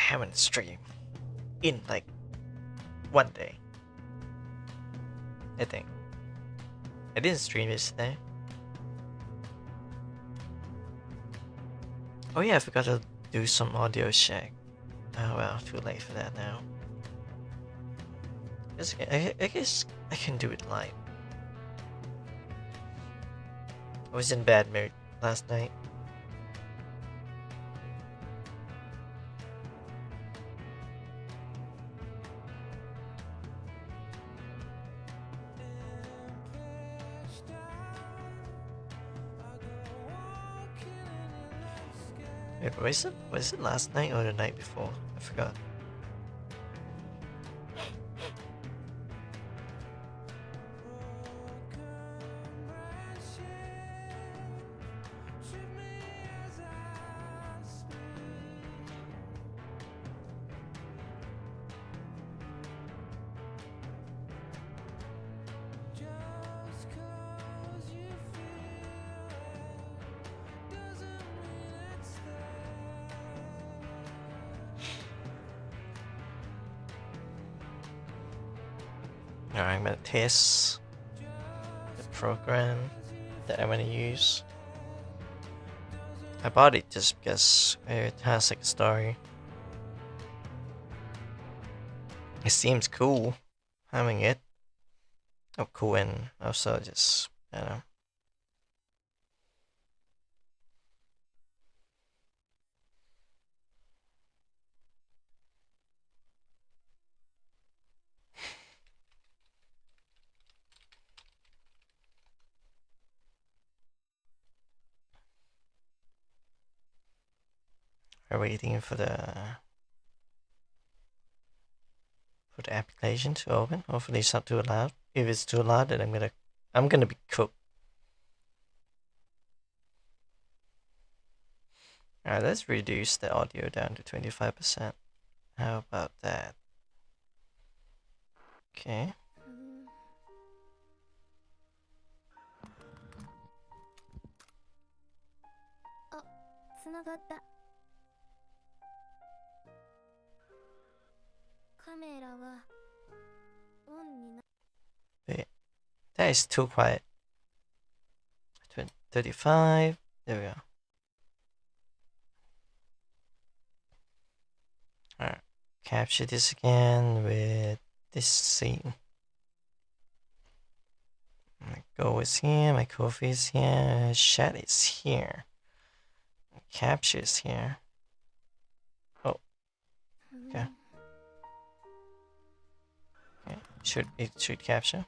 haven't streamed in like one day. I think. I didn't stream yesterday. Oh yeah, I forgot to do some audio check. Oh well, too late for that now. I guess I can do it live. I was in bad mood last night. Wait, was it last night or the night before? I forgot. Alright, I'm gonna test the program that I'm gonna use. I bought it just because it has like a story. It seems cool having it. Oh, cool, and also just, I don't know. We're waiting for the application to open. Hopefully it's not too loud. If it's too loud, then I'm gonna be cooked. Alright, let's reduce the audio down to 25%. How about that? Okay. Wait, that is too quiet. 35. There we go. Alright, capture this again with this scene. My goal is here, my coffee is here, chat is here. Capture is here. Oh. Okay. Okay. It should capture.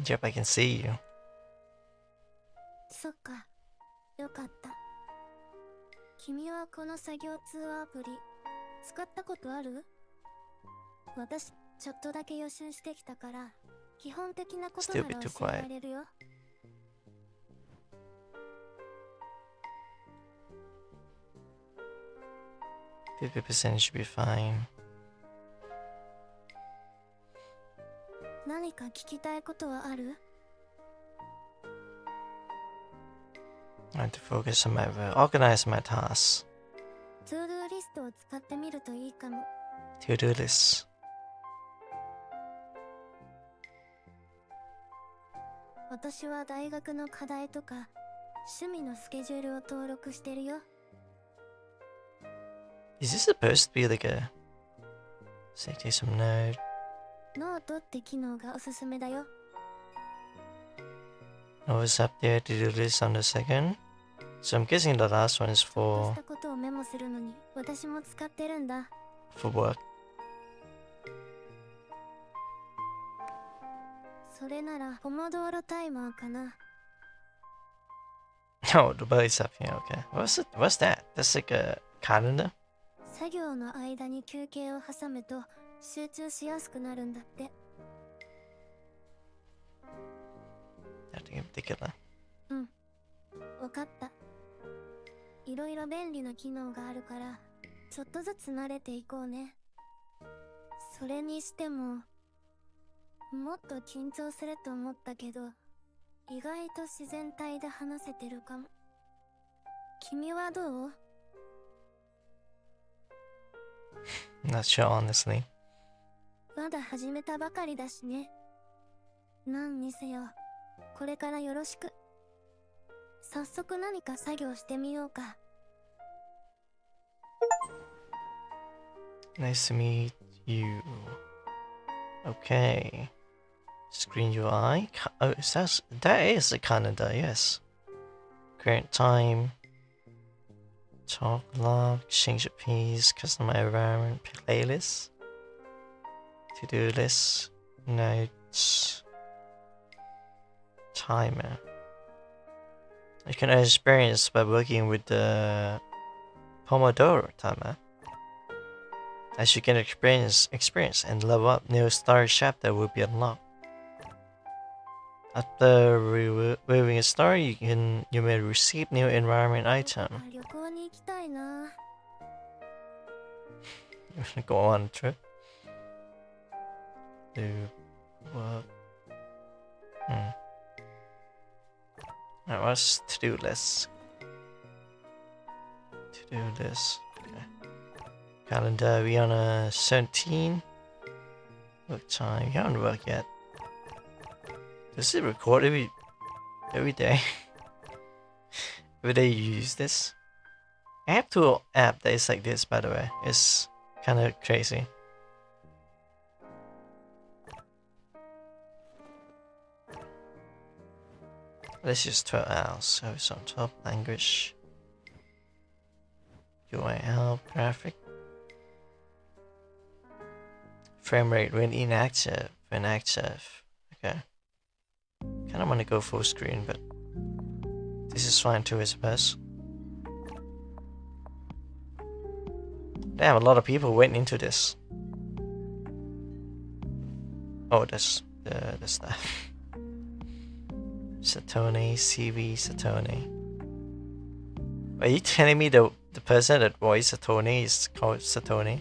Yep, I can see you. そっか、よかった。君はこの作業通話アプリ使ったことある？私ちょっとだけ予習してきたから基本的なことなら教えられるよ。50% should be fine. 何か聞きたいことはある？ I have to focus on my organize my tasks. To-do リストを使ってみるといいかも。To-do list. 私は大学の課題とか趣味のスケジュールを登録してるよ。Is this supposed to be like a... Say, take some note. ノートって機能がおすすめだよ。Oh, it's up there to do list on the second. So I'm guessing the last one is ちょっ for としたことをメモするのに私も使ってるんだ。work. それならポモドーロタイマーかな。Oh, the body's up here. Okay. What's that? That's like a calendar. 作業の間に休憩を挟むと集中しやすくなるんだって。Nothing in particular. うん、わかった。いろいろ便利な機能があるから、ちょっとずつ慣れていこうね。それにしても、もっと緊張すると思ったけど、意外と自然体で話せてるかも。君はどう？ Not sure, honestly. まだ始めたばかりだしね。なんにせよ、これからよろしく。早速何か作業してみようか。Nice to meet you. Okay. Screen UI. Oh, that is Canada, yes. Current time. Talk log, exchange of peace, custom environment, playlist. To-do list. Notes. Timer. You can earn experience by working with the Pomodoro timer. As you can experience and level up, new star chapter will be unlocked. After reviewing a star, you may receive new environment item. 旅行に行きたいな。You wanna go on a trip? Do what? Alright, what's to-do list? To-do list. Okay. Calendar, we on a 17. Work time, you haven't worked yet. Does it record every day? Every day you use this? I have two app that is like this, by the way. It's kind of crazy. Let's use 12 hours. So it's on top language. UIL graphic. Frame rate when inactive. When active. Okay. Kinda wanna go full screen, but this is fine too, I suppose. Damn, a lot of people went into this. Oh, that's the stuff. Satone, CV Satone. Are you telling me the person that voiced Satone is called Satone?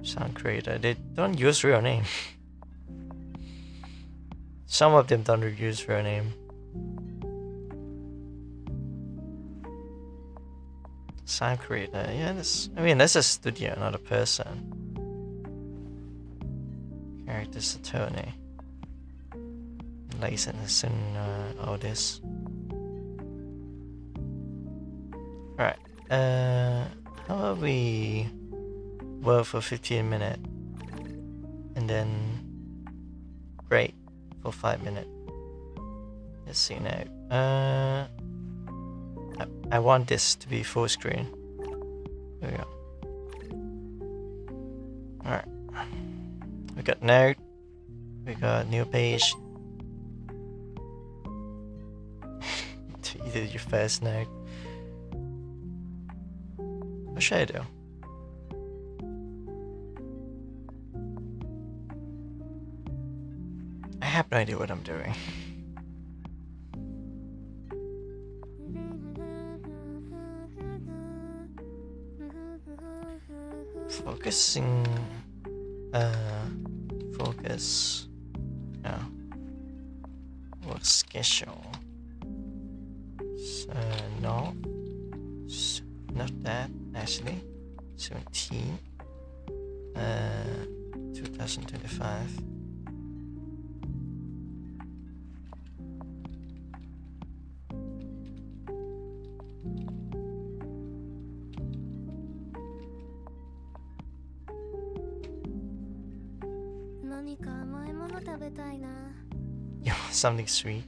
Sound creator. They don't use real name. Some of them don't use real name. Sound creator. Yeah, that's a studio, not a person. Character Satone. License and all this. Alright. How about we work for 15 minutes and then break for 5 minutes. Let's see now. I want this to be full screen. There we go. Alright. We got note. We got new page. You did your first note. What should I do? I have no idea what I'm doing. Focusing. Focus. No. Work schedule. So, no. Not that, actually. 17. 2025. You want something sweet?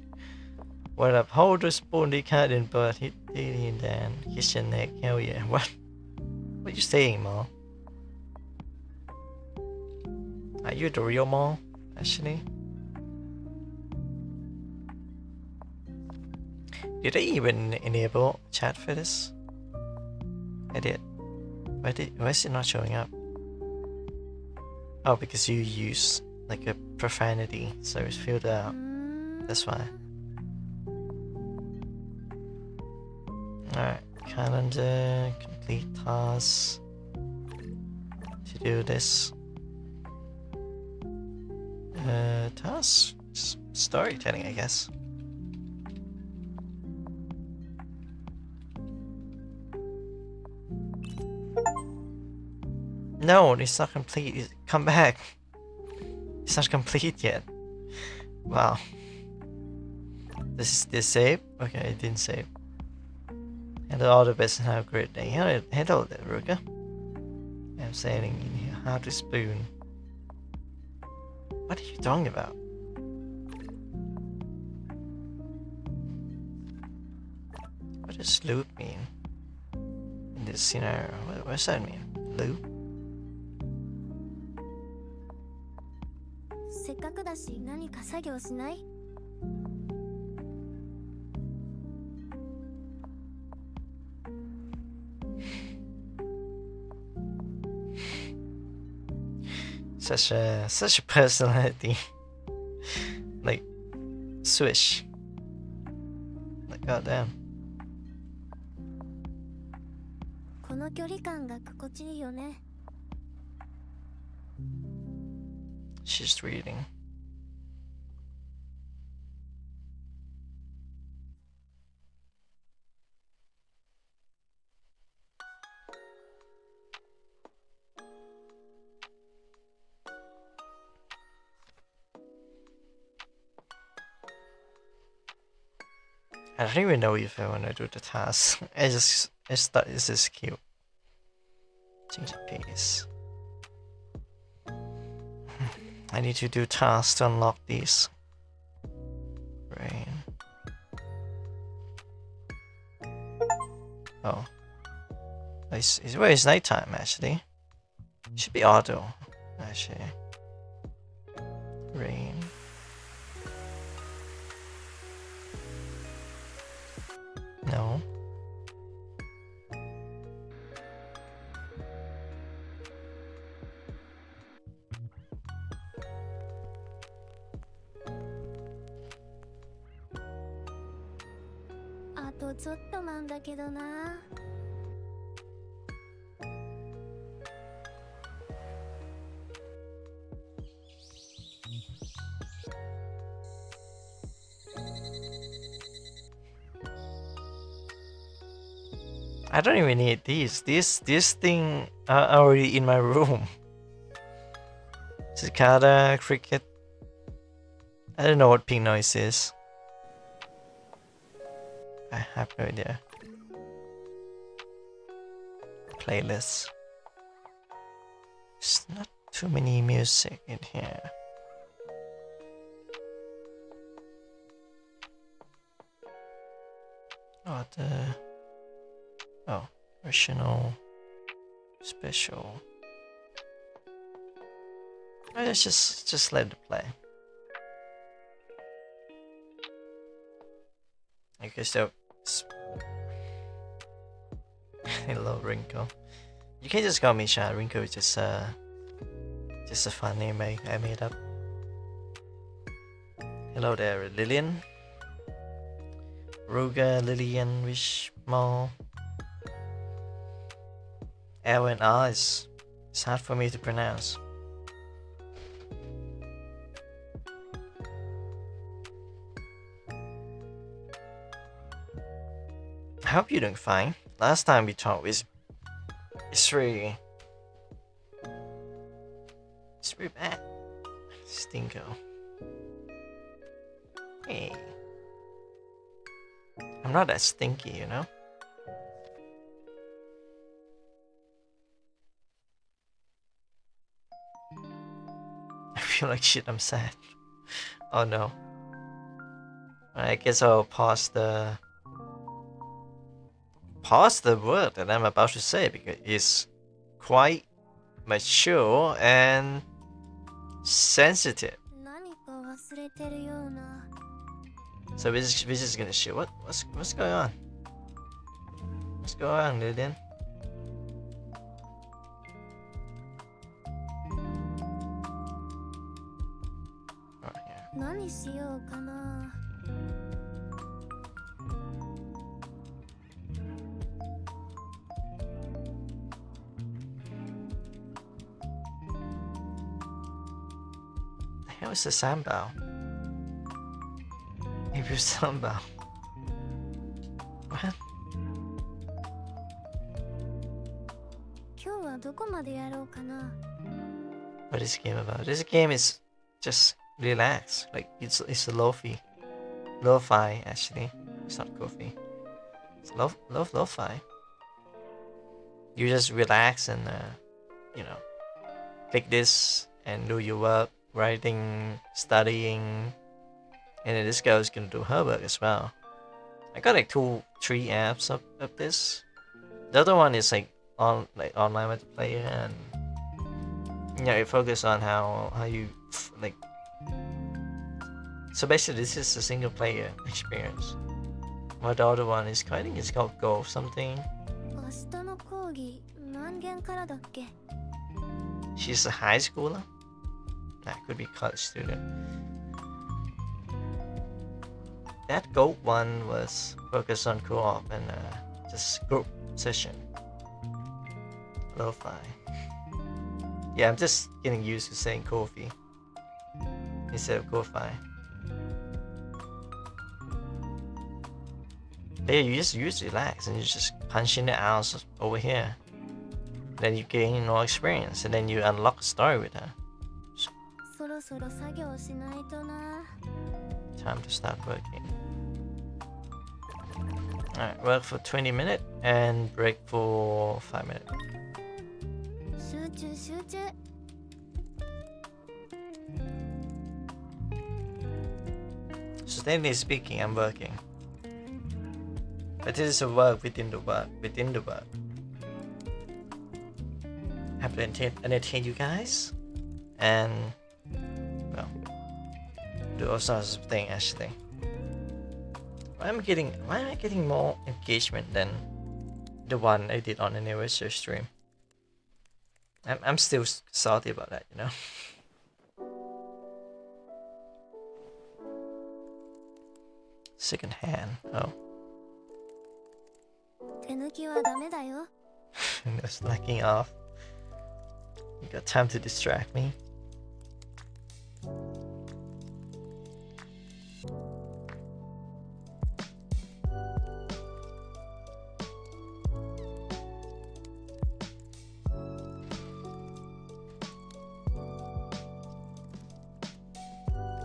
What up? Hold the spoon, they cut in but hit and then kiss your neck. Hell yeah. What? What you saying, Mom? Are you the real mom, actually? Did I even enable chat for this? I did. Why is it not showing up? Oh, because you use like a profanity, so it's filled out. That's why. Alright, calendar, complete tasks to do this. Task? Storytelling, I guess. No, it's not complete. Come back. It's not complete yet. Wow. This save? Okay, it didn't save. Handle all the best and have a great day. Handle it, Ruka. I'm saying in here, how to spoon. What are you talking about? What does loop mean? In this scenario, what does that mean? Loop? せっかくだし何か作業しない？ Such a personality. Like swish. Like goddamn. この距離感が心地いいよね。 She's reading. I don't even know if I want to do the task. I just thought this is cute. Change the pace. I need to do tasks to unlock these. Rain. Oh. It's nighttime actually. It should be auto, actually. Rain. No. Ah, あとちょっとなんだけどな。 I don't even need these. This thing are already in my room. Cicada, cricket. I don't know what ping noise is. I have no idea. Playlist. There's not too many music in here. Oh, original, special. Let's just let it play. Okay, so hello Rinko. You can just call me Sha. Rinko is just a fun name I made up. Hello there, Lillian. Ruga, Lillian, Wishmal. L and R it's hard for me to pronounce. I hope you're doing fine. Last time we talked it's really bad. Stinko. Hey. I'm not that stinky, you know? I feel like shit, I'm sad. Oh no. I guess I'll pause the word that I'm about to say because it's quite mature and sensitive. 何か忘れてるような。 So we're just gonna shoot. What's going on? What's going on, Lillian? Right here. 何しようかな。How is the sambal? Maybe sambal. What? 今日はどこまでやろうかな。 What is the game about? This game is just relax. Like it's a lo-fi actually. It's not coffee. It's lo-fi. You just relax and you know, click this and do your work, writing, studying, and then this girl is gonna do her work as well. I got like 2-3 apps of this. The other one is like online multiplayer, and it focus on how you like. So basically, this is a single player experience. While the other one is, I think it's called Go something. 明日の講義何件からだっけ。 She's a high schooler. That could be college student. That Go one was focused on co-op and just group session. Lo-fi. Yeah, I'm just getting used to saying coffee instead of ko-fi. Yeah, you just relax and you just punch in the hours over here. Then you gain more experience and then you unlock a story with her. そろそろ作業しないとな。 Time to start working. Alright, work for 20 minutes and break for 5 minutes. 集中集中。 Sustainably speaking, I'm working. But this is a work within the work. I have to entertain you guys. And, well, do all sorts of things actually. Why am I getting more engagement than the one I did on the anniversary stream? I'm still salty about that, you know? Second hand, oh. 手抜きはダメだよ。 No slacking off. You got time to distract me?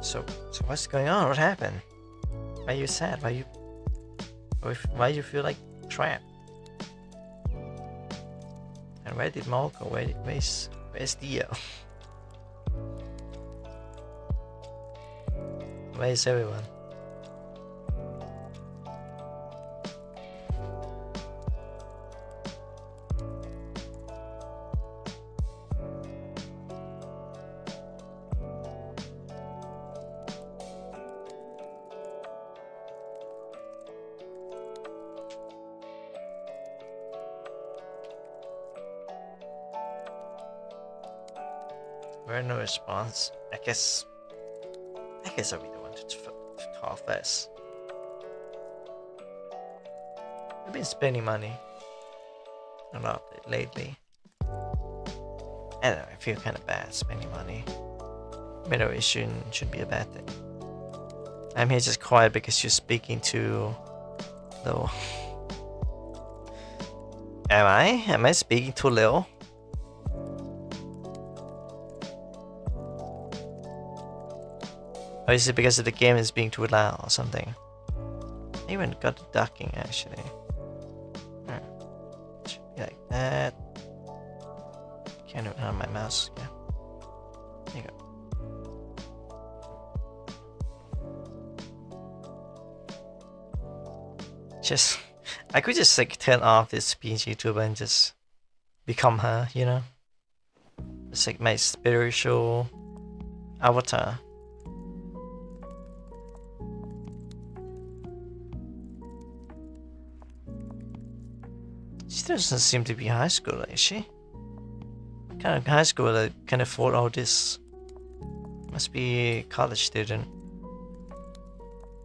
So what's going on? What happened? Why are you sad? Why you feel like trapped? And where did Mo go? Where's Dio? Where's everyone? Where no response. I guess I really wanted to talk first. I've been spending money a lot lately. I don't know, I feel kind of bad spending money. But no, it shouldn't be a bad thing. I'm here just quiet because you're speaking too low. Am I? Am I speaking too low? Or is it because of the game is being too loud or something? I even got the ducking actually. Should be like that. Can't do it on my mouse. Yeah. There you go. I could just like turn off this speech YouTuber and just become her, you know? It's like my spiritual avatar. She doesn't seem to be high school, is she? What kind of high school that can afford all this? Must be a college student.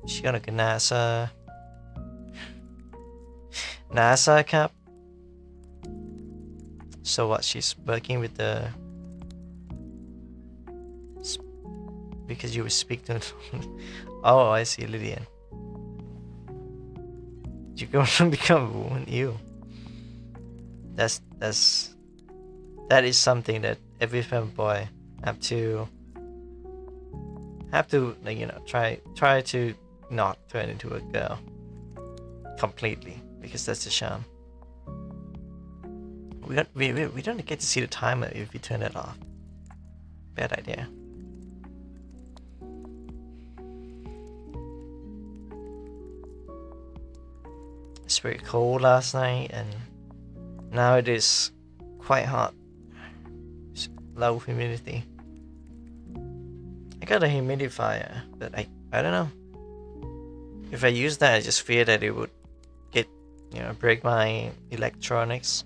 She got like a NASA cap. So what? She's working with the because you will speak to. Oh, I see, Lydian. You're going to become a woman. Ew. That is something that every femboy have to like, you know, try to not turn into a girl completely, because that's the charm. We don't get to see the timer if we turn it off. Bad idea. It's very cold last night, and now it is quite hot. It's low humidity. I got a humidifier, but I don't know. If I use that, I just fear that it would get, you know, break my electronics.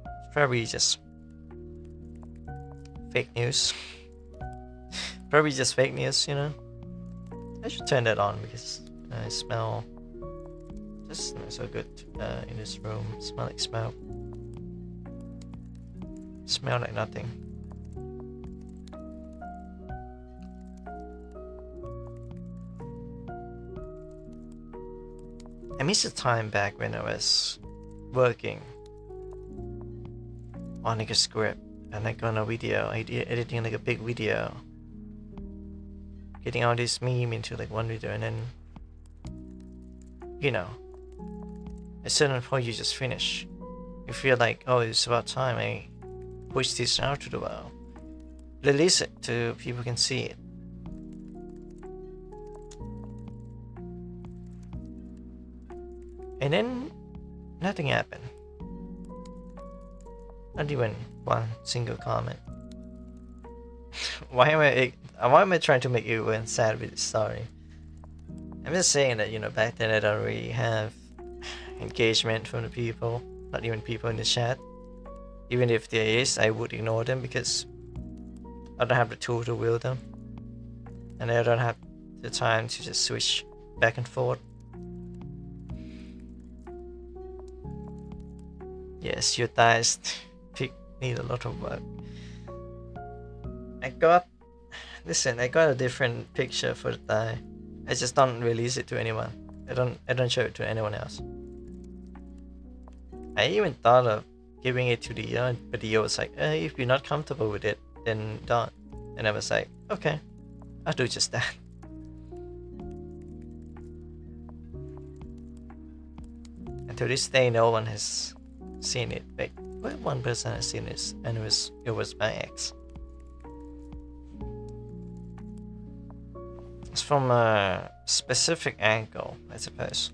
It's probably just fake news. Probably just fake news, you know. I should turn that on because I smell just not so good in this room. Smell like smoke. Smell like nothing. I miss the time back when I was working on like a script and like on a video, editing like a big video, getting all this meme into like one video, and then, you know, at a certain point you just finish. You feel like, oh, it's about time I push this out to the world, release it to people can see it. And then nothing happened. Not even one single comment. Why am I trying to make you sad with this story? I'm just saying that, you know, back then I don't really have engagement from the people, not even people in the chat. Even if there is, I would ignore them because I don't have the tool to wield them, and I don't have the time to just switch back and forth. Yes, your thighs need a lot of work. I got a different picture for the thigh. I just don't release it to anyone. I don't show it to anyone else. I even thought of giving it to Dio, but Dio was like, if you're not comfortable with it, then don't. And I was like, okay, I'll do just that. And to this day, no one has seen it. Like, well, one person has seen this, and it was my ex. It's from a specific angle, I suppose.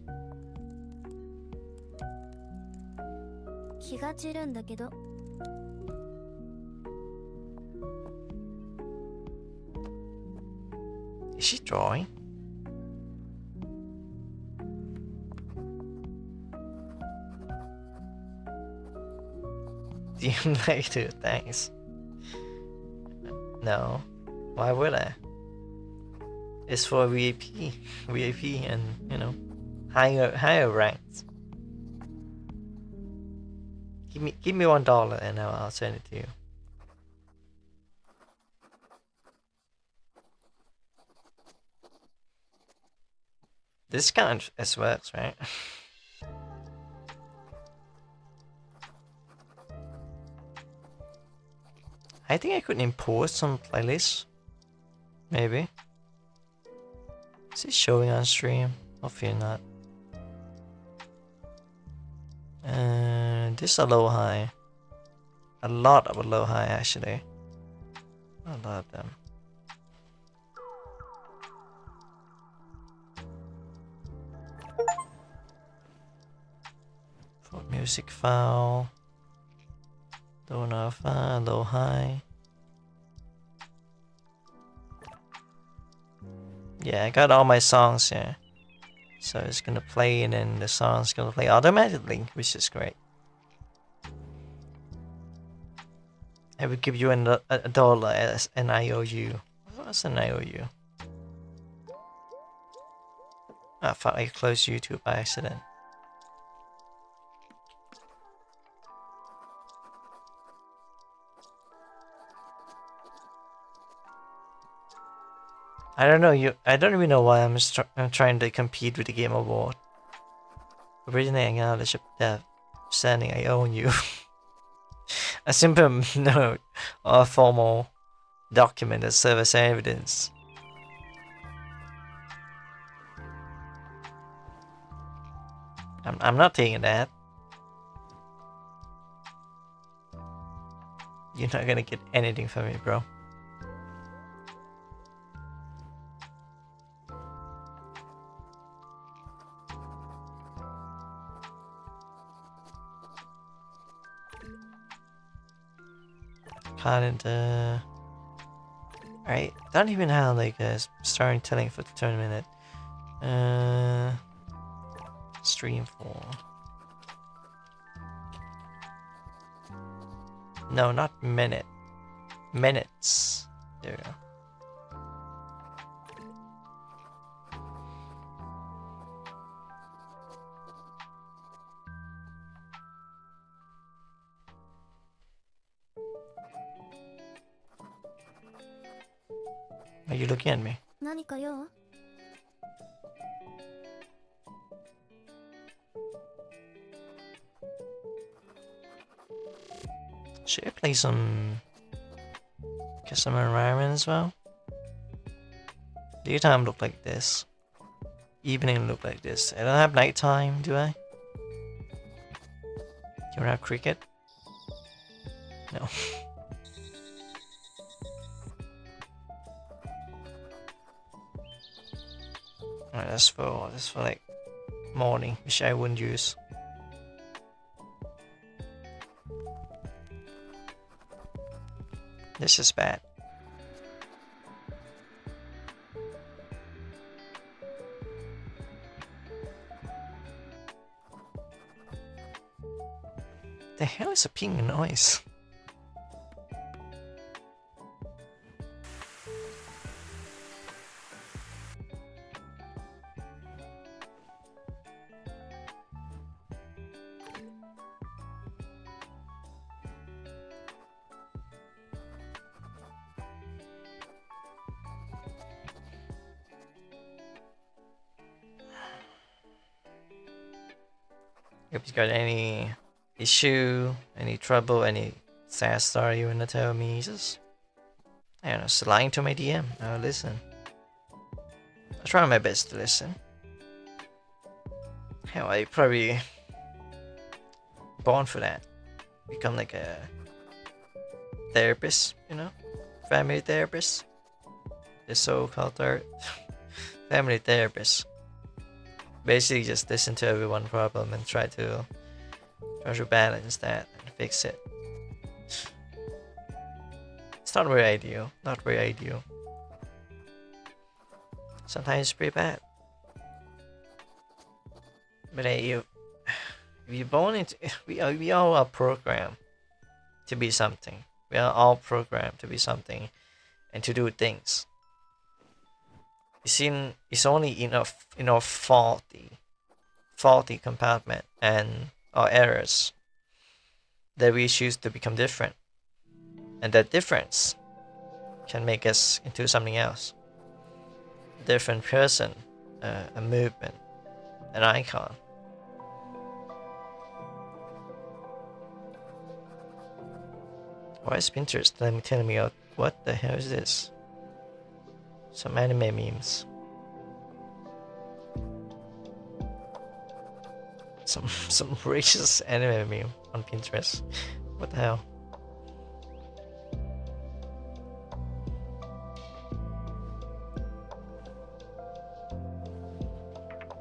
気が散るんだけど Is she drawing? Do you like to? Thanks. No. Why would I? It's for VIP, and, you know, higher ranks. Give me $1 and I'll send it to you. This kind of works, right? I think I could import some playlists. Maybe. Is it showing on stream? Hopefully not. This is a low high. A lot of a low high actually. A lot of them. For music file. Donor file, low high. Yeah, I got all my songs here. So it's gonna play, and then the song's gonna play automatically, which is great. I would give you a dollar as an IOU. What's an IOU? Ah, fuck, I closed YouTube by accident. I don't know. I don't even know why I'm trying to compete with the Game Award. Originally acknowledge that standing I own you. A simple note or a formal document that serves as evidence. I'm not taking that. You're not gonna get anything from me, bro. Calendar. Alright, don't even have like a storytelling for the tournament. Stream 4. No, not minute. Minutes. There we go. Are you looking at me? 何か用？ Should I play some custom environment as well? Daytime look like this. Evening look like this. I don't have nighttime, do I? You don't have cricket? No. Alright, that's for like morning, which I wouldn't use. This is bad. The hell is a ping noise? If you got any issue, any trouble, any sad story you wanna tell me, just I don't know, slide to my DM. I'll listen. I'll try my best to listen. Hell, I probably born for that. Become like a therapist, you know, family therapist. The so-called family therapist. Basically, just listen to everyone's problem and try to balance that and fix it. It's not very ideal. Not very ideal. Sometimes it's pretty bad. But hey, if you're born into, we all are programmed to be something. We are all programmed to be something and to do things. It's only in a faulty compartment and our errors that we choose to become different, and that difference can make us into something else. A different person, a movement, an icon. Why is Pinterest telling me what the hell is this? Some anime memes. Some racist anime meme on Pinterest. What the hell?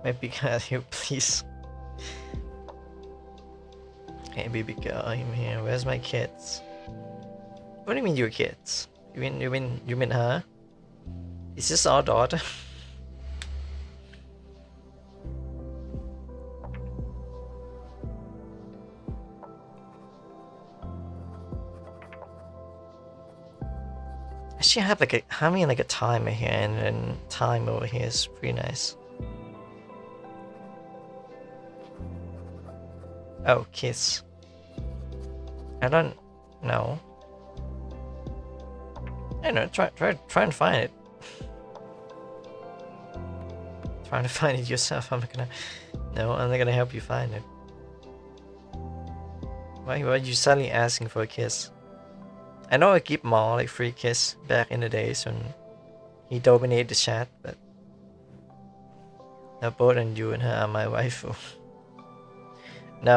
Maybe can you please? Hey baby girl, I'm here. Where's my kids? What do you mean your kids? You mean her? Is this our daughter? I should have like a timer here, and then time over here is pretty nice. Oh, kiss. I don't know. I don't know. Try and find it. trying to find it yourself. I'm not gonna help you find it. Why are you suddenly asking for a kiss? I know I give Maul like free kiss back in the days when he dominated the chat, but now both and you and her are my waifu.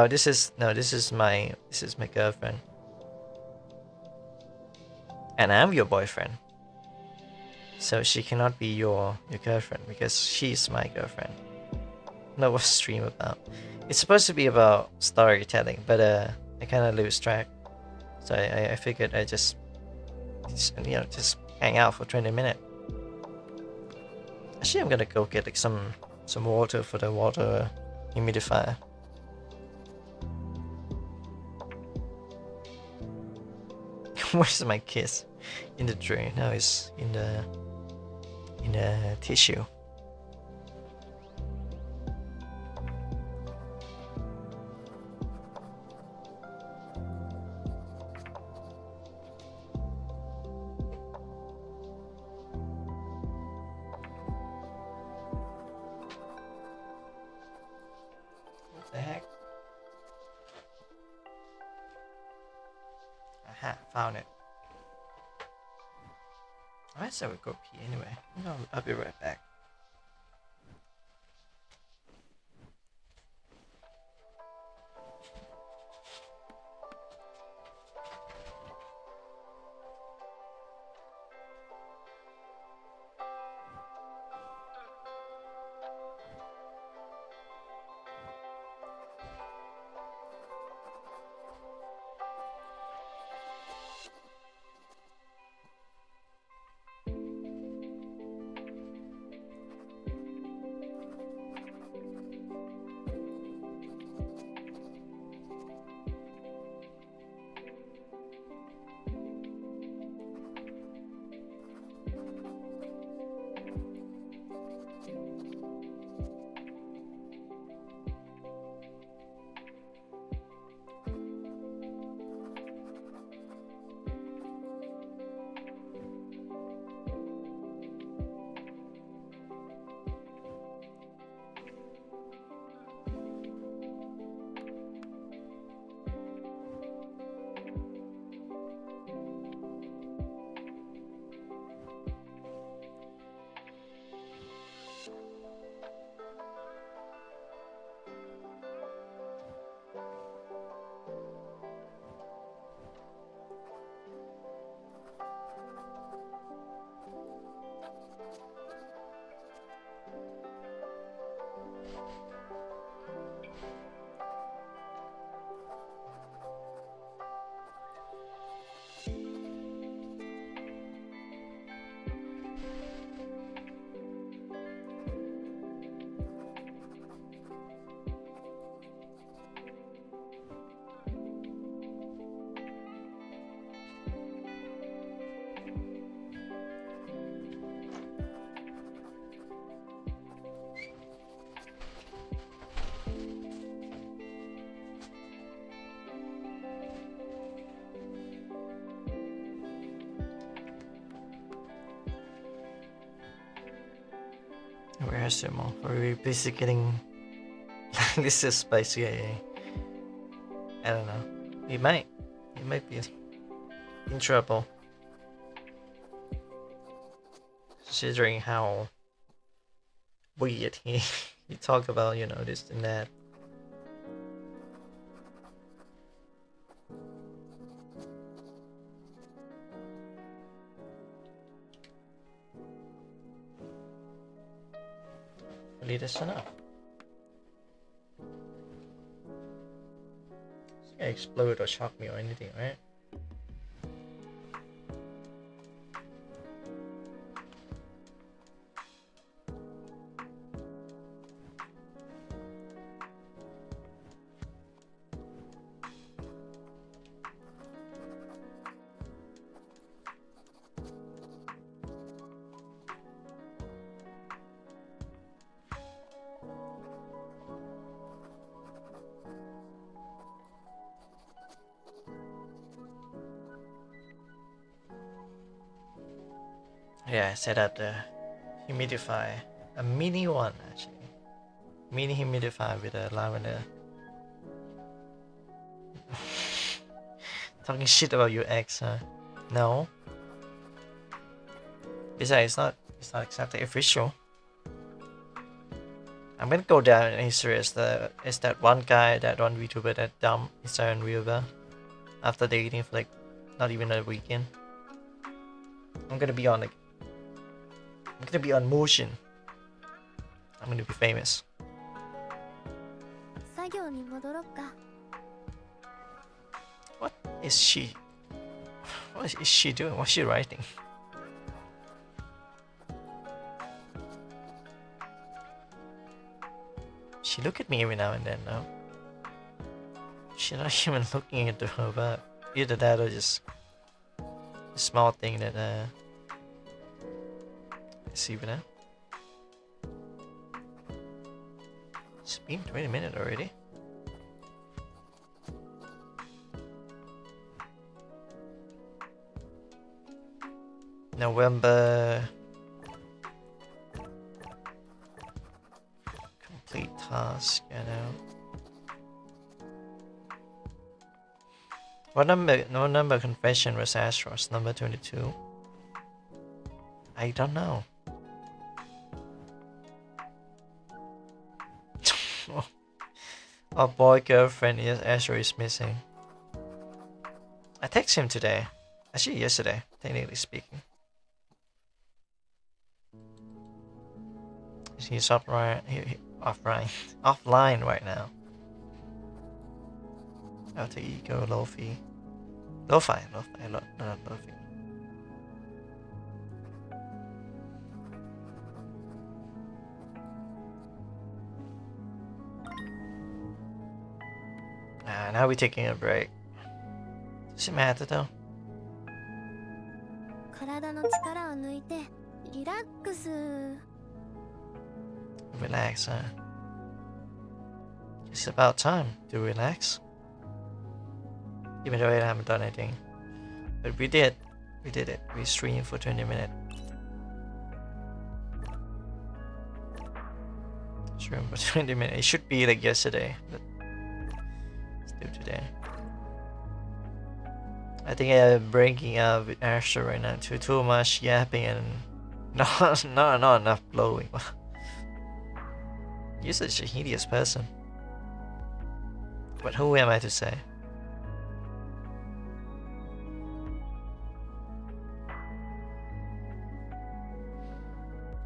This is my girlfriend. And I'm your boyfriend. So she cannot be your girlfriend because she's my girlfriend. Know what stream about. It's supposed to be about storytelling, but I kinda lose track. So I figured I just hang out for 20 minutes. Actually, I'm gonna go get like some water for the water humidifier. Where's my kiss? In the drain. No, it's in the tissue. What the heck? Aha, found it. Alright, so we go pee anyway. No, I'll be right back. Where is Sumo? Are we busy getting this is spicy? I don't know. He might be in trouble. Considering how weird he talk about, this and that. Hopefully that's enough. It's gonna explode or shock me or anything, right? Yeah, I set up the humidifier A mini one, actually. Mini humidifier with a lavender. Talking shit about your ex, huh? No. Besides, it's not exactly official. I'm gonna go down in history as that one guy, that one VTuber that dumped his own viewer after dating for like not even a weekend. I'm gonna be on motion. I'm gonna be famous. 作業に戻ろっか。 What is she doing? What's she writing? She look at me every now and then, no? She's not even looking at her back. Either that or just a small thing that see for now. It's been 20 minutes already. November. Complete task, you know. What number confession was Astro's? Number 22? I don't know. Our boy girlfriend is Astro is missing. I texted him today. Actually yesterday, technically speaking. He's offline right now. Alter ego, lo-fi. Lo-fi, not lo-fi. Now we're taking a break. Does it matter though? 体の力を抜いてリラックス。 Relax, huh? It's about time to relax. Even though I haven't done anything. But we did. We did it. We streamed for 20 minutes. Streamed for 20 minutes. It should be like yesterday, but still today. I think I'm breaking up with Asher right now. Too much yapping and not enough blowing. You're such a hideous person. But who am I to say?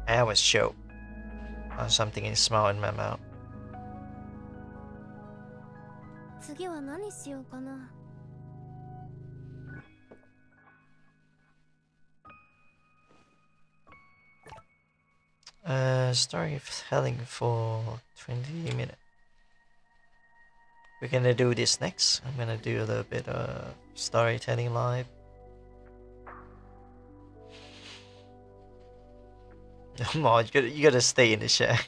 I was choked on something small in my mouth. 次は何しようかな。 Storytelling for 20 minutes. We're gonna do this next. I'm gonna do a little bit of storytelling live. Come on, you gotta stay in the chat.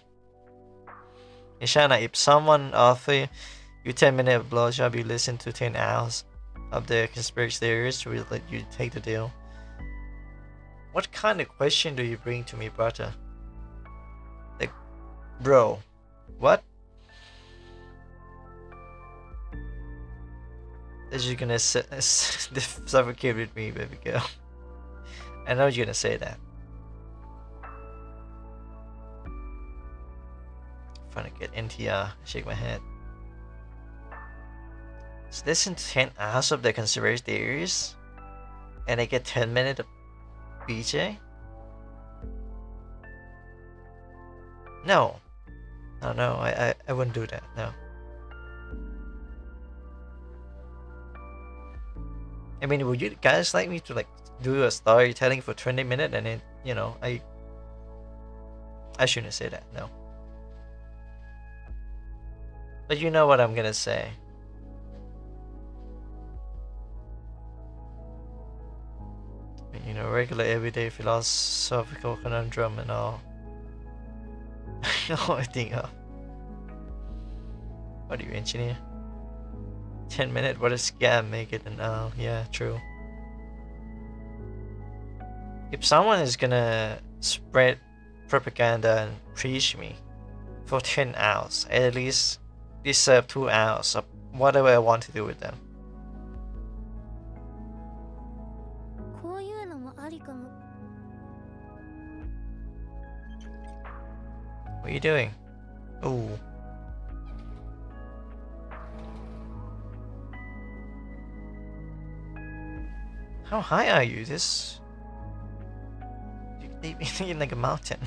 Ishana, if someone offer you 10 minutes of blowjob, you listen to 10 hours of the conspiracy theories, will let you take the deal. What kind of question do you bring to me, brother? Like, bro, what? Is you gonna suffocate with me, baby girl? I know you're gonna say that. Trying to get NTR, shake my head. So listen to 10 hours of the conspiracy theories, and I get 10 minutes of BJ? No. No, I wouldn't do that, no. I mean, would you guys like me to like do a storytelling for 20 minutes and then, you know, I shouldn't say that, no. But you know what I'm gonna say. You know, regular everyday philosophical conundrum and all. I think of. What are you, engineer? 10 minutes, what a scam, make it an hour. Yeah, true. If someone is gonna spread propaganda and preach me for 10 hours. I at least deserve 2 hours of whatever I want to do with them. こういうのもありかも。 What are you doing? Ooh. How high are you? This... You leave me in like a mountain.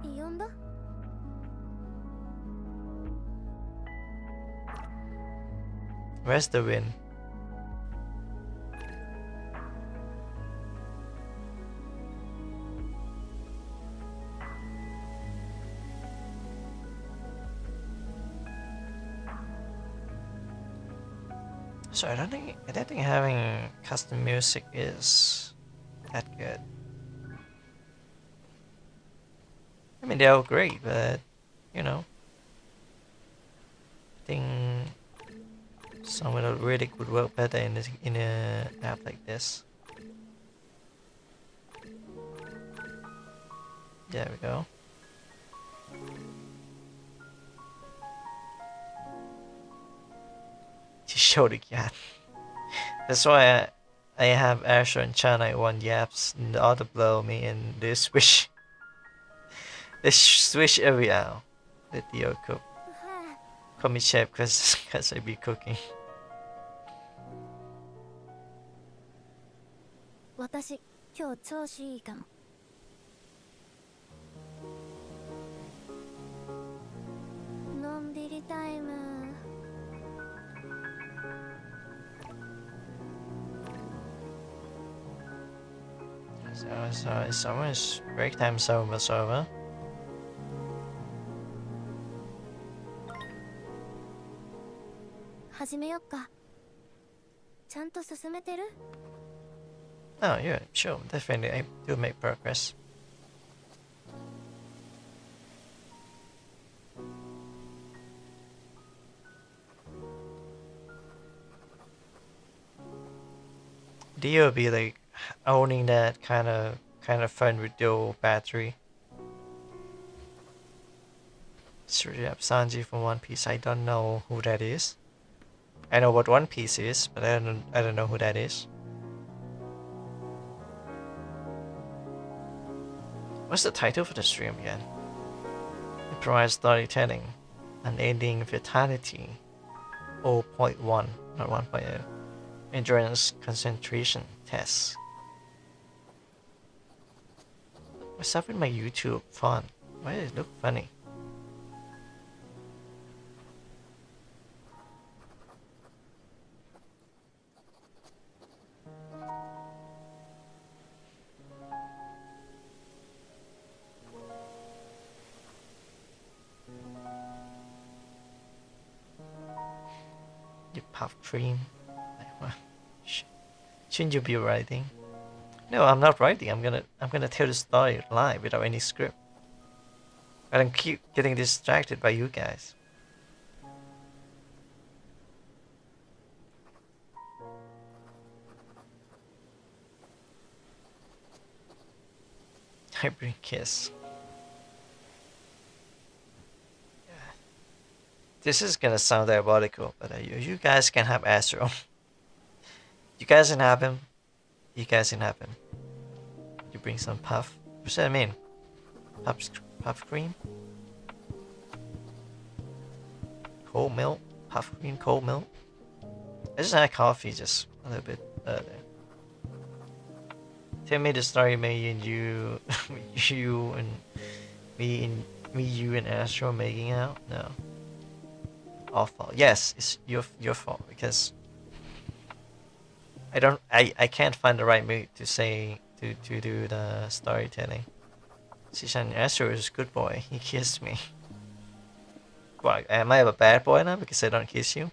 呼んだ？ Where's the wind? So I don't think having custom music is that good. I mean, they're all great, but you know, I think some of the lyric would work better in a app like this. There we go. To show the cat. That's why I have Asher and Chana in one yaps, and the other blow me, and they switch. They switch every hour. The Dio cook. Call me chef cause I be cooking. 私、今日調子いいかも。のんびりタイム。 So it's almost break time's almost over. 始めよっか。ちゃんと進めてる？ Oh yeah, sure, definitely I do make progress. Dio be like owning that kind of fun with dual battery. Straight up Sanji from One Piece. I don't know who that is. I know what One Piece is, but I don't know who that is. What's the title for the stream again? Improvise storytelling. Unending Fatality. 0.1, not 1.0. Endurance concentration test. What's up with my YouTube font? Why does it look funny? You puff cream. Like, what? Shouldn't you be writing? No, I'm not writing. I'm gonna tell the story live without any script. But I'm keep getting distracted by you guys. Hybrid kiss. This is gonna sound diabolical, but you guys can have Astro. You guys can have him. You guys can have him. You bring some puff. What's that mean? Puff cream? Cold milk? Puff cream, cold milk? I just had coffee just a little bit earlier. Tell me the story, me and you, you and me, you and Astro making out? No. Our fault. Yes, it's your fault because I can't find the right mood to say to do the storytelling. Sishan Astro is a good boy. He kissed me. What, am I a bad boy now because I don't kiss you?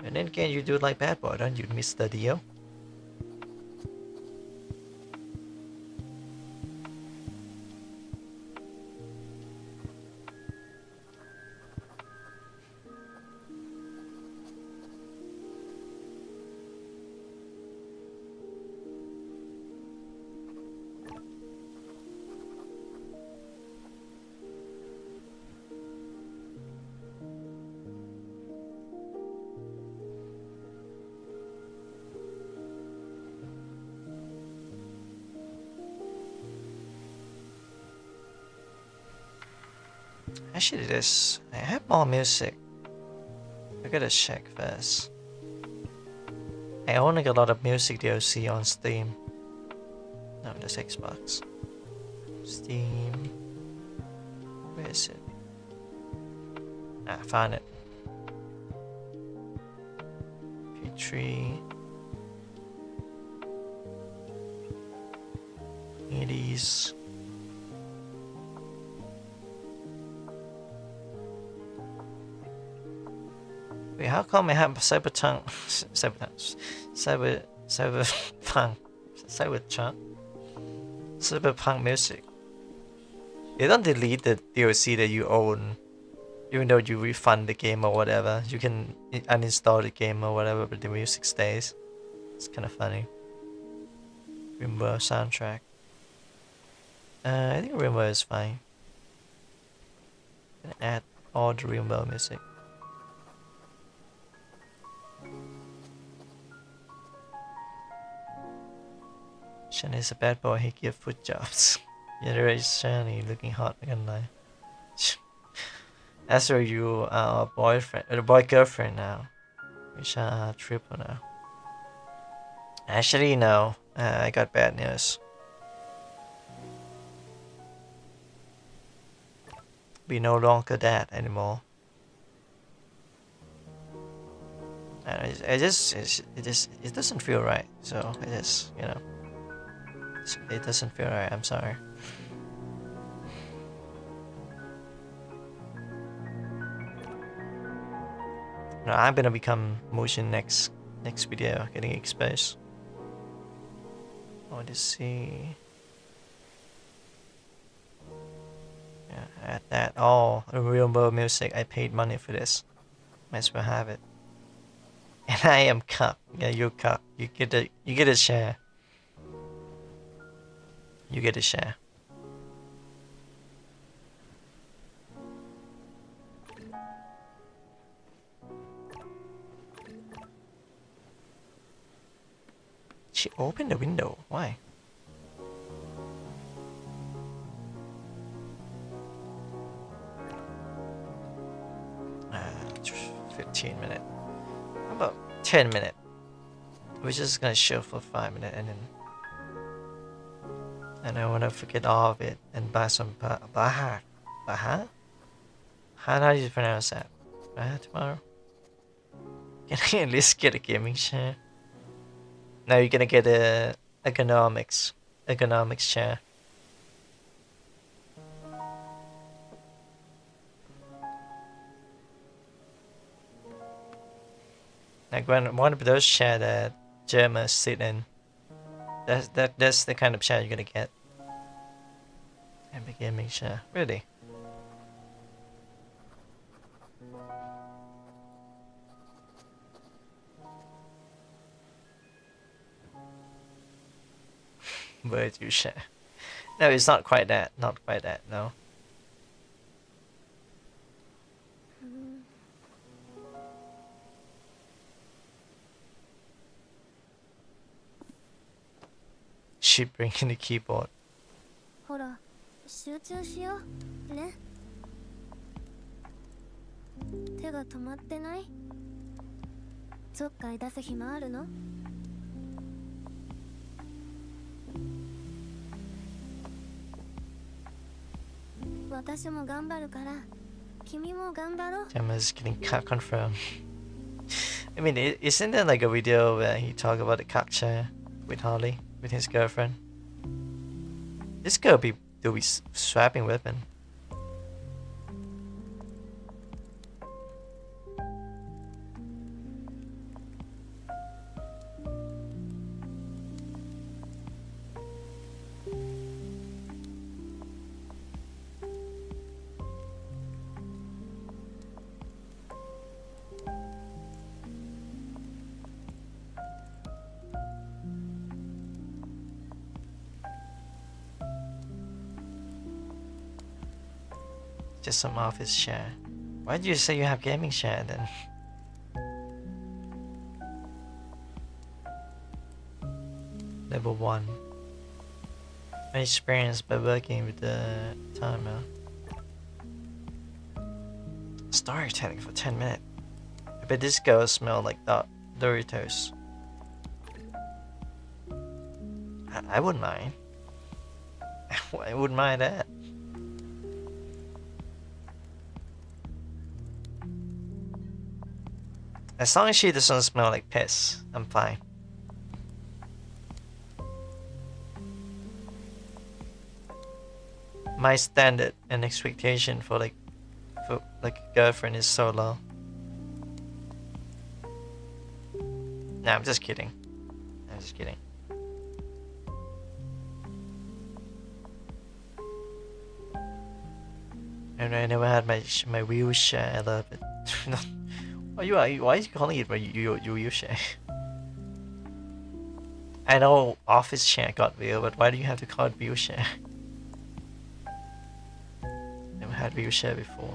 And then again, you do like bad boy, don't you, Mr. Dio? Actually, this I have more music. I gotta check first. I only got a lot of music DLC on Steam. No, that's Xbox. Steam. Where is it? Ah, I found it. P3. 80s. Wait, how come I have Cyberpunk? Cyberpunk music. They don't delete the DLC that you own, even though you refund the game or whatever. You can uninstall the game or whatever, but the music stays. It's kind of funny. Rimworld soundtrack. I think Rimworld is fine. Gonna add all the Rimworld music. Shani's a bad boy, he gives foot jobs. Yeah, there is Shani looking hot, I can lie. Ezra, you are a boyfriend, or a boy girlfriend now. Which are triple now. Actually, no. I got bad news. We no longer that anymore. And it doesn't feel right. So it just, you know, it doesn't feel right. I'm sorry. No, I'm gonna become Motion next video, getting exposed. I want to see. Yeah, add that. Oh, the real world music. I paid money for this. Might as well have it. And I am cuck. Yeah, you're cuck. You get a share. You get a share. She opened the window. Why? Uh, 15 minutes. How about 10 minutes? We're just gonna chill for 5 minutes and I wanna forget all of it and buy some Baha. Baha? How do you pronounce that? Baha tomorrow? Can I at least get a gaming chair? Now you're gonna get a ergonomics chair. Like one of those chairs that Germans sit in. That's the kind of chair you're gonna get. And a gaming chair, really. Word you share. No, it's not quite that. Not quite that. No. She bringing the keyboard. ほら、集中しようね。手が止まってない？ちょっかい出す暇あるの？私も頑張るから、君も頑張ろう。 Gemma's getting cut confirmed. I mean, isn't there like a video where he talk about the cock chair with Harley, with his girlfriend? This girl do be swapping weapon. Just some office chair. Why did you say you have gaming chair then? Level 1. My experience by working with the timer. Storytelling for 10 minutes. I bet this girl smell like Doritos. I wouldn't mind. I wouldn't mind that. As long as she doesn't smell like piss, I'm fine. My standard and expectation for like a girlfriend is so low. Nah, I'm just kidding. I'm just kidding. And I never had my wheelchair. I love it. Why are you calling it your wheelchair? I know office chair got wheel, but why do you have to call it wheelchair? Never had wheelchair before.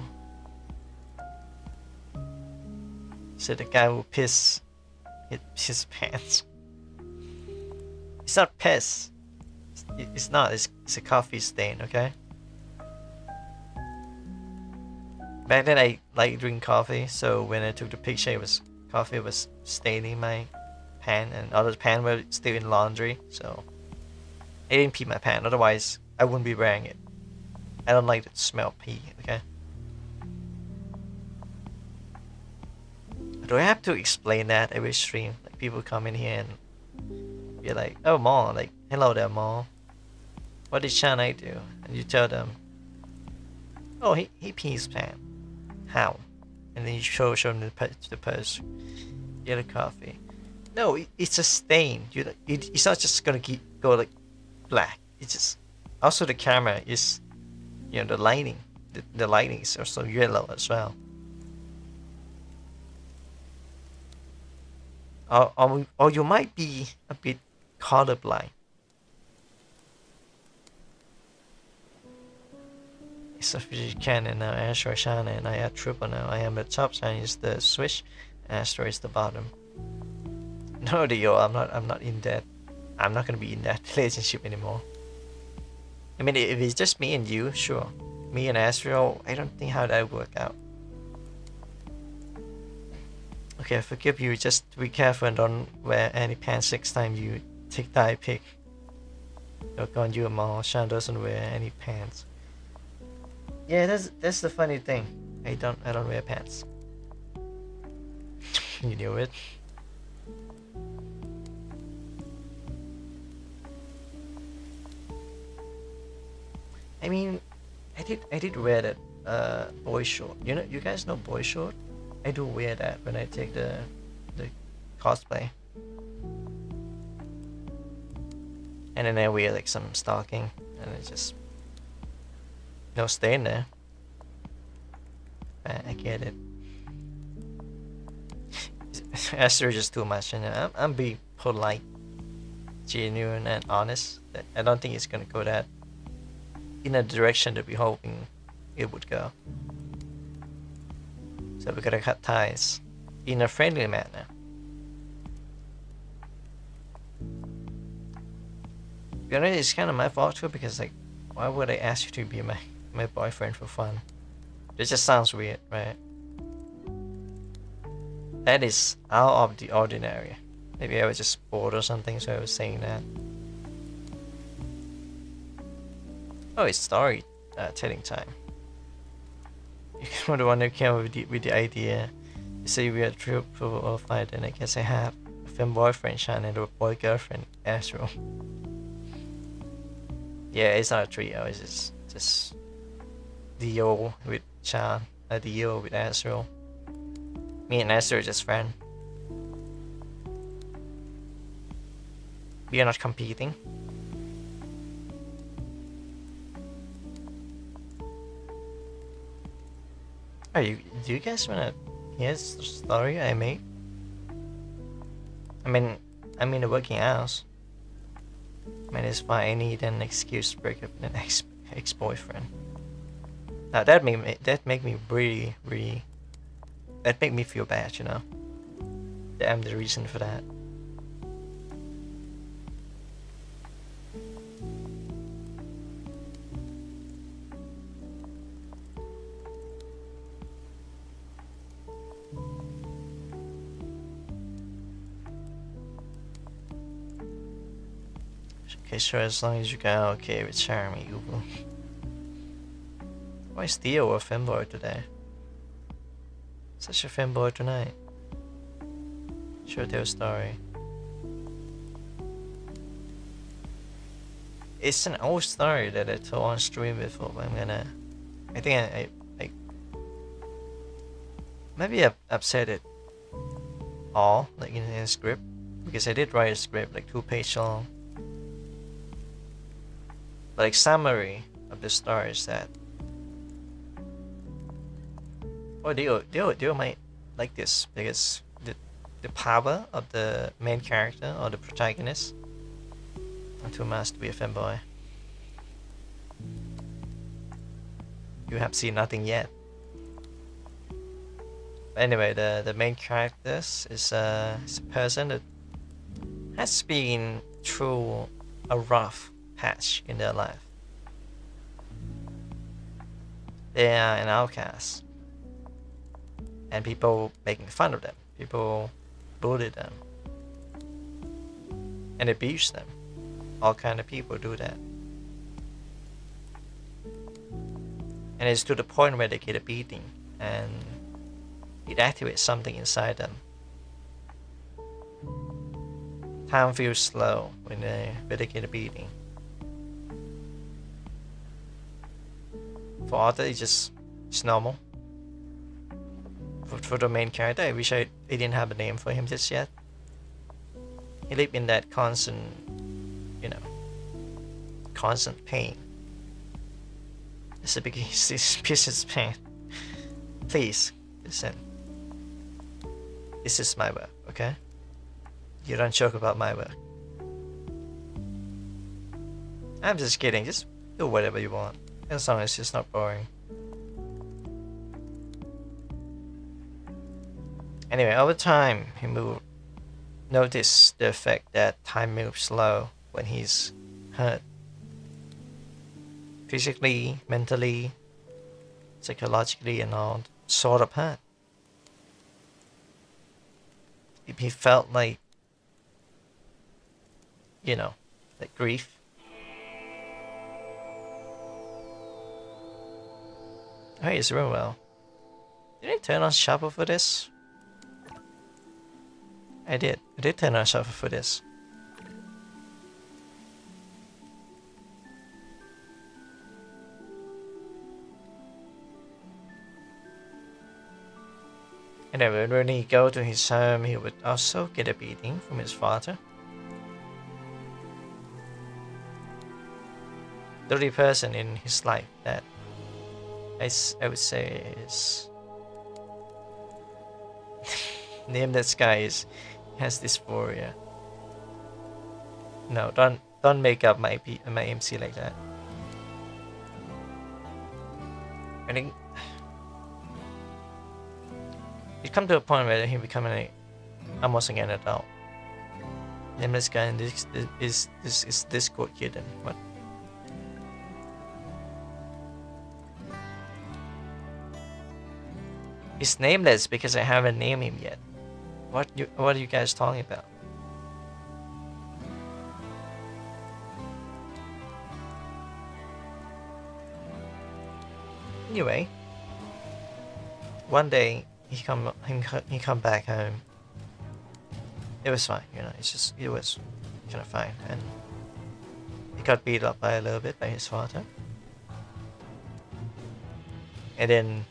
So the guy will piss his pants. It's not piss. It's not. It's a coffee stain. Okay. Back then I like drinking coffee, so when I took the picture, coffee was staining my pan, and other pan were still in laundry, so I didn't pee my pan. Otherwise, I wouldn't be wearing it. I don't like the smell of pee. Okay. Do I have to explain that every stream? Like people come in here and be like, "Oh, Ma, like, hello there, Ma. What did Shanai do?" And you tell them, "Oh, he pees pan. How?" And then you show them the post. Get a coffee. No, it's a stain. It's not just gonna go like black. It's just also the camera is, the lighting. The lighting is also yellow as well. Or you might be a bit colorblind. So if Canon now, Astro Shine, and I add triple now. I am the top, Shine is the switch, Astro is the bottom. No, Dio, I'm not in that. I'm not gonna be in that relationship anymore. I mean, if it's just me and you, sure. Me and Astro, I don't think how that would work out. Okay, I forgive you. Just be careful and don't wear any pants next time you take that pic. Look on you, Ma. Shan doesn't wear any pants. Yeah, that's the funny thing. I don't wear pants. You knew it. I mean, I did wear that boy short. You guys know boy short? I do wear that when I take the cosplay. And then I wear like some stocking, and it's just no stain there. I get it. Esther just too much, and I'm being polite, genuine, and honest. I don't think it's gonna go that in a direction that we're hoping it would go. So we gotta cut ties in a friendly manner. You know, it's kind of my fault too, because like, why would I ask you to be my boyfriend for fun? It just sounds weird, right? That is out of the ordinary. Maybe I was just bored or something, so I was saying that. Oh, it's story telling time. You're the one who came up with the idea. You say we are triple or fight, and I guess I have a film boyfriend, Shan, and a boy girlfriend, Astro. Yeah, it's not a trio. It's just Dio with Chan, Dio with Astro. Me and Astro are just friends. We are not competing. Do you guys wanna hear the story I made? I mean, I'm in a working house. I mean, it's fine. I need an excuse to break up with an ex-boyfriend. Now that make me really, really. That make me feel bad, you know. That I'm the reason for that. Okay, sure, as long as you go okay with Charmy, Ubu. Why is Theo a femboy today? Such a femboy tonight. Sure, tell a story. It's an old story that I told on stream before, but I think I maybe I've said it all, like in a script, because I did write a script, like 2-page long. But like summary of the story is that, oh, Dio might like this, because the power of the main character or the protagonist too much to be a fanboy. You have seen nothing yet. But anyway, the main character is a person that has been through a rough patch in their life. They are an outcast, and people making fun of them. People bully them and abuse them. All kind of people do that. And it's to the point where they get a beating and it activates something inside them. Time feels slow when they get a beating. For Arthur, it's normal. For the main character, I wish I didn't have a name for him just yet. He lived in that constant, constant pain. It's a big piece of pain. Please, listen. This is my work, okay? You don't joke about my work. I'm just kidding, just do whatever you want, as long as it's not boring. Anyway, over time, he noticed the effect that time moves slow when he's hurt. Physically, mentally, psychologically, and all sort of hurt. He felt like, like grief. Hey, it's real well. Did I turn on shuffle for this? I did turn on shuffle for this. And then when he go to his home, he would also get a beating from his father. The only person in his life that I would say is name this guy has dysphoria. No, don't make up my MC like that. I think it come to a point where he become almost like an adult. Nameless guy and this is Discord kid and what? He's nameless because I haven't named him yet. What are you guys talking about? Anyway, one day he come back home. It was fine, it was kind of fine, and he got beat up by a little bit by his father, and then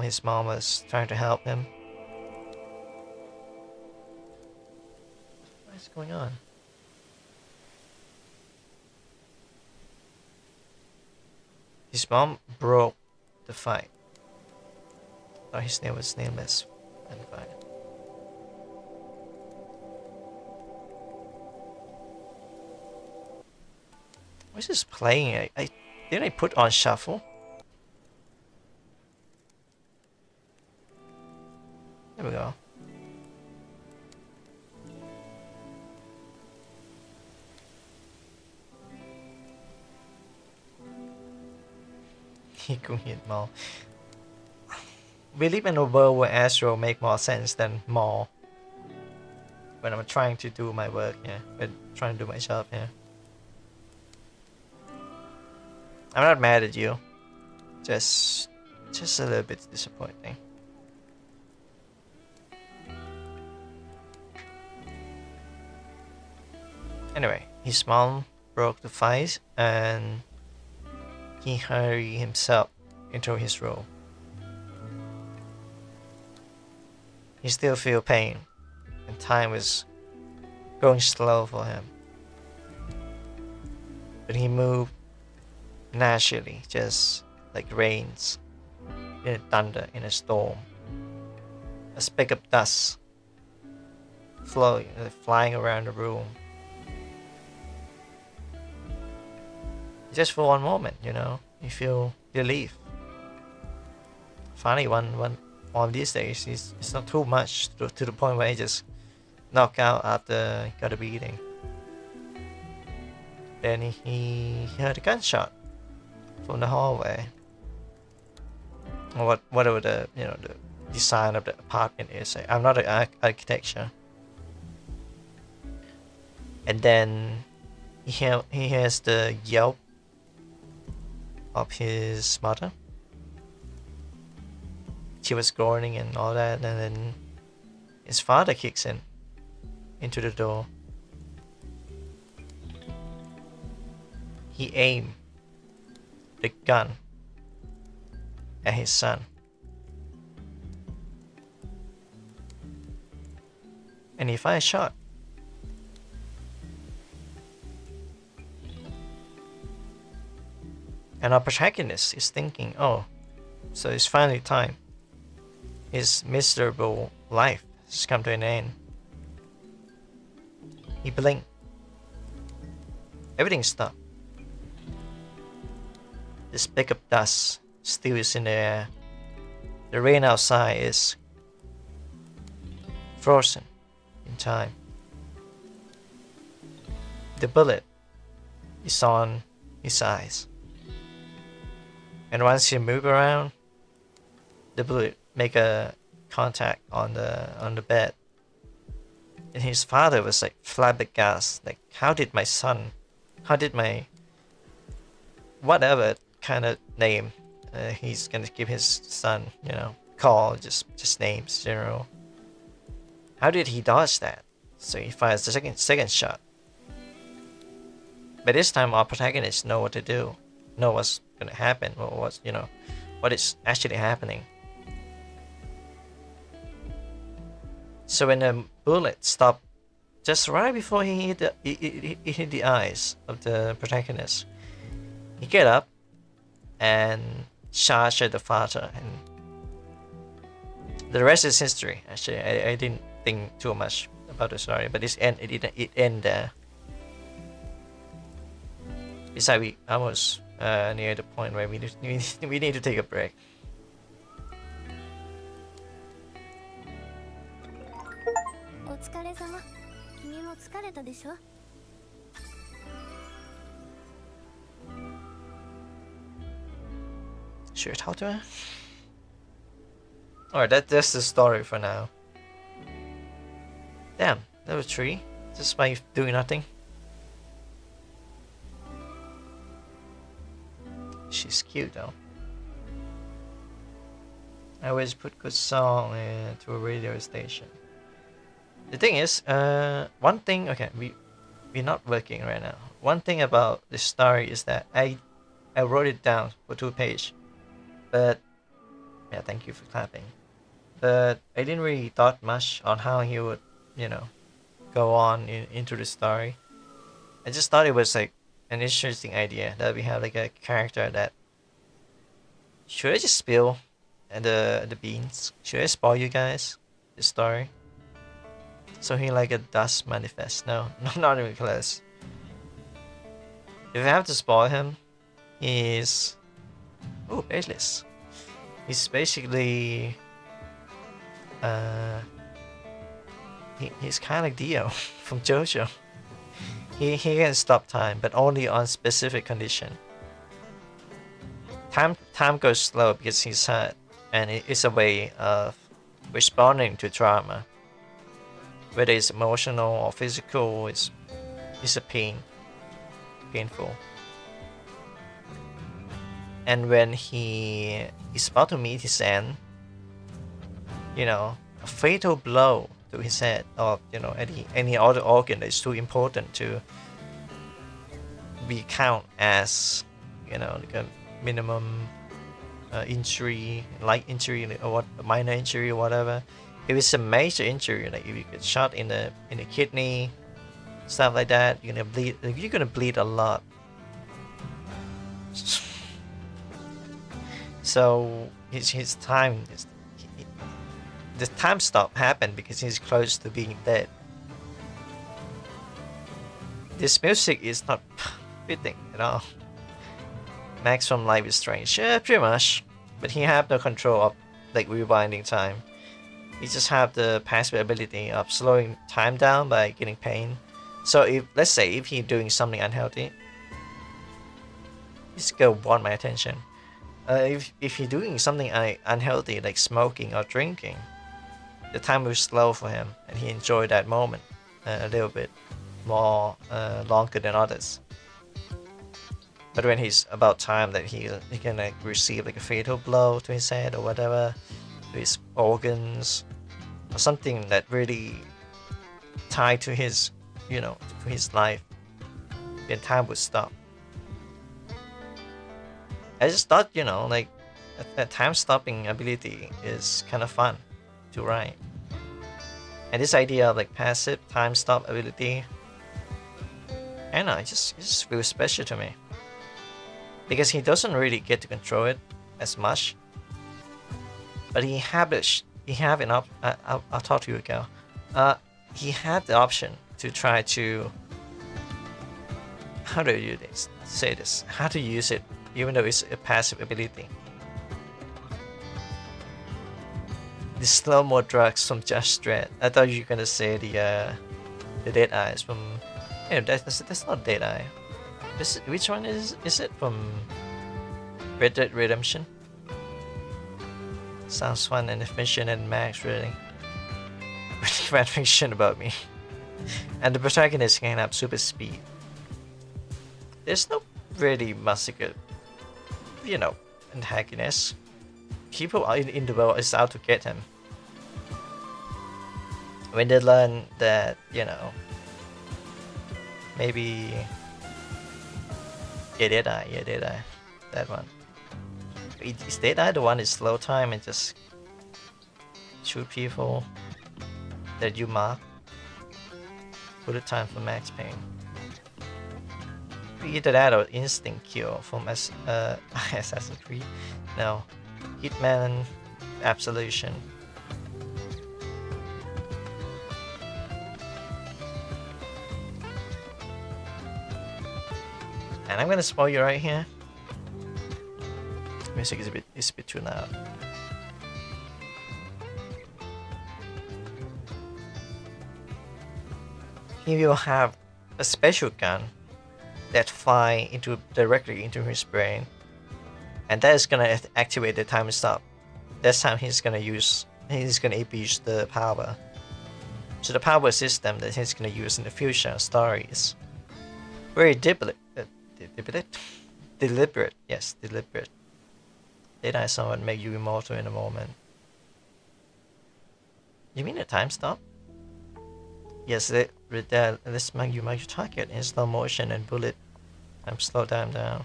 his mom was trying to help him. What is going on? His mom broke the fight. Oh, his name was nameless. And fine. What's this playing? Didn't I put on shuffle? There we go. Mall. We live in a world where Astro make more sense than mall. When I'm trying to do my work, yeah. When trying to do my job, yeah. I'm not mad at you. Just a little bit disappointing. Anyway, his mom broke the fight and he hurried himself into his room. He still feel pain, and time was going slow for him. But he moved naturally, just like rains in a thunder in a storm. A speck of dust flying around the room. Just for one moment, you know, you feel relief. Finally, one on these days, it's not too much to the point where he just knocked out after he got a beating. Then he heard a gunshot from the hallway. Or whatever the the design of the apartment is. I'm not an architecture. And then he hears the yelp of his mother. She was groaning and all that, and then his father kicks into the door. He aimed the gun at his son. And he fired a shot. And our protagonist is thinking, oh, so it's finally time. His miserable life has come to an end. He blinked. Everything stopped. The speck of dust still is in the air. The rain outside is frozen in time. The bullet is on his eyes. And once he move around, the bullet make a contact on the bed. And his father was like flabbergasted, like how did my whatever kind of name he's gonna give his son, you know, call just names, general. How did he dodge that? So he fires the second shot. But this time our protagonists know what to do, know what's gonna happen, or what is actually happening. So when the bullet stopped just right before he hit the eyes of the protagonist, he get up and charged at the father, and the rest is history. Actually, I didn't think too much about the story, but it end there. Besides, we almost near the point where we need to take a break. お疲れ様。君も疲れたでしょ? Should I talk to her? Alright, that's the story for now. Damn, level 3? Just by doing nothing? She's cute though. I always put good song to a radio station. The thing is, one thing, okay, we're not working right now. One thing about this story is that I wrote it down for 2 pages. But, yeah, thank you for clapping. But I didn't really thought much on how he would, go on into the story. I just thought it was like an interesting idea that we have like a character that. Should I just spill the beans? Should I spoil you guys the story? So he like a dust manifest? No, not even close. If I have to spoil him, he's ageless. He's basically he's kind of like Dio from JoJo. He can stop time, but only on specific condition. Time goes slow because he's hurt, and it's a way of responding to trauma. Whether it's emotional or physical, it's a painful. And when he is about to meet his end, you know, a fatal blow to his head, or you know, any other organ that is too important to be count as, you know, like a minimum injury, light injury, or what, minor injury or whatever. If it's a major injury, like if you get shot in the kidney, stuff like that, you're gonna bleed. You're gonna bleed a lot. So his time, the time stop happened because he's close to being dead. This music is not fitting at all. Max from Life is Strange, yeah, pretty much. But he have no control of like rewinding time. He just have the passive ability of slowing time down by getting pain. So if, let's say, if he's doing something unhealthy, he's gonna want my attention. If he's doing something unhealthy like smoking or drinking, the time will slow for him, and he enjoy that moment a little bit more longer than others. But when he's about time that he can like receive like a fatal blow to his head or whatever, to his organs, or something that really tied to his, you know, to his life, then time would stop. I just thought, you know, like a time stopping ability is kind of fun to write. And this idea of like passive time stop ability, I don't know, it just feels special to me. Because he doesn't really get to control it as much. But he have an I'll talk to you again. He had the option to try to, how do you say this? How to use it, even though it's a passive ability. The slow-mo drugs from Just Dredd. I thought you were gonna say the Dead Eyes from. Yeah, that's not Dead Eye. Which one is it from Red Dead Redemption? Sounds fun and efficient and max, really. Bad fiction about me. And the protagonist can have super speed. There's no really massacre, you know, antagonist. People in the world is out to get him. When they learn that, you know, maybe Dead Eye, that one. Is Dead Eye the one that slow time and just shoot people that you mark? Bullet time for max pain. Either that or instinct kill from Assassin's Creed. No, Hitman Absolution. And I'm gonna spoil you right here. Music is a bit too loud. He will have a special gun that fly directly into his brain, and that is gonna activate the time stop. This time he's gonna abuse the power. So the power system that he's gonna use in the future story is very deliberate. Yes, deliberate. Did I someone make you immortal in a moment? You mean a time stop? Yes, let's make you your target in slow motion and bullet. Slow time down.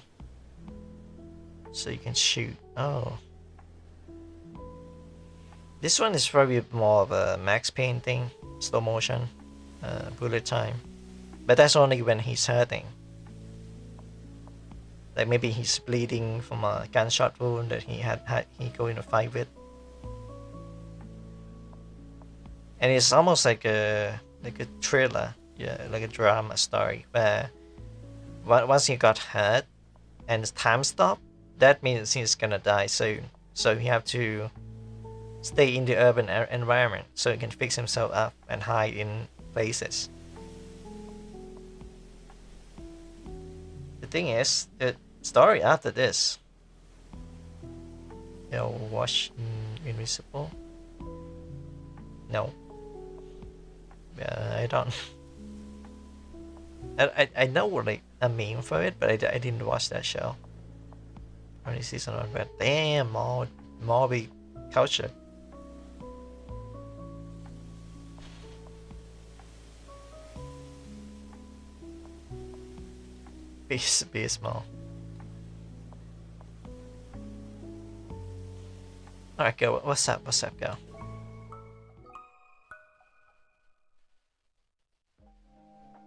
So you can shoot. Oh. This one is probably more of a max pain thing. Slow motion. Bullet time. But that's only when he's hurting. Like maybe he's bleeding from a gunshot wound that he go in a fight with. And it's almost like a thriller, yeah, like a drama story where once he got hurt and the time stop, that means he's gonna die soon. So he have to stay in the urban environment so he can fix himself up and hide in places. The thing is, the story after this, you know, watch Invisible. No. I don't. I know like a meme for it, but I didn't watch that show. Only season on red. Damn, mobby culture. Be small. Alright, go. What's up? What's up, go?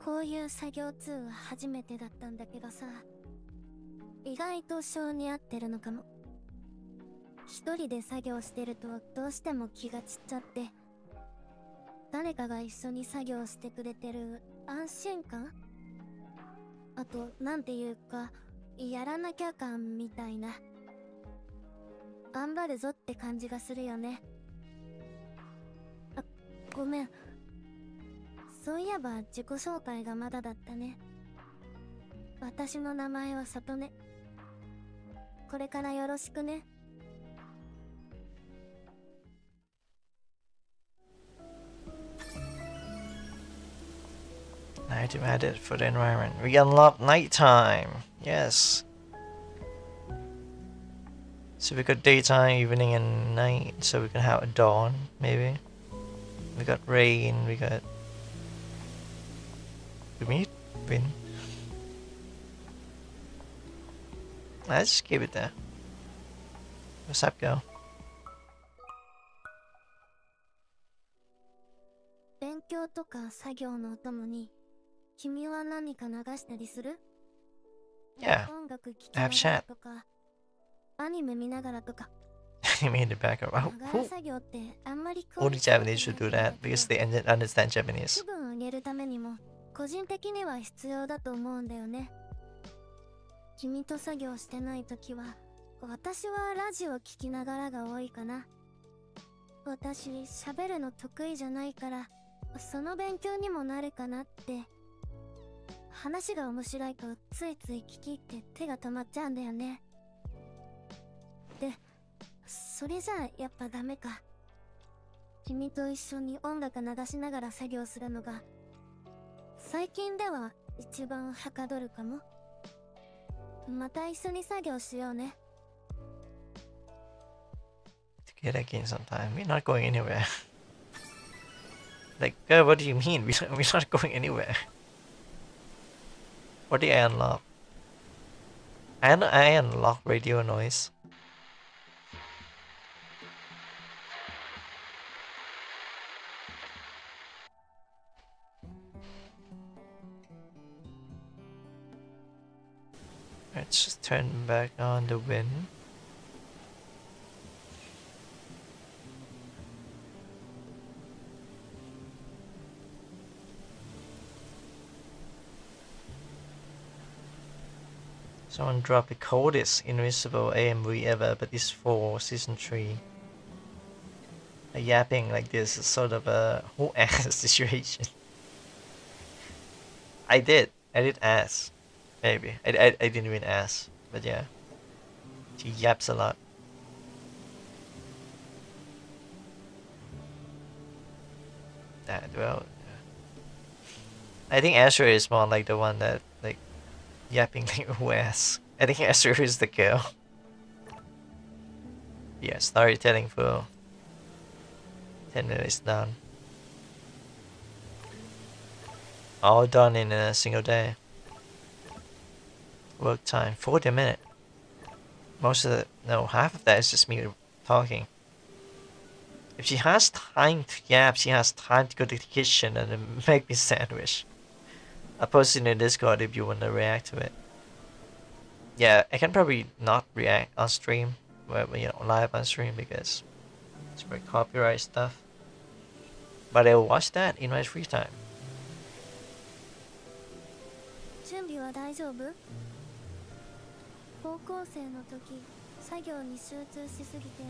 こういう作業2は初めてだったんだけどさ、意外と性に合ってるのかも。一人で作業してるとどうしても気が散っちゃって、誰かが一緒に作業してくれてる安心感、あとなんていうかやらなきゃ感みたいな、頑張るぞって感じがするよね。あ、ごめん。そういえば自己紹介がまだだったね。私の名前は里ね。これからよろしくね。I to add it for the environment. We unlock nighttime. Yes. So we got daytime, evening, and night. So we can have a dawn, maybe. We got rain. We got. We meet wind. Let's just keep it there. What's up, go? 勉強とか作業のお供に君は何か流したりする？ Yeah. 音楽聴きながらとか、アニメ見ながらとか。 Anime in the background. ながら作業ってあんまり Only Japanese should do that because they understand Japanese. 気分を上げるためにも個人的には必要だと思うんだよね。君と作業してないときは私はラジオ聞きながらが多いかな。私喋るの得意じゃないからその勉強にもなるかなって。話が面白いとついつい聞き入って手が止まっちゃうんだよね。で、それじゃあやっぱダメか。君と一緒に音楽流しながら作業するのが最近では一番はかどるかも。また一緒に作業しようね。Together again sometime. We're not going anywhere. Like, girl, what do you mean? We're not going anywhere. What did I unlock? I unlock radio noise. Let's just turn back on the wind. Someone dropped the coldest invisible AMV ever, but it's for season 3. A yapping like this is sort of a who ass situation. I did ask. Maybe. I didn't even ask. But yeah. She yaps a lot. That, well, yeah. I think Asher is more like the one that, like, yapping like who ass. I think Asher is the girl. Yeah, storytelling for 10 minutes done. All done in a single day. Work time 40 minutes. Most of half of that is just me talking. If she has time to yap, she has time to go to the kitchen and then make me a sandwich. I'll post it in the Discord if you want to react to it. Yeah, I can probably not react on stream, live on stream because it's for copyright stuff. But I'll watch that in my free time. 準備は大丈夫？高校生の時、作業に集中しすぎて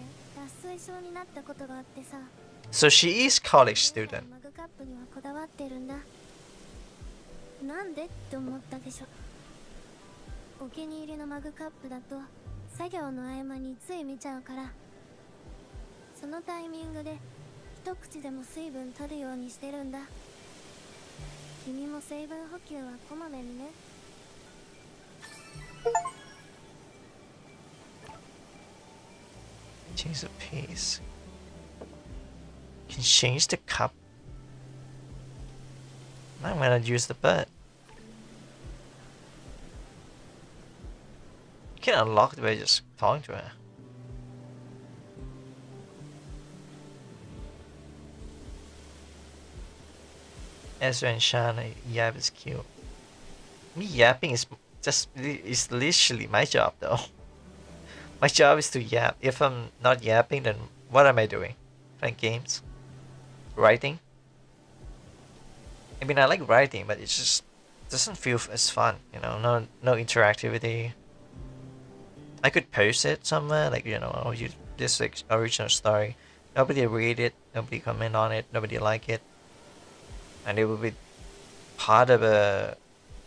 脱水症になったことがあってさ。So she is college student. マグカップにはこだわってるんだ。なんでって思ったでしょ。お気に入りのマグカップだと作業の合間につい見ちゃうから、そのタイミングで一口でも水分取るようにしてるんだ。君も水分補給はこまめにね。Change the pace. Can change the cup. I'm gonna use the bird. You can unlock it by just talking to her. Ezra and Shana yap is cute. Me yapping is literally my job though. My job is to yap. If I'm not yapping, then what am I doing? Playing games? Writing? I mean, I like writing, but it just doesn't feel as fun, you know, no interactivity. I could post it somewhere, like, you know, I'll use this like, original story. Nobody read it, nobody comment on it, nobody like it. And it will be part of a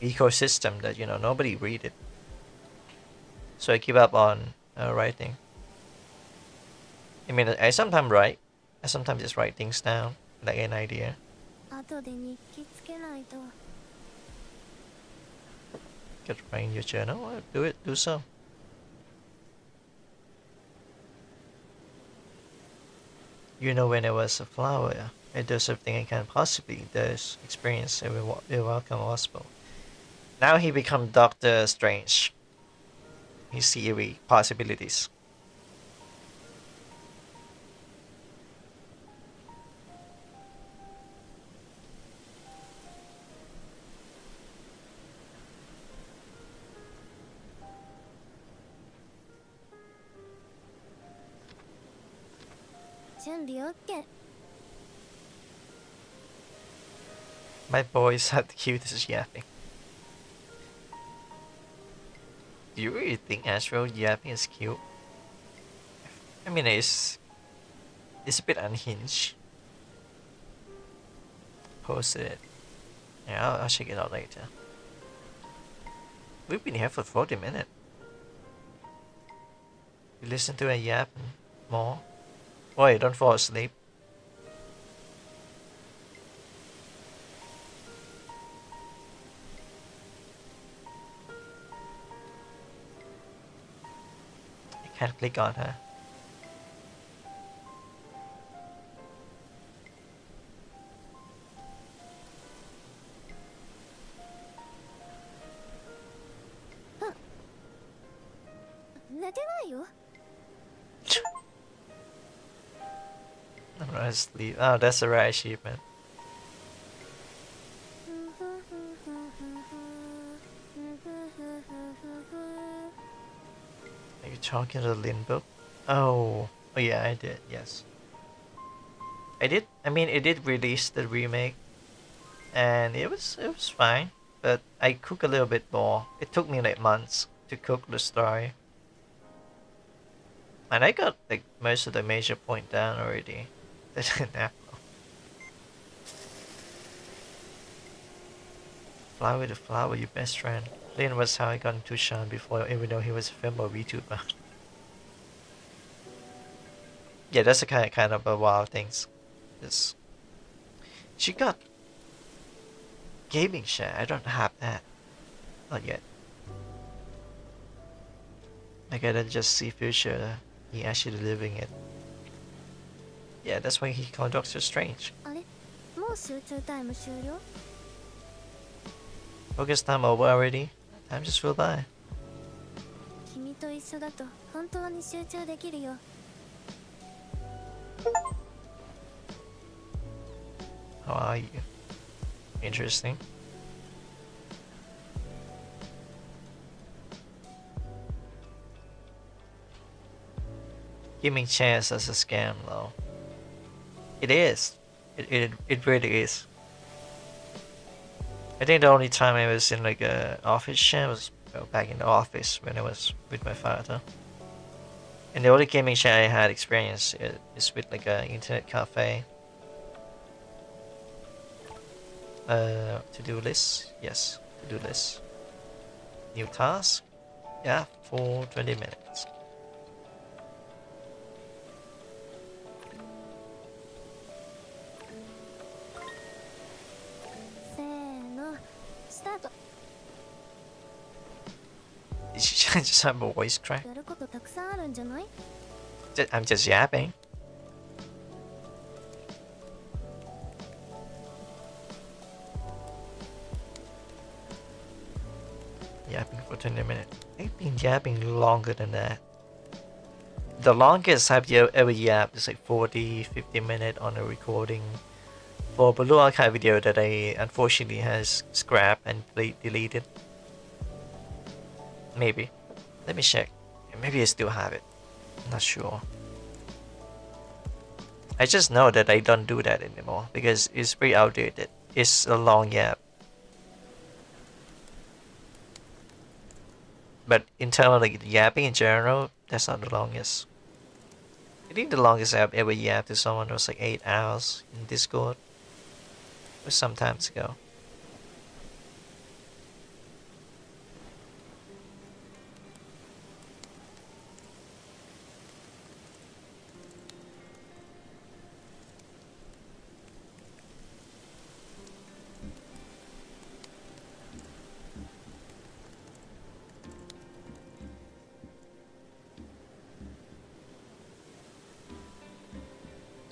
ecosystem that, you know, nobody read it. So I give up on writing. I mean, I sometimes write. I sometimes just write things down, like an idea. 後で日記つけないと。 Could write in your journal. Do so. You know, when I was a flower, I do everything I can possibly. There's experience every welcome possible. Now he become Doctor Strange. He see every possibilities. My boys had the cutest yapping. Do you really think Astro yapping is cute? I mean, it's a bit unhinged. Posted it. Yeah, I'll check it out later. We've been here for 40 minutes. You listen to a yap more. Wait, don't fall asleep. I can't click on her. I'm not asleep. Oh, that's the right achievement. Are you talking to the Lin book? Oh yeah, I did. Yes, I did. I mean, it did release the remake, and it was fine. But I cook a little bit more. It took me like months to cook the story, and I got like most of the major point down already. Now. Flower to flower, your best friend. Lin was how I got into Sean before, even though he was a film or VTuber. Yeah, that's the kind of a wild things. This, she got gaming share. I don't have that, not yet. I gotta just see future. He actually living it. Yeah, that's why he called Doctor Strange. あれもう集中タイム終了 Focus time over already. Time just flew by. 君と一緒だと本当に集中できるよ How are you? Interesting. Giving chance as a scam though. It is. It really is. I think the only time I was in like a office chat was back in the office when I was with my father. And the only gaming chat I had experience is with like a internet cafe. To-do list? Yes, to-do list. New task? Yeah, for 20 minutes. Did she just have a voice crack? やることたくさんあるんじゃない I'm just yapping. Yapping for 20 minutes. I've been yapping longer than that. The longest I've ever yapped is like 40-50 minutes on a recording for a Blue Archive video that I unfortunately has scrapped and deleted. Maybe. Let me check. Maybe I still have it. I'm not sure. I just know that I don't do that anymore because it's pretty outdated. It's a long yap. But in terms of like yapping in general, that's not the longest. I think the longest I've ever yapped to someone was like 8 hours in Discord. It was some time ago.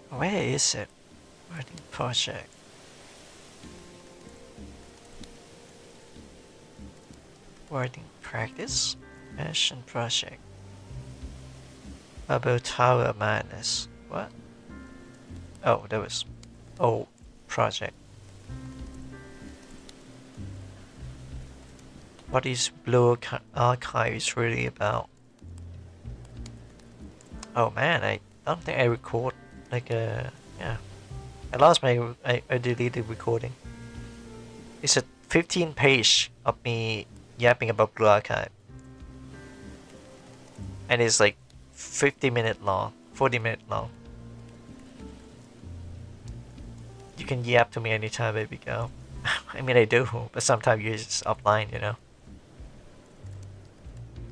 Where is it? Writing project. Writing practice? Passion project. About Tower Madness. What? Oh, that was old project. What is Blue Archive really about? Oh man, I don't think I record like yeah. I lost my I deleted recording. It's a 15 page of me yapping about Blue Archive. And it's like 50-minute long, 40-minute long. You can yap to me anytime, baby girl. I mean I do, but sometimes you're just offline, you know.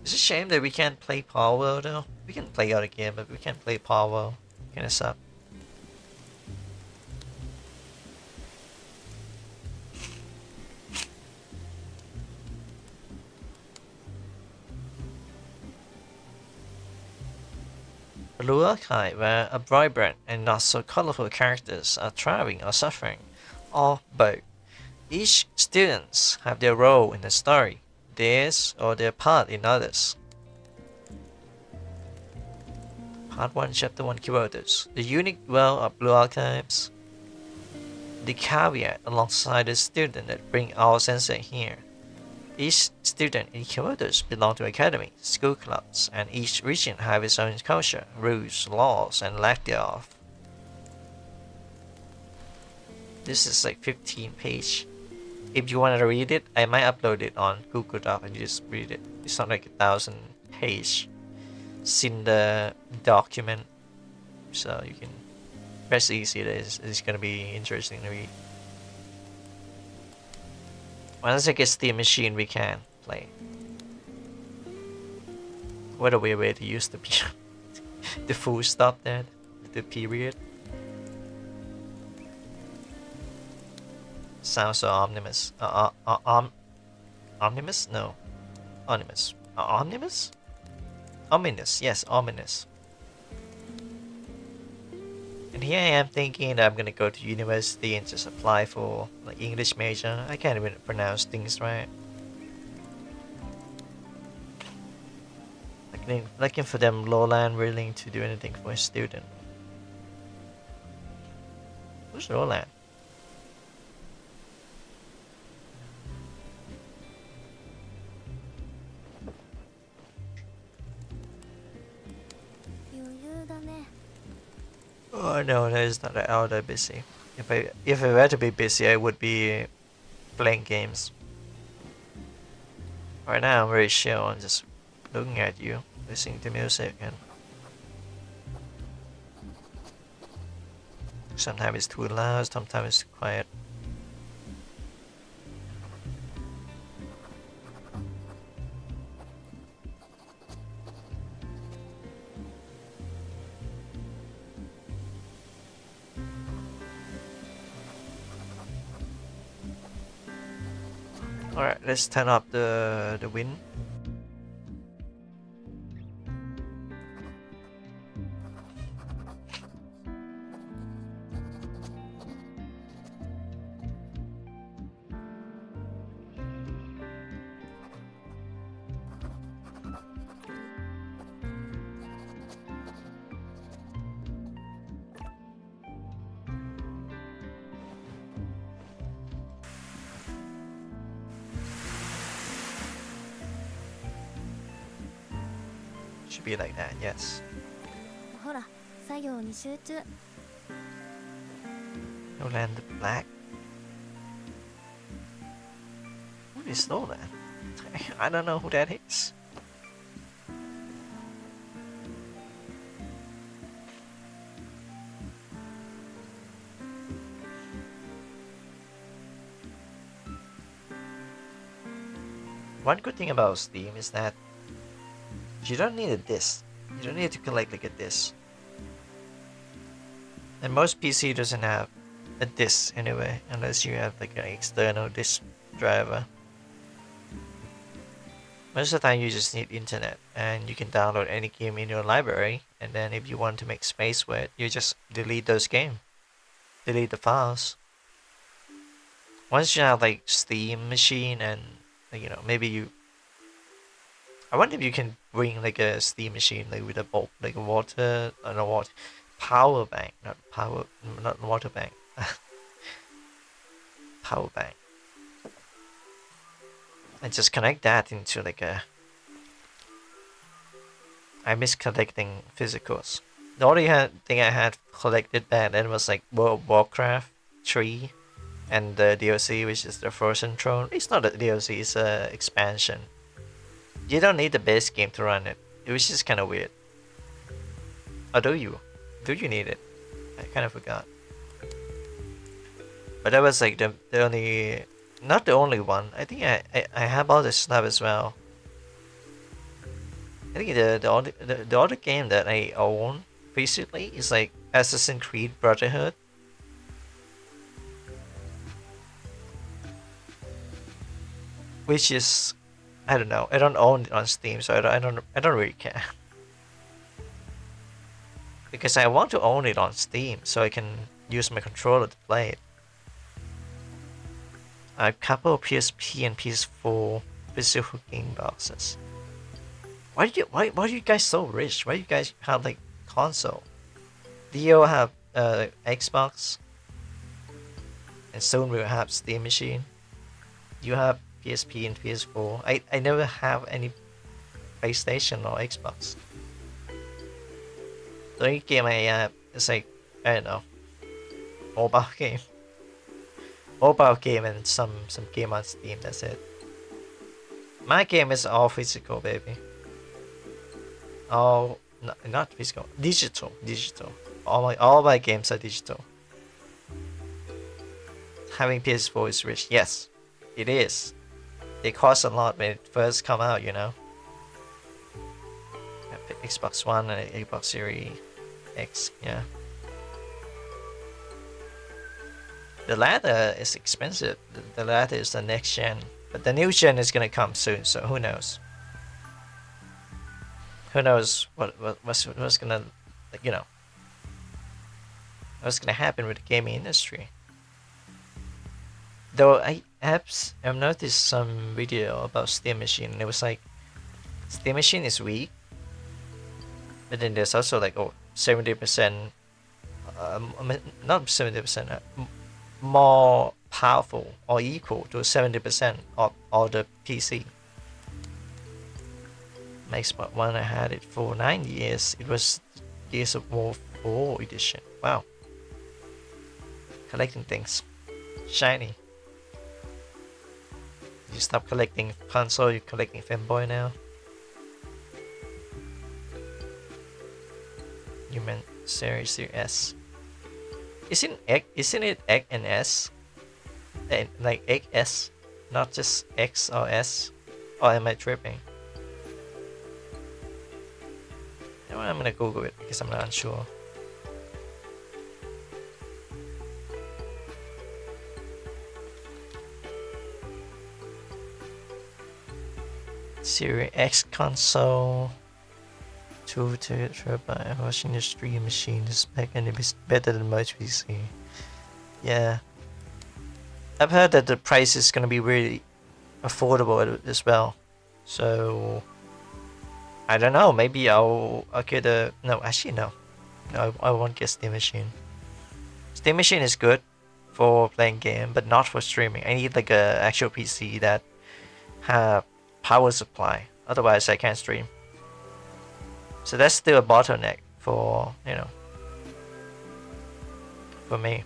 It's a shame that we can't play Power though. We can play other game, but we can't play Power. Kinda suck. Blue Archive, where a vibrant and not so colorful characters are thriving or suffering, or both. Each students have their role in the story, theirs or their part in others. Part 1, Chapter 1 Keywords. The unique well of Blue Archives. The caveat alongside the student that bring our sensei here. Each student in Kyoto belong to academy, school clubs, and each region have its own culture, rules, laws, and lack thereof. This is like 15 page. If you want to read it, I might upload it on Google Doc and you just read it. It's not like 1,000 page. It's in the document, so you can rest easy. It's gonna be interesting to read. Once it gets the machine, we can play. What a weird way to use the the full stop there, the period. Sounds so ominous. Omnibus? No. Ominous. Omnibus? Ominous. Yes, ominous. And here I am thinking that I'm gonna go to university and just apply for like English major. I can't even pronounce things right. Looking for them Lowland willing to do anything for a student. Who's Lowland? Oh no, that is not all that busy. If I were to be busy, I would be playing games. Right now, I'm very chill and just looking at you, listening to music, and sometimes it's too loud, sometimes it's too quiet. Alright, let's turn up the wind. Should be like that, yes. ほら、作業に集中。 No land black. Who is Nolan? I don't know who that is. One good thing about Steam is that you don't need a disc. You don't need to collect like a disc. And most PC doesn't have a disc anyway, unless you have like an external disc driver. Most of the time you just need internet, and you can download any game in your library, and then if you want to make space with it, you just delete those games. Delete the files. Once you have like Steam machine and maybe you, I wonder if you can bring like a Steam machine like with a bulb, like a water, no water, power bank, not water bank, power bank, and just connect that into like a. I miss collecting physicals. The only thing I had collected back then was like World of Warcraft 3 and the DLC, which is the Frozen Throne. It's not a DLC, it's a expansion. You don't need the base game to run it. It was just kind of weird. Or do you? Do you need it? I kind of forgot. But that was like the only, not the only one. I think I have all this stuff as well. I think the other game that I own recently is like Assassin's Creed Brotherhood. Which is, I don't know. I don't own it on Steam, so I don't really care. Because I want to own it on Steam, so I can use my controller to play it. A couple of PSP and PS4 physical game boxes. Why are you guys so rich? Why do you guys have like console? Leo have Xbox, and soon we'll have Steam machine. You have PSP and PS4. I never have any PlayStation or Xbox. The only game I have is like, I don't know, mobile game. Mobile game and some game on Steam, that's it. My game is all physical, baby. All, not physical, digital. All my games are digital. Having PS4 is rich, yes, it is. They cost a lot when it first come out, you know. Xbox One and Xbox Series X, yeah. The latter is expensive. The latter is the next gen, but the new gen is gonna come soon. So who knows? Who knows what's gonna, what's gonna happen with the gaming industry? Though I've noticed some video about Steam Machine, and it was like Steam Machine is weak, but then there's also like 70%, not 70%, more powerful or equal to 70% of all the PC. My Xbox One, I had it for 9 years. It was Gears of War 4 edition. Wow. Collecting things. Shiny. You stop collecting console, you're collecting fanboy now. You meant Series S. Isn't it X and S? Like XS, not just X or S? Or am I tripping? You know what, I'm gonna Google it because I'm not unsure. Series X console. 2 terabyte watching the stream machine. The spec and it is better than most PC. Yeah. I've heard that the price is gonna be really affordable as well. So I don't know, maybe I'll get a no, actually no. No, I won't get Steam Machine. Steam Machine is good for playing game, but not for streaming. I need like a actual PC that have power supply. Otherwise I can't stream. So that's still a bottleneck for, you know, for me.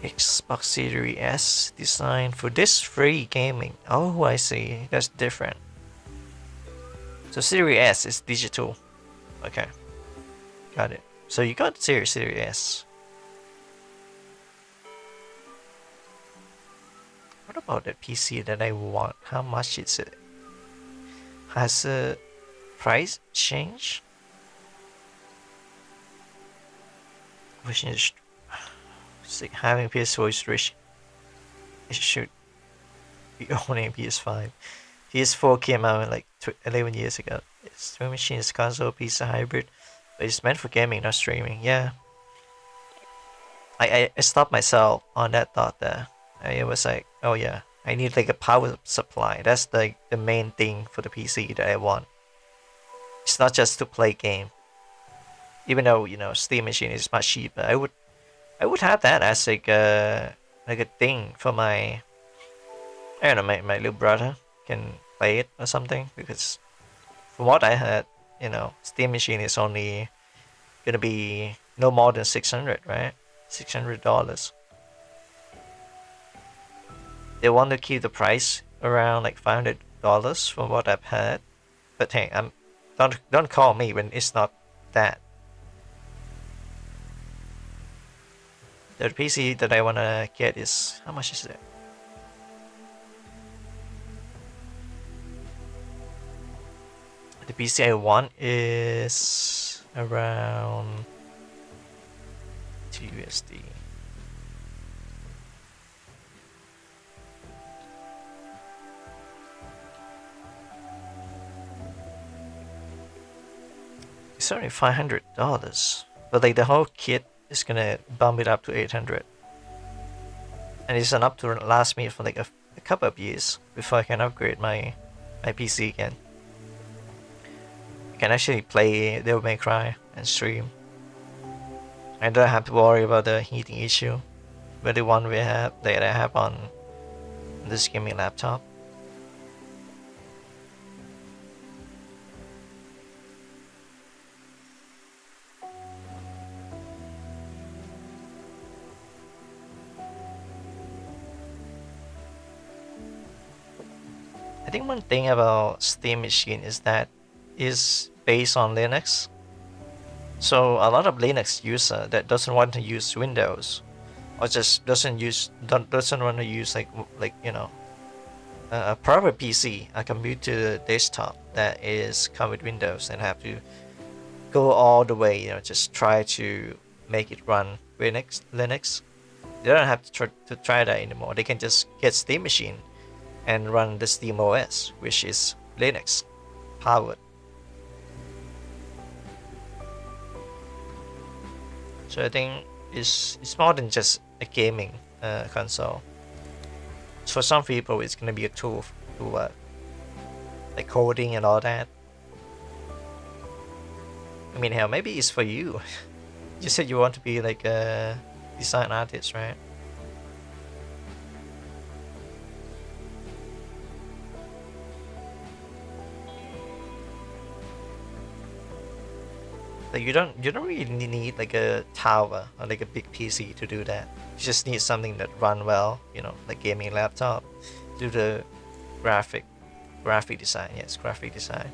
Xbox Series S designed for disc-free gaming. Oh, I see. That's different. So Series S is digital. Okay, got it. So you got Series S. What about the PC that I want? How much is it? Has the price changed? Which is having PS4 is rich. It should be owning PS5. PS4 came out like 11 years ago. It's two machines, console, PC, hybrid, but it's meant for gaming, not streaming. Yeah, I stopped myself on that thought there. I was like, oh yeah, I need like a power supply. That's like the main thing for the PC that I want. It's not just to play game. Even though, you know, Steam machine is much cheaper, I would have that as like a thing for my, I don't know, my little brother can play it or something, because from what I heard, you know, Steam machine is only gonna be no more than 600, right? $600. They want to keep the price around like $500 from what I've heard. But hey, don't call me when it's not that. The PC that I wanna get is, how much is it? The PC I want is around $2. It's only $500, but like the whole kit is gonna bump it up to 800, and it's enough to last me for like a couple of years before I can upgrade my PC again. I can actually play Devil May Cry and stream. I don't have to worry about the heating issue with the one that I have on this gaming laptop. I think one thing about Steam Machine is that it's based on Linux. So a lot of Linux user that doesn't want to use Windows, or just doesn't want to use like you know, a proper PC, a computer desktop that is come with Windows, and have to go all the way, you know, just try to make it run Linux. They don't have to try that anymore. They can just get Steam Machine and run the Steam OS, which is Linux powered. So I think it's more than just a gaming console. For some people, it's gonna be a tool to like coding and all that. I mean, hell, maybe it's for you. You said you want to be like a design artist, right? Like you don't really need like a tower or like a big PC to do that. You just need something that run well, you know, like gaming laptop, do the graphic design. Yes, graphic design.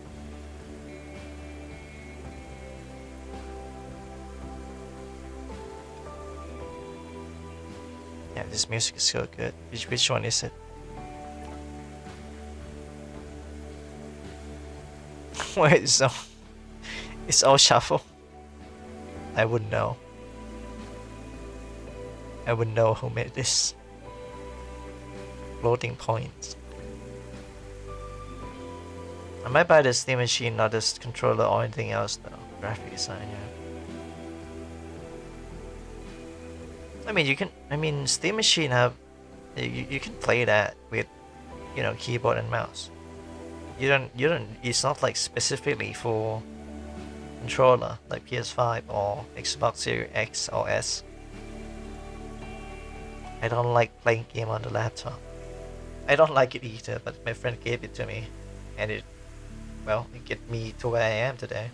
Yeah, this music is so good. Which one is it? Wait, so it's all shuffle. I wouldn't know. I wouldn't know who made this. Loading points. I might buy the Steam Machine, not this controller or anything else though. Graphic design, yeah. I mean, you can. I mean, Steam Machine have. You can play that with, you know, keyboard and mouse. You don't. It's not like specifically for controller like PS5 or Xbox Series X or S. I don't like playing game on the laptop. I don't like it either, but my friend gave it to me, and well, it get me to where I am today.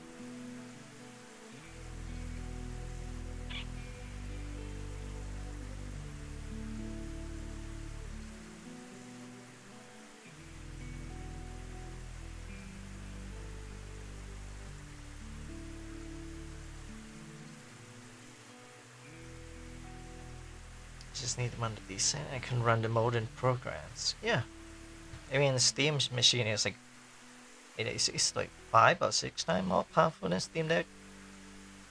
Just need to run the decent. I can run the modern programs. Yeah, I mean, Steam's machine is like it's like 5 or 6 times more powerful than Steam Deck,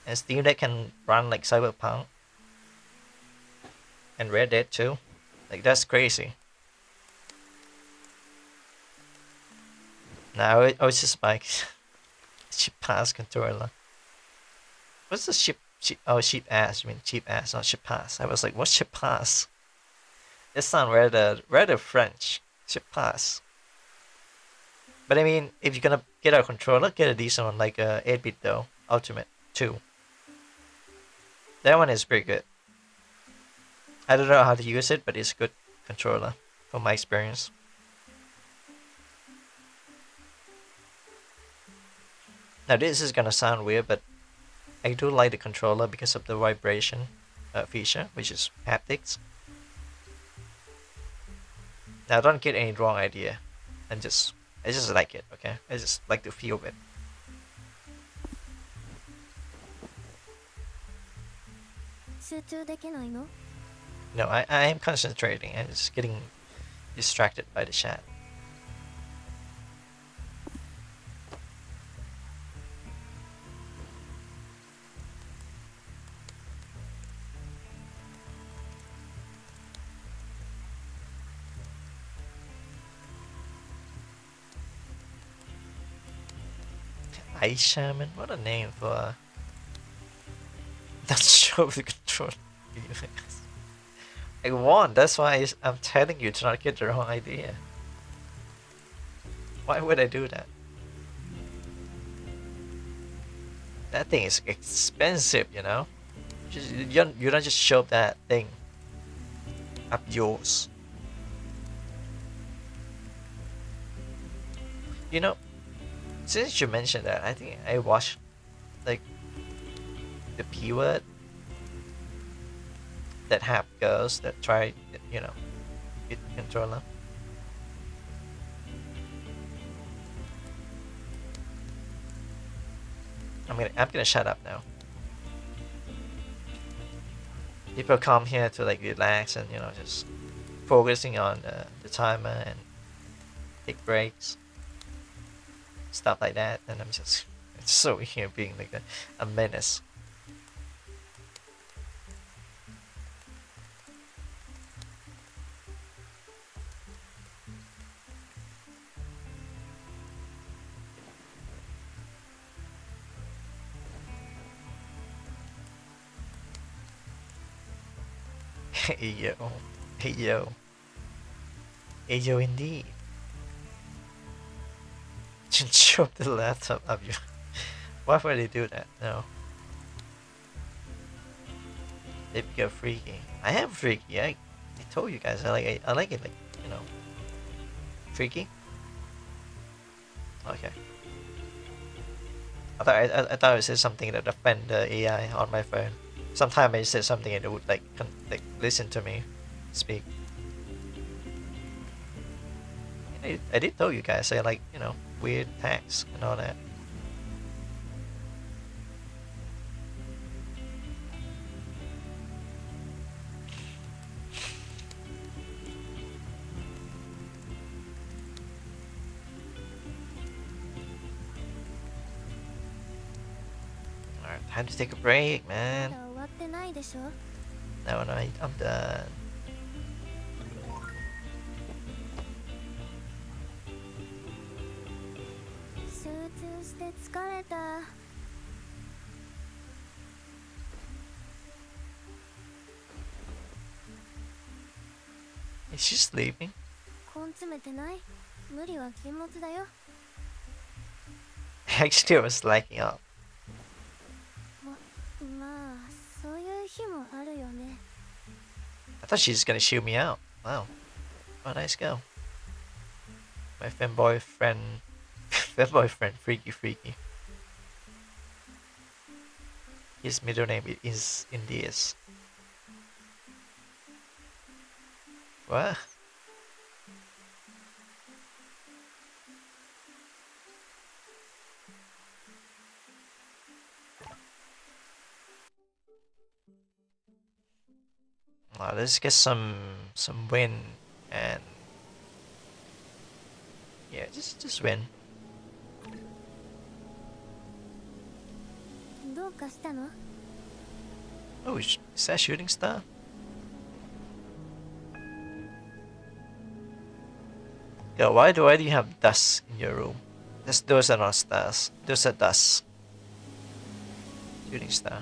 and Steam Deck can run like Cyberpunk and Red Dead too. Like that's crazy. Now it was just like cheap ass controller. What's the cheap? Oh, cheap ass. I mean cheap ass, not cheap ass. I was like, what's cheap ass? It sounds rather French. Cheap ass. But I mean, if you're gonna get a controller, get a decent one like 8-bit though, Ultimate 2. That one is pretty good. I don't know how to use it, but it's a good controller from my experience. Now this is gonna sound weird, but I do like the controller because of the vibration feature, which is haptics. Now don't get any wrong idea. I just like it, okay? I just like the feel of it. No, I am concentrating. I'm just getting distracted by the chat. Ice Shaman? What a name for not show the control. I won, that's why I'm telling you to not get the wrong idea. Why would I do that? That thing is expensive, you know? You don't just shove that thing up yours. You know, since you mentioned that, I think I watched like the P word that have girls that try, you know, get the controller. I'm gonna shut up now. People come here to like relax and, you know, just focusing on the timer and take breaks, stuff like that, and I'm just so here being like a menace. Hey yo, hey yo, hey yo, indeed. Chop the laptop up you. Why would they do that? No. They go freaky. I am freaky. I told you guys I like it like, you know, freaky. Okay. I thought I said something that offend the AI on my phone. Sometimes I said something and it would like listen to me speak. I did tell you guys I like, you know, weird tags and all that. Alright, time to take a break, man. No, I'm done. Is she sleeping? Actually, I was liking up. I thought she was gonna shoot me out. Wow. What a nice girl. My fanboy friend That boyfriend, freaky freaky. His middle name is Indias. What? Let's get some win and yeah, just win. どうかしたの？ Oh, is that shooting star? Yeah, why do you have dust in your room? Those are not stars. Those are dust. Shooting star.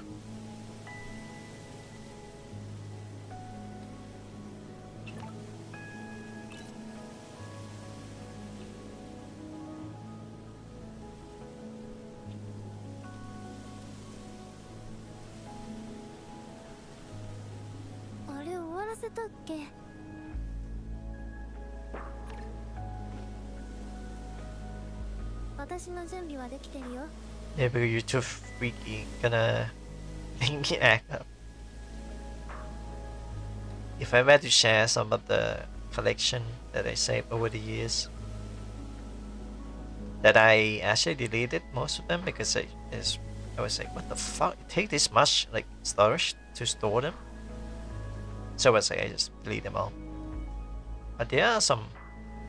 あれ終わらせたっけ？私の準備はできてるよ。 Yeah, but you're too freaky. Gonna make me act up. If I were to share some of the collection that I saved over the years, that I actually deleted most of them because I was like, what the fuck? It take this much like storage to store them? So I was like, I just delete them all. But there are some,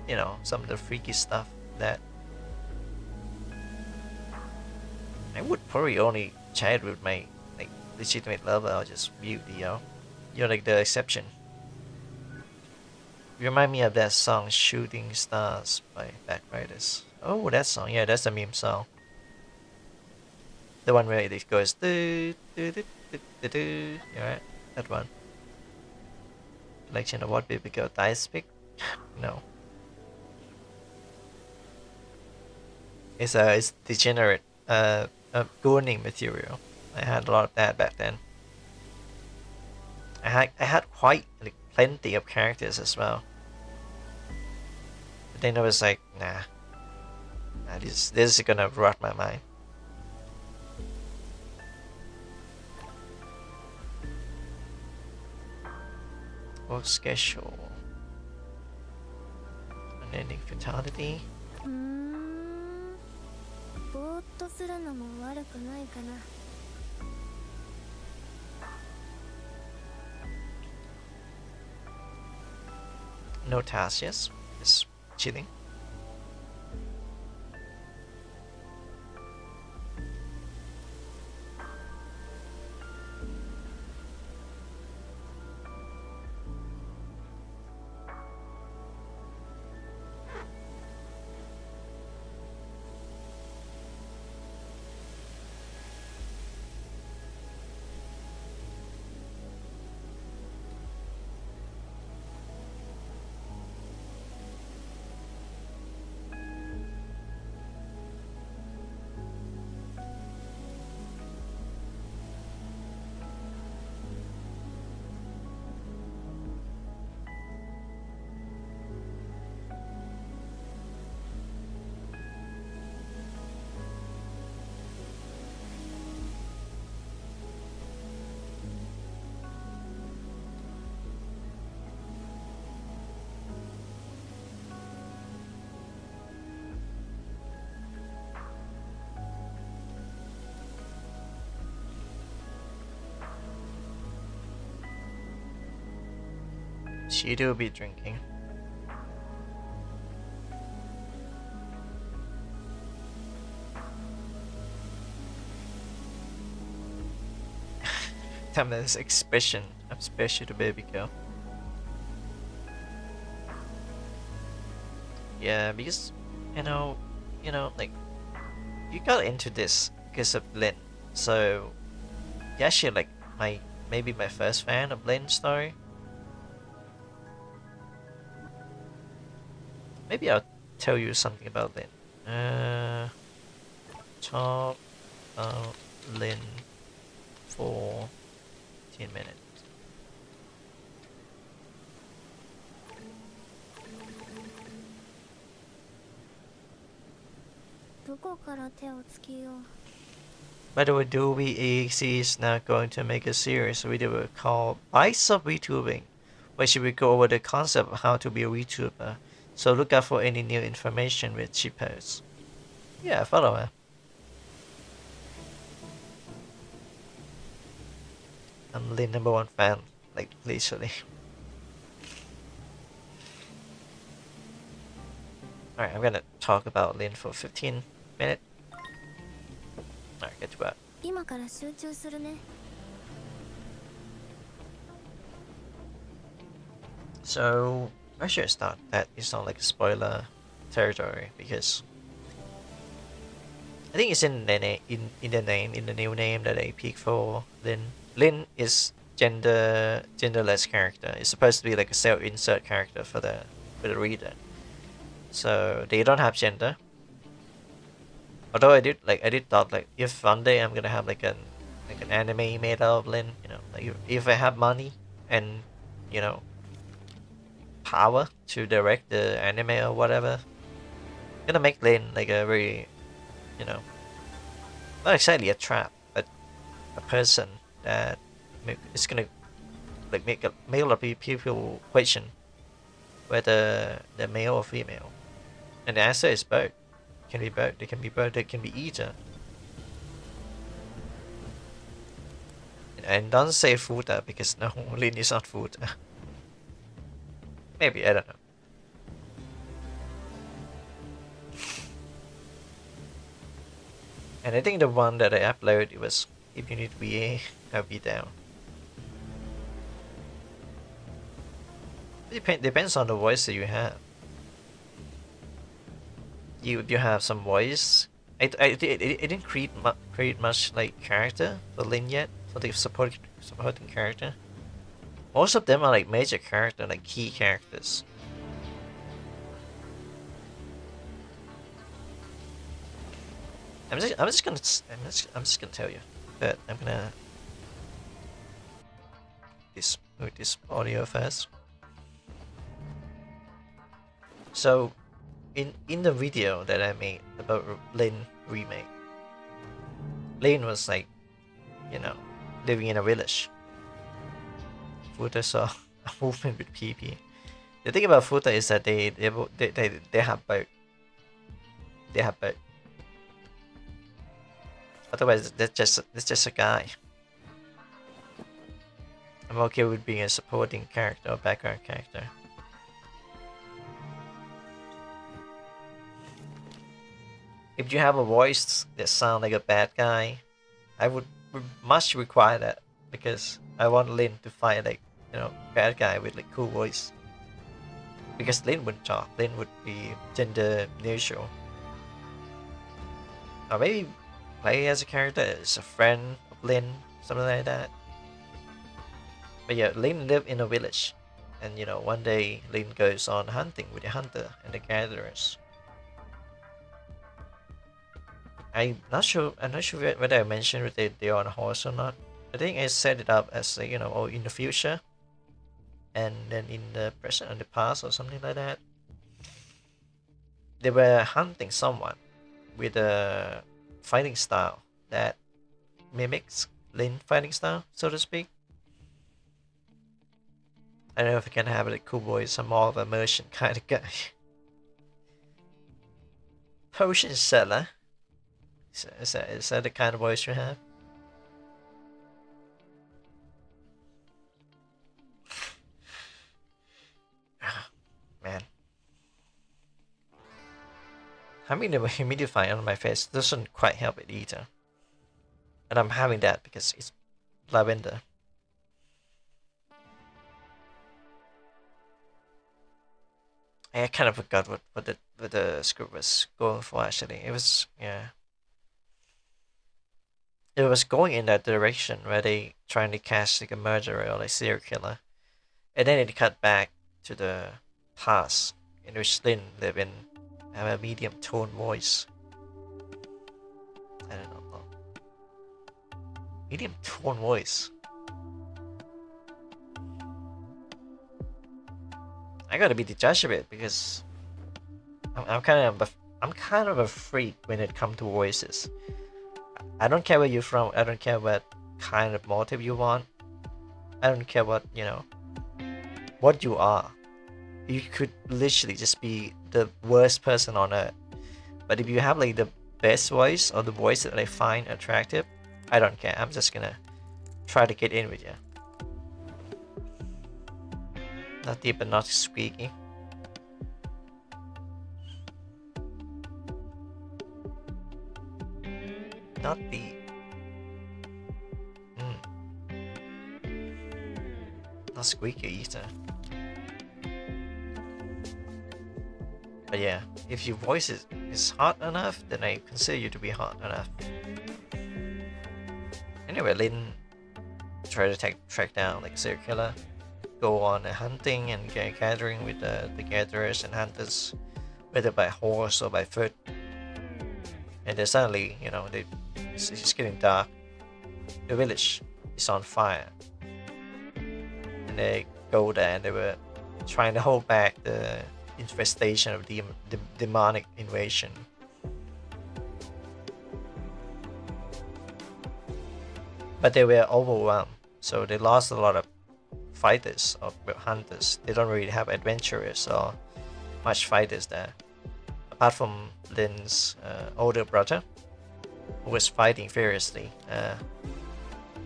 you know, some of the freaky stuff that I would probably only chat with my like legitimate lover or just mute, you know. You're like the exception. You remind me of that song Shooting Stars by Backriders. Oh, that song, yeah, that's the meme song. The one where it goes do do do do do do. Yeah, right? That one. Collection of what baby girl dice pick? No. It's degenerate gooning material. I had a lot of that back then. I had quite like, plenty of characters as well. But then I was like, nah this is gonna rot my mind. Work schedule. Unending Fatality. ぼーっとするのも悪くないかな。 No tasks, yes. Just chilling. She'd will be drinking. Damn, this expression. I'm special to baby girl. Yeah, because like you got into this because of Lynn, so yeah, she like maybe my first fan of Lynn's story. Maybe I'll tell you something about Lynn. Talk about Lynn for 10 minutes. どこから手をつけよう。 By the way, Dolby AXE is now going to make a series video called Bites of VTubing, where she will go over the concept of how to be a VTuber. So look out for any new information which she posts. Yeah, follow her. I'm the #1 fan, like literally. Alright, I'm gonna talk about Lin for 15 minutes. Alright, get to that. 今から集中するね。 So, I should start that it's not like a spoiler territory because I think it's in the in the new name that they pick for Lin. Lin is genderless character. It's supposed to be like a self-insert character for the reader. So they don't have gender. Although I did thought like if one day I'm gonna have like an anime made out of Lin, you know, like if I have money and you know power to direct the anime or whatever, I'm gonna make Lin like a very, you know, not exactly a trap, but a person that is gonna like make a lot of people question whether they're male or female, and the answer is both. It can be both. They can be both. They can be either. And don't say Futa because no, Lin is not Futa. Maybe, I don't know. And I think the one that I uploaded it was if you need VA, I'll be down. Depends on the voice that you have. You have some voice. I didn't create much like character for Lin yet, for the supporting character. Most of them are like major character, like key characters. I'm just gonna tell you that I'm gonna move this audio first. So, in the video that I made about Lin remake, Lin was like, you know, living in a village. Futa saw a movement with PP. The thing about Futa is that they have both. They have both. Otherwise, that's just a guy. I'm okay with being a supporting character or background character. If you have a voice that sounds like a bad guy, I would much require that because I want Lin to fight like, you know, bad guy with like cool voice. Because Lin wouldn't talk. Lin would be gender neutral. Or maybe play as a character as a friend of Lin, something like that. But yeah, Lin lived in a village, and you know, one day Lin goes on hunting with the hunter and the gatherers. I'm not sure whether I mentioned whether they're on a horse or not. I think I set it up as like, you know, oh, in the future, and then in the present and the past or something like that. They were hunting someone with a fighting style that mimics Lin fighting style, so to speak. I don't know if I can have a cool voice. I'm more of a merchant kind of guy. Potion seller. Is that the kind of voice you have? Man. Having the humidifier on my face doesn't quite help it either. And I'm having that because it's lavender. I kind of forgot what the script was going for actually. It was, yeah. It was going in that direction where they trying to cast like a murderer or like serial killer. And then it cut back to the past in which Lin lived in have a medium tone voice. I don't know. Medium tone voice. I gotta be the judge of it because I'm kind of I'm kind of a freak when it comes to voices. I don't care where you're from. I don't care what kind of motive you want. I don't care what, you know, what you are. You could literally just be the worst person on earth. But if you have like the best voice or the voice that I find attractive, I don't care. I'm just gonna try to get in with you. Not deep and not squeaky. Not deep. Not squeaky either. But yeah, if your voice is hot enough, then I consider you to be hot enough. Anyway, Lin try to track down like a serial killer, go on a hunting and gathering with the gatherers and hunters, whether by horse or by foot. And then suddenly, you know, it's getting dark. The village is on fire. And they go there and they were trying to hold back the infestation of the demonic invasion. But they were overwhelmed, so they lost a lot of fighters or hunters. They don't really have adventurers or much fighters there. Apart from Lin's older brother, who was fighting furiously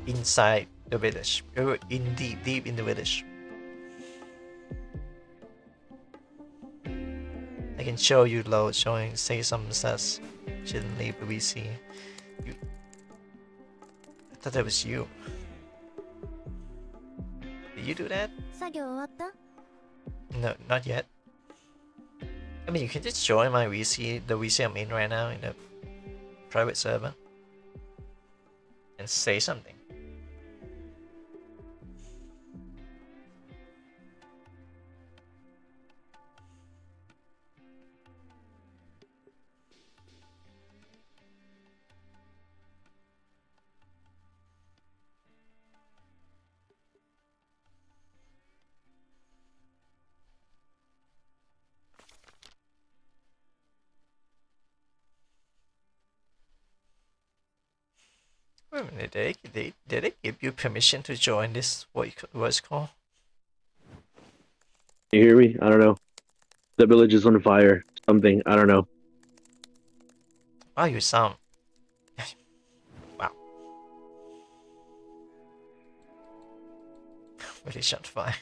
inside the village, in deep in the village. I can show you load showing say something says shouldn't leave the VC. I thought that was you. Did you do that? 作業終わった? No, not yet. I mean, you can just join my VC, the VC I'm in right now in the private server, and say something. Wait a minute, did they give you permission to join this, what it's called? You hear me? I don't know. The village is on fire. Something. I don't know. Oh, you sound... Wow. Village on fire.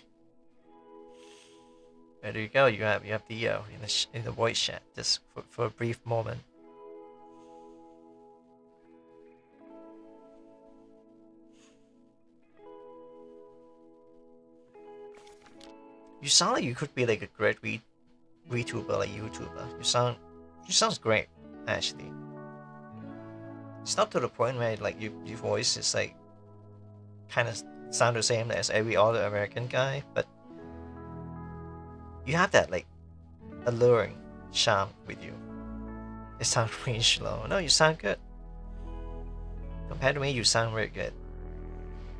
There you go, you have Dio in the voice chat, just for a brief moment. You sound like you could be like a great VTuber, like YouTuber. You sounds great, actually. It's not to the point where like your voice is like kind of sound the same as every other American guy, but you have that like alluring charm with you. It sounds really slow. No, you sound good. Compared to me, you sound very good.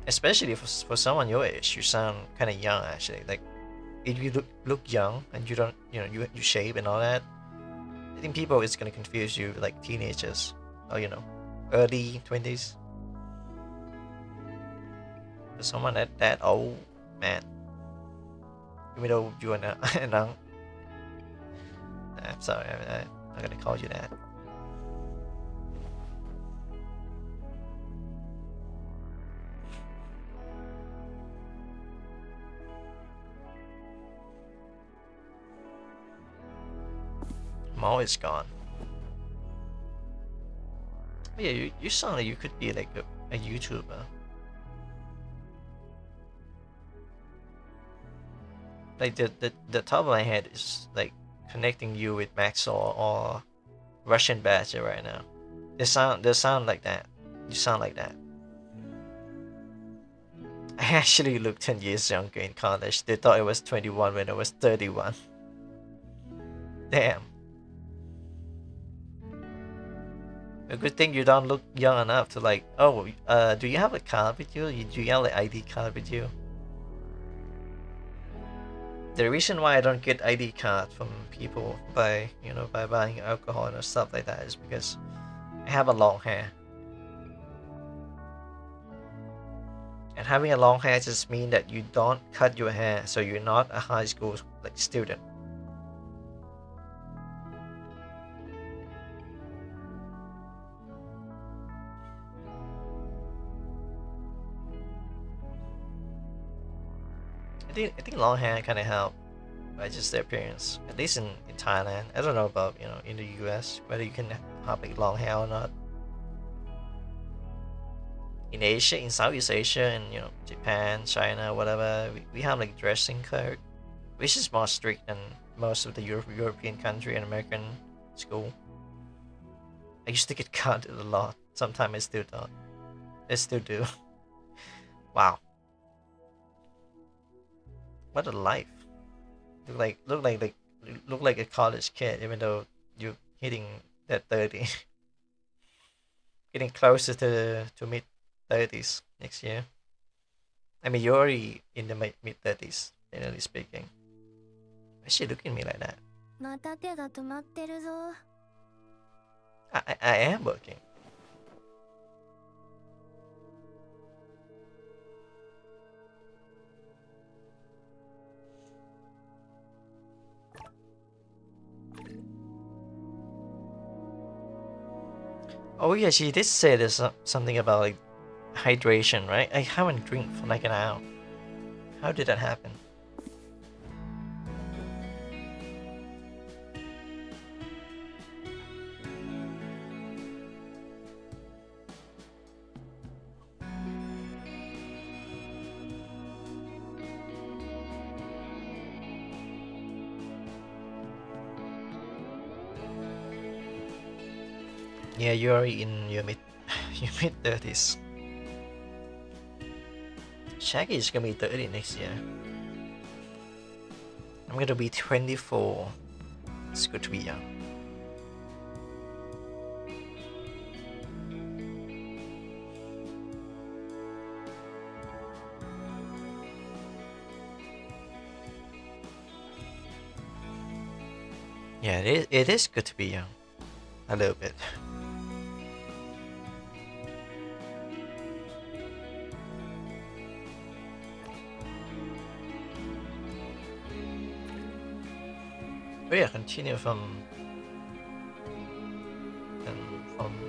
Especially for someone your age, you sound kind of young actually. Like if you look young and you don't, you know, you shave and all that, I think people is gonna confuse you with like teenagers or, you know, early 20s. For someone that old, man, even though you are not, I'm sorry, I'm not gonna call you that. Mo is gone. Yeah, you sound like you could be like a YouTuber. Like the top of my head is like connecting you with Maxor or Russian Badger right now. They sound like that. You sound like that. I actually looked 10 years younger in college. They thought I was 21 when I was 31. Damn. A good thing you don't look young enough to like, oh, do you have a card with you? Do you have an ID card with you? the reason why I don't get ID card from people by buying alcohol and stuff like that is because I have a long hair. And having a long hair just means that you don't cut your hair, so you're not a high school student. I think long hair kind of help by just the appearance. At least in Thailand. I don't know about in the US whether you can have like long hair or not. In Asia, in Southeast Asia, and Japan, China, whatever, we have like dressing code, which is more strict than most of the European country and American school. I used to get cut a lot. Sometimes I still don't. I still do. Wow. What a life. Look like a college kid, even though you're hitting that 30. Getting closer to mid 30s next year. I mean, you're already in the mid 30s, generally speaking. Why is she looking at me like that? また手が止まってるぞ。 I am working. Oh yeah, she did say there's something about like hydration, right? I haven't drank for like an hour. How did that happen? Yeah, you're in your mid 30s. Shaggy is gonna be 30 next year. I'm gonna be 24. It's good to be young. Yeah, it is good to be young. A little bit. Oh yeah, continue from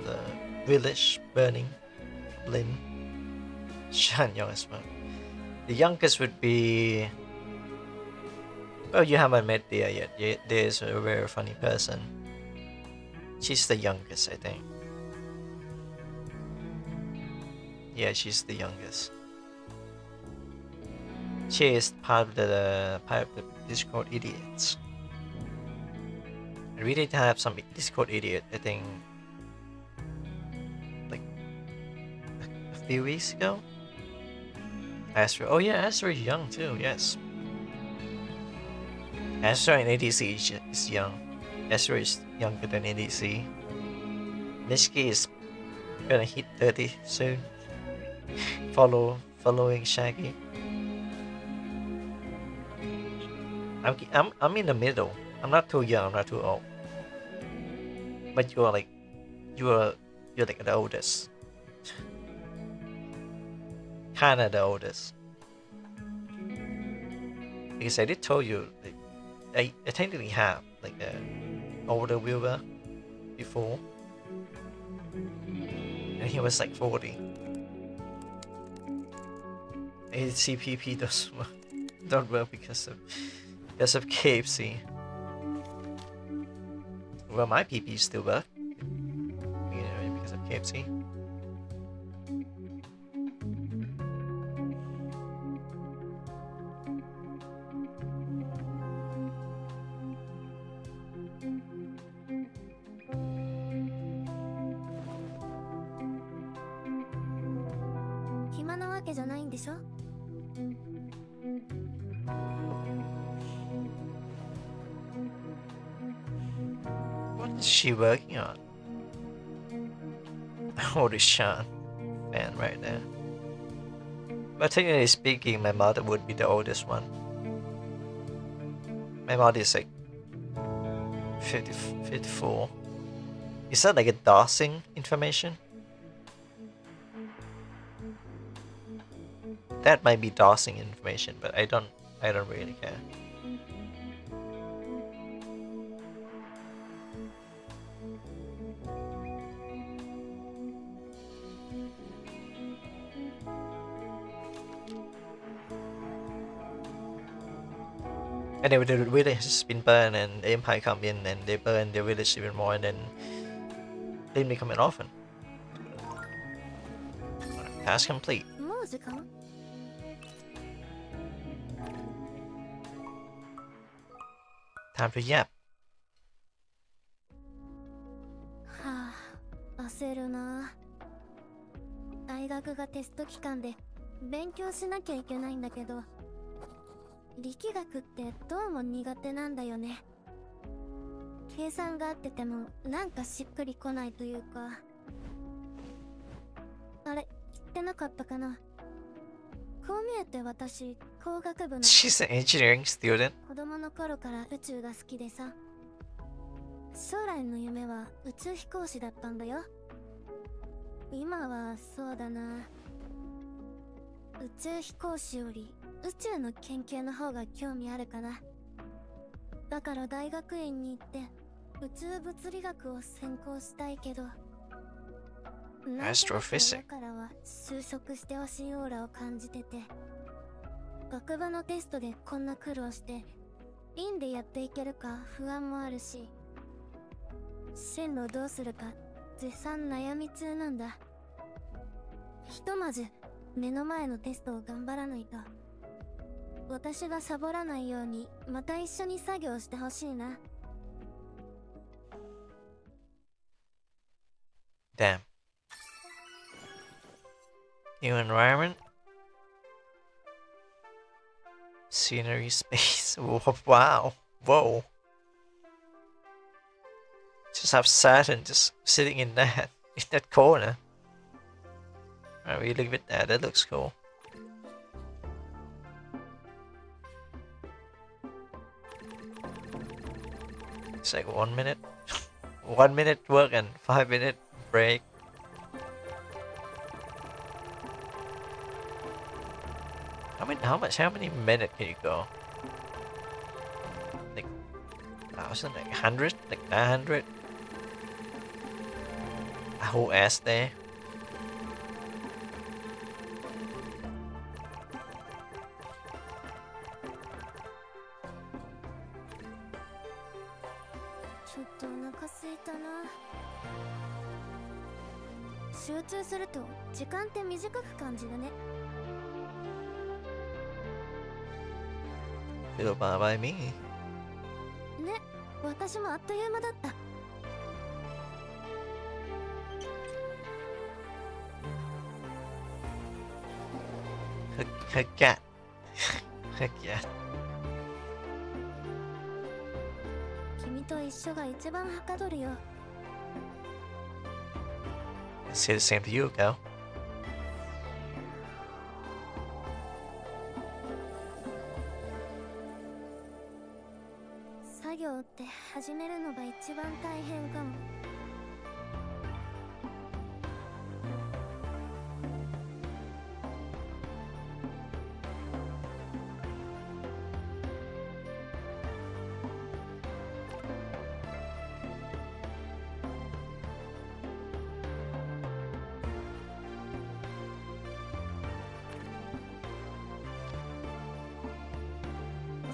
the village burning, Lin, Shan young as well. The youngest would be. Well, you haven't met Dia yet. There's a very funny person. She's the youngest, I think. Yeah, she's the youngest. She is part of the Discord idiots. I really have some Discord idiot, I think, like a few weeks ago. Astro. Oh yeah, Astro is young too, yes. Astro in ADC is young. Astro is younger than ADC. Nishiki is gonna hit 30 soon. Following Shaggy. I'm in the middle. I'm not too young, I'm not too old. But you're like the oldest. Kinda the oldest. Because I did told you like, I technically have like an older viewer before. And he was like 40. His CPP don't work because of KFC. Well, my PP still work, because of KFC. What is she working on? Holy Sean fan right there. But technically speaking, my mother would be the oldest one. My body is like 50, 54. Is that like a dosing information? That might be dosing information, but I don't really care. Anyway, the village has been burned and the Empire come in and they burn the village even more and then they didn't become an orphan. Task complete. もう時間？ Time to yap. はあ、焦るな。大学がテスト期間で勉強しなきゃいけないんだけど、力学ってどうも苦手なんだよね。計算が合っててもなんかしっくりこないというか。あれ、言ってなかったかな。こう見えて私、工学部の She's an engineering student. 子供の頃から宇宙が好きでさ。将来の夢は宇宙飛行士だったんだよ。今はそうだな。宇宙飛行士より宇宙の研究の方が興味あるかな。だから大学院に行って宇宙物理学を専攻したいけど、Astrophysics だからは就職してほしいオーラを感じてて、学部のテストでこんな苦労して院でやっていけるか不安もあるし、進路どうするか絶賛悩み中なんだ。ひとまず目の前のテストを頑張らないと。私がサボらないようにまた一緒に作業してほしいな。 Damn. New environment. Scenery space. Wow. Whoa. Just have Saturn just sitting in that corner. Alright, we leave it there. That looks cool. It's like 1 minute. 1 minute work and 5 minute break. How many minutes can you go? Like 1,000, like 100, like 900? A whole ass day.ちょっとお腹すいたな。集中すると時間って短く感じるね。 Feel by me. ね、私もあっという間だった。 Her cat. Her cat. 君と一緒が一番はかどるよ。 I say the same to you, girl. 作業って始めるのが一番大変かも。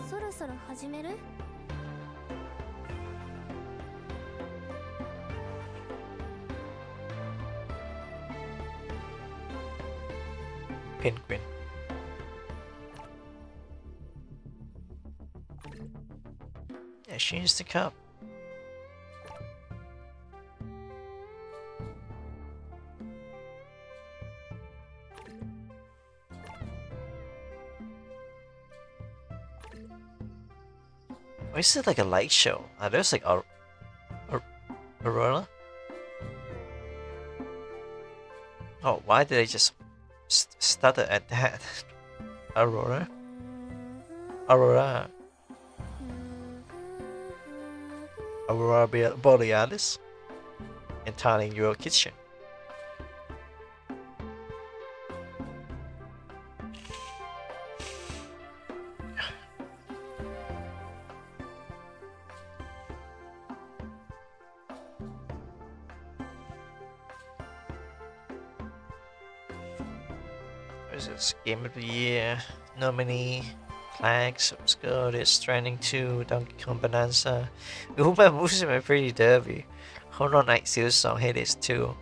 そろそろ始める？ Penguin. Yeah, she used the cup. Or is it like a light show? There's like Aurora? Oh, why did I just stutter at that? Aurora? Aurora. Aurora Borealis and tiling your kitchen. What is this? Game of the Year nominee. Flags, Obscure, Death Stranding 2, Donkey Kong Bonanza. รู้ป่ะรู้สึกมัน Pretty Derby Hollow Knight Series 2 Hades 2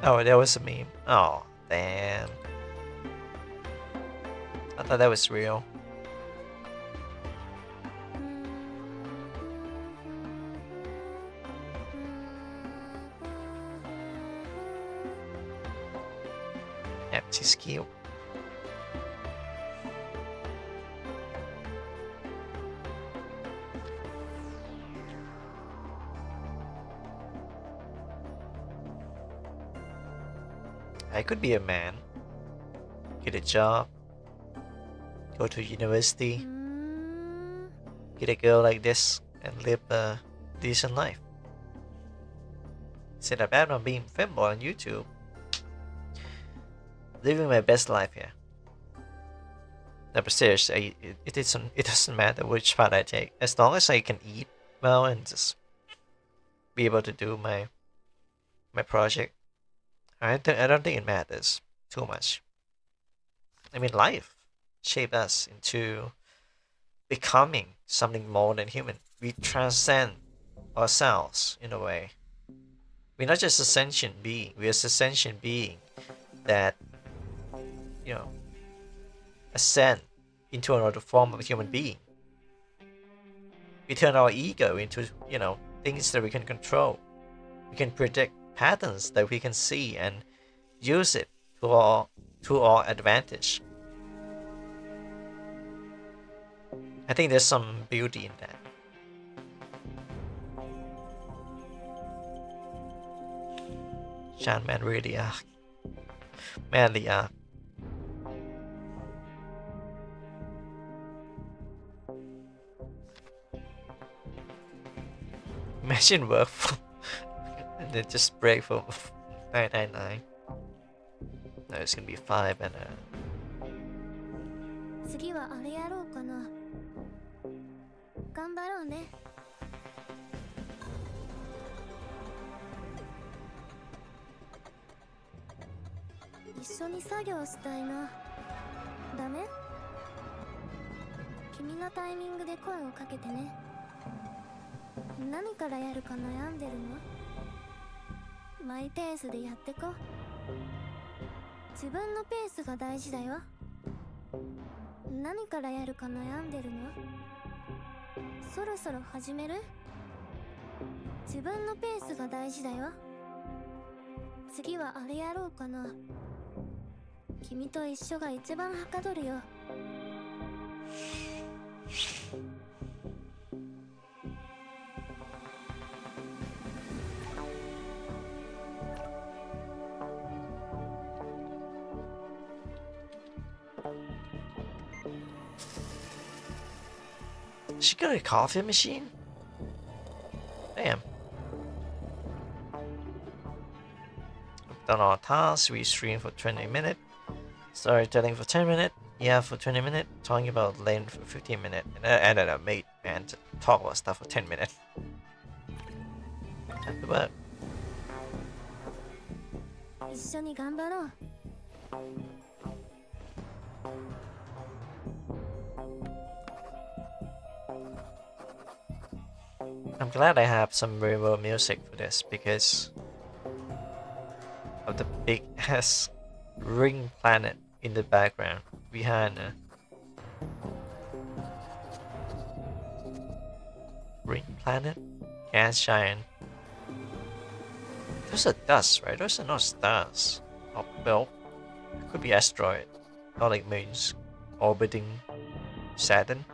Oh, that was a meme. Oh, damn. I thought that was real. Empty skill. I could be a man, get a job, go to university, get a girl like this, and live a decent life. Instead of bad on being femboy on YouTube, living my best life here. No, but seriously, it doesn't matter which path I take, as long as I can eat well and just be able to do my project. I don't think it matters too much. I mean, life shaped us into becoming something more than human. We transcend ourselves in a way. We're not just a sentient being. We're a sentient being that, you know, ascend into another form of a human being. We turn our ego into, you know, things that we can control. We can predict patterns that we can see and use it to our advantage. I think there's some beauty in that. Shan man really manly Imagine work for and then just break for 999. No, it's gonna be 5 and 次はあれやろうかな。頑張ろうね。一緒に作業したいな。ダメ？君のタイミングで声をかけてね。何からやるか悩んでるの？マイペースでやってこ。自分のペースが大事だよ。何からやるか悩んでるの？そろそろ始める？自分のペースが大事だよ。次はあれやろうかな。君と一緒が一番はかどるよ。She got a coffee machine? Damn. Done all tasks, we stream for 20 minutes. Storytelling for 10 minutes. Yeah, for 20 minutes. Talking about lane for 15 minutes. And then I made man to talk about stuff for 10 minutes. Happy work. 一緒に頑張ろう。I'm glad I have some real music for this because of the big ass ring planet in the background behind ring planet gas giant Those are dust, right? Those are not stars. Oh, well, it could be asteroid, not like moons orbiting Saturn.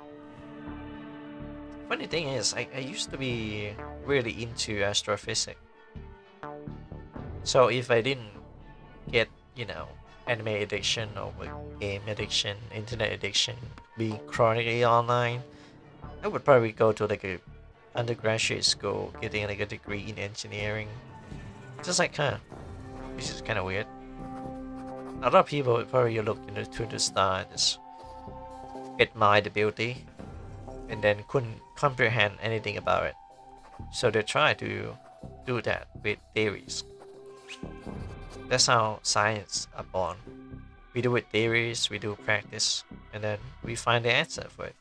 Funny thing is, I used to be really into astrophysics. So if I didn't get, anime addiction or like game addiction, internet addiction, being chronically online, I would probably go to like a undergraduate school, getting like a degree in engineering. Just like which is kind of weird. A lot of people would probably look into the star and just admire the beauty, and then couldn't comprehend anything about it. So they try to do that with theories. That's how science are born. We do with theories, we do practice, and then we find the answer for it.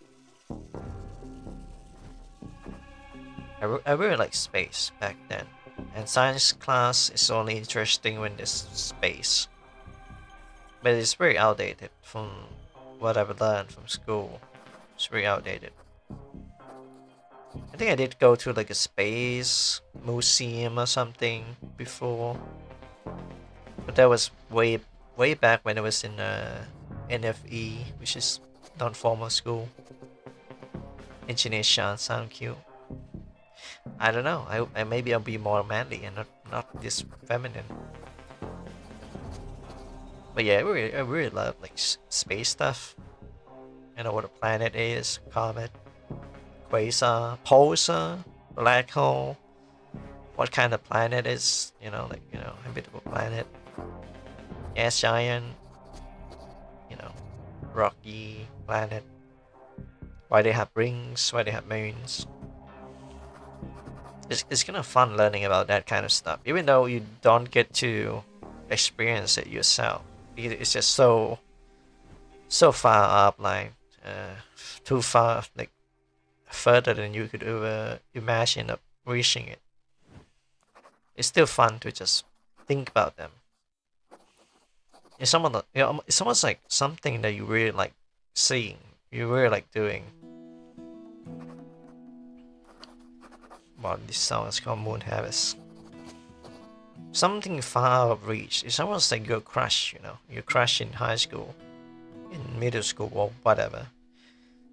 I really like space back then, and science class is only interesting when there's space. But it's very outdated from what I've learned from school. It's very outdated. I think I did go to like a space museum or something before, but that was way back when I was in NFE, which is non-formal school. Engineer Sean sound cute. I don't know. I maybe I'll be more manly and not this feminine. But yeah, I really love like space stuff. I know what a planet is, comet, quasar, pulsar, black hole. What kind of planet is, habitable planet, gas giant, rocky planet. Why they have rings? Why they have moons? It's kind of fun learning about that kind of stuff, even though you don't get to experience it yourself. It's just so far up, like too far, like further than you could ever imagine of reaching it. It's still fun to just think about them. It's it's almost like something that you really like seeing, you really like doing. Well, this song is called Moon Harvest. Something far of reach. It's almost like your crush, your crush in high school, in middle school, or whatever.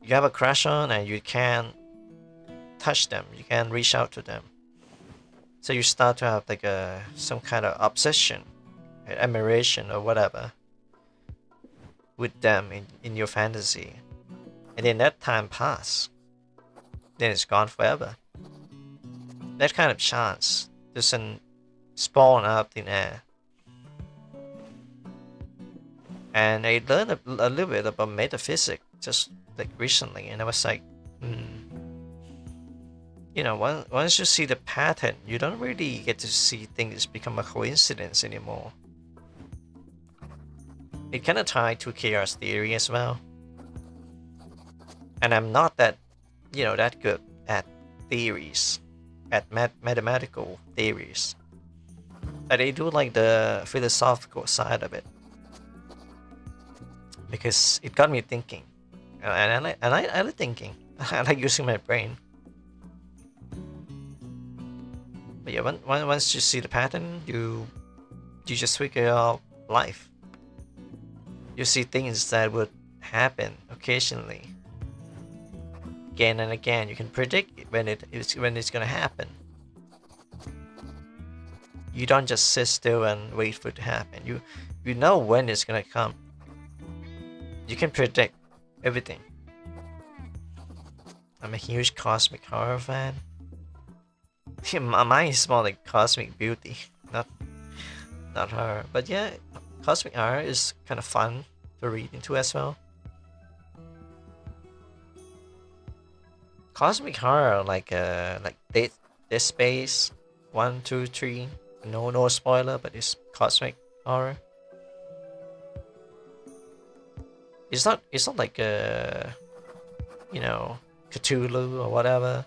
You have a crush on and you can't touch them, you can't reach out to them. So you start to have like some kind of obsession, admiration, or whatever with them in your fantasy. And then that time passes. Then it's gone forever. That kind of chance doesn't spawn out in air. And I learned a little bit about metaphysics just like recently, and I was like, once you see the pattern, you don't really get to see things become a coincidence anymore. It kind of tied to chaos theory as well. And I'm not that good at theories, at mathematical theories. But I do like the philosophical side of it, because it got me thinking, and I like thinking. I like using my brain. But yeah, once you see the pattern, you just figure out life. You see things that would happen occasionally, again and again. You can predict when it's gonna happen. You don't just sit still and wait for it to happen. You know when it's gonna come. You can predict everything. I'm a huge cosmic horror fan. Mine is more like cosmic beauty, not horror. But yeah, cosmic horror is kind of fun to read into as well. Cosmic horror, like Dead Space 1, 2, 3. No spoiler, but it's cosmic horror. It's not like Cthulhu or whatever.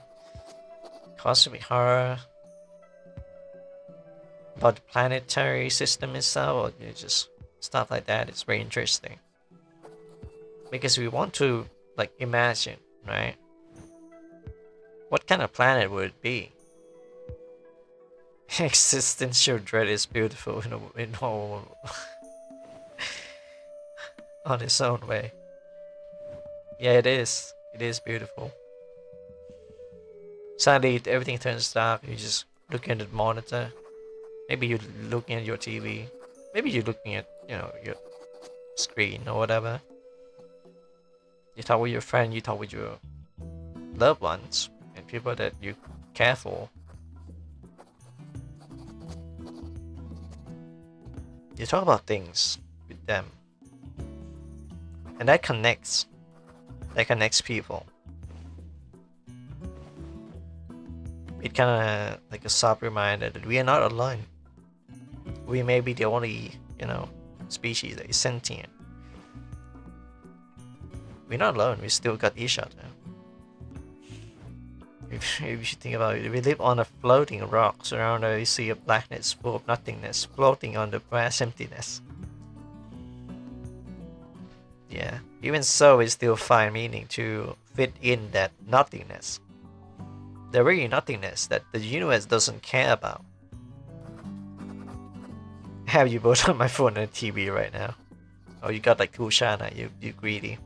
Cosmic horror about the planetary system itself, or just stuff like that. It's very interesting because we want to like imagine, right? What kind of planet would it be? Existential dread is beautiful in all on its own way. Yeah, it is. It is beautiful. Suddenly, everything turns dark. You just looking at the monitor. Maybe you're looking at your TV. Maybe you're looking at your screen or whatever. You talk with your friend. You talk with your loved ones and people that you care for. You talk about things with them, and that connects. That connects people. It kind of like a soft reminder that we are not alone. We may be the only, species that is sentient. We're not alone. We still got each other. If you think about it, we live on a floating rock surrounded by a sea of blackness full of nothingness, floating on the vast emptiness. Yeah, even so, we still find meaning to fit in that nothingness. The very nothingness that the universe doesn't care about. I have you both on my phone and TV right now. Oh, you got like two Shana, you greedy.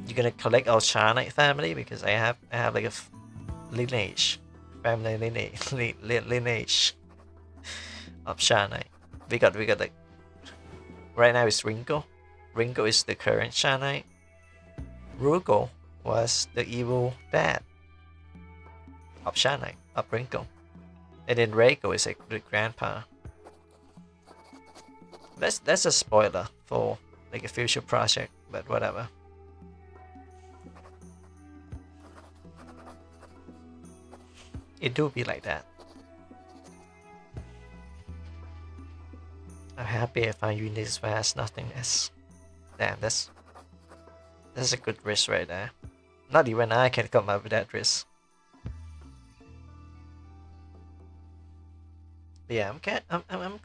You gonna collect our Shana family because I have like a lineage, family lineage of Shana. We got like right now it's Ringo. Ringo is the current Shana. Rugo was the evil dad of Shana, of Ringo. And then Reiko is like the grandpa. That's a spoiler for like a future project, but whatever. It do be like that. I'm happy I found you in this vast nothingness. Damn, that's a good risk right there. Not even I can come up with that risk. But yeah, I'm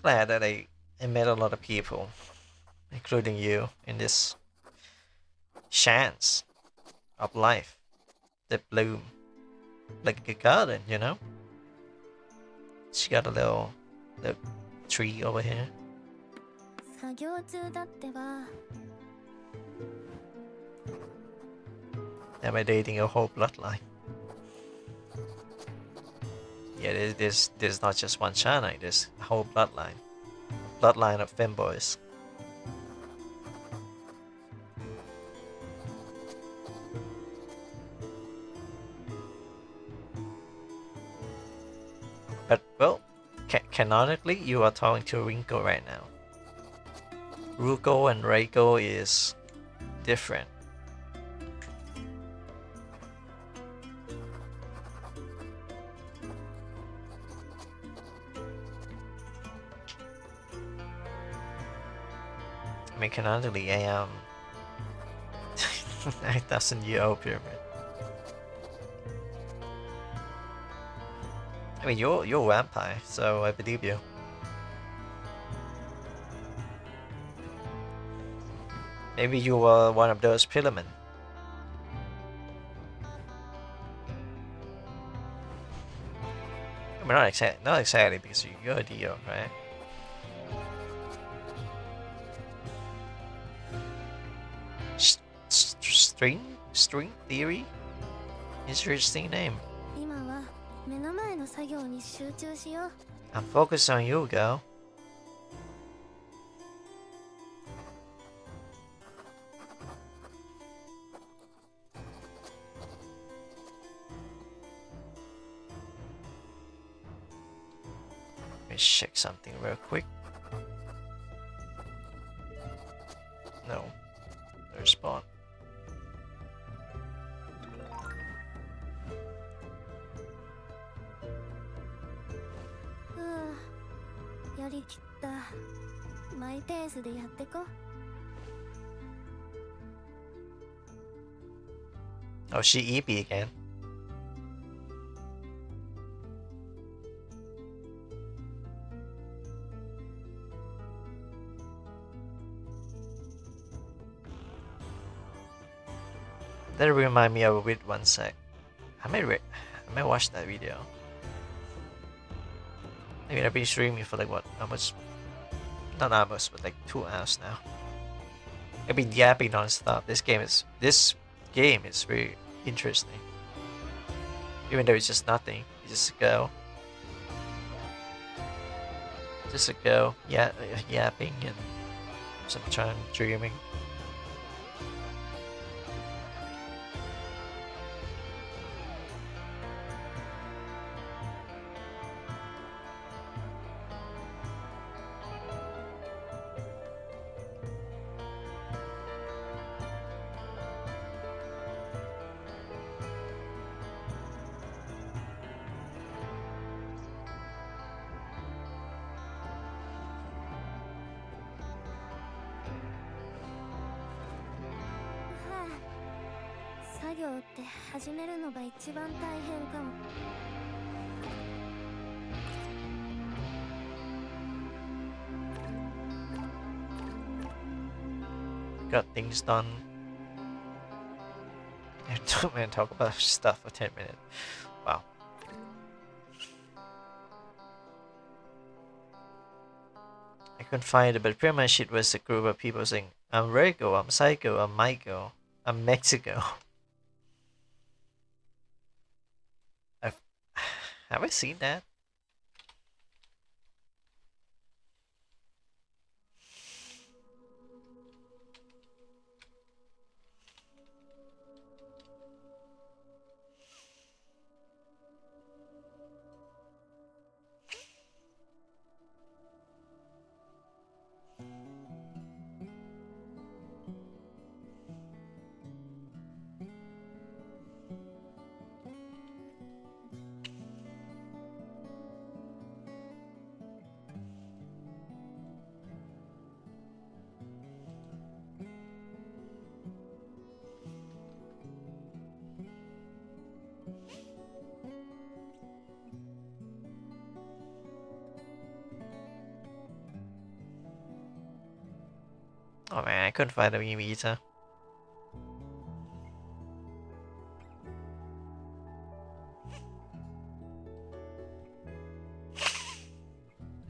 glad that I met a lot of people, including you, in this chance of life that bloom like a garden, She got a little tree over here. 作業中だってば。 Am I dating a whole bloodline? Yeah, there's not just one Shana, there's a whole bloodline. Bloodline of femboys. But, well, canonically, you are talking to Rinko right now. Ruko and Reiko is different. I mean, canonically, I am 9,000-year-old pyramid. I mean, you're a vampire, so I believe you. Maybe you were one of those Pillamen. I mean, not exactly, because you're a Dio, right? String theory? Interesting name. 今は目の前の作業に集中しよう。 I'm focused on you, girl. Let me check something real quick. No. No respawn. やりきった。マイペースでやってこ。 Oh, she EP again. That remind me of it one sec. I may watch that video. I mean, I've been streaming for like what, almost, not almost, but like 2 hours now. I've been yapping non-stop. This game is very interesting. Even though it's just nothing, you just go. Just a go, yapping and sometimes dreaming. Got things done. I don't want to talk about stuff for 10 minutes. Wow. I couldn't find it, but pretty much it was a group of people saying, I'm Rego, I'm Psycho, I'm Michael, I'm Mexico. Have I seen that? Oh man, I couldn't find a meme either.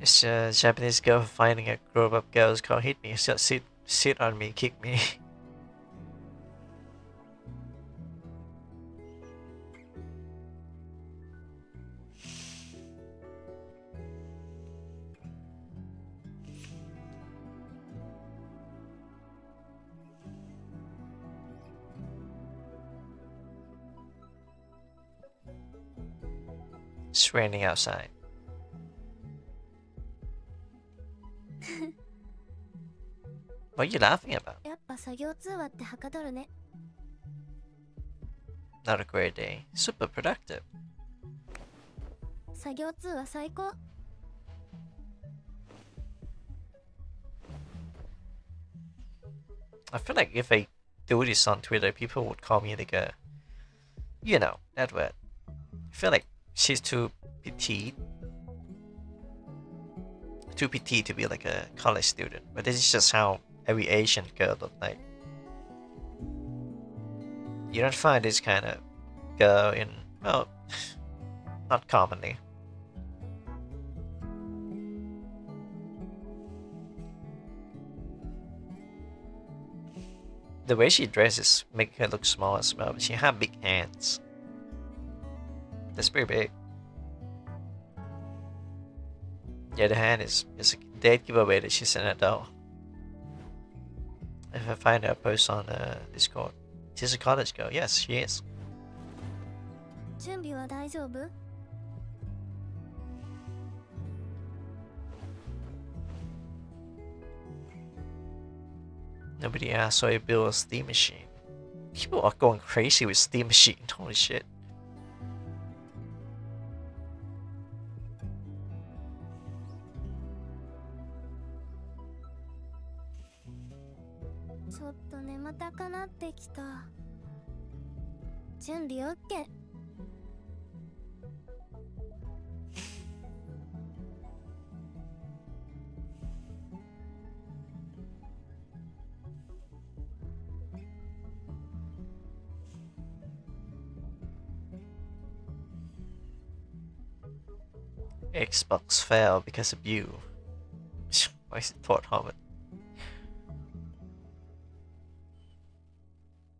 It's a Japanese girl finding a group of girls called hit me, sit on me, kick me. It's raining outside. What are you laughing about? Not a great day. Super productive. I feel like if I do this on Twitter, people would call me like a, you know, that word. I feel like she's too petite. Too petite to be like a college student. But this is just how every Asian girl look like. You don't find this kind of girl in, well, not commonly. The way she dresses make her look small as well, but she has big hands. That's pretty big. Yeah, the hand is a dead giveaway that she's an adult. If I find her post on Discord. She's a college girl. Yes, she is. Nobody asked, so I built a steam machine. People are going crazy with steam machine. Holy shit. Xbox failed because of you. Why is it Port Harvard?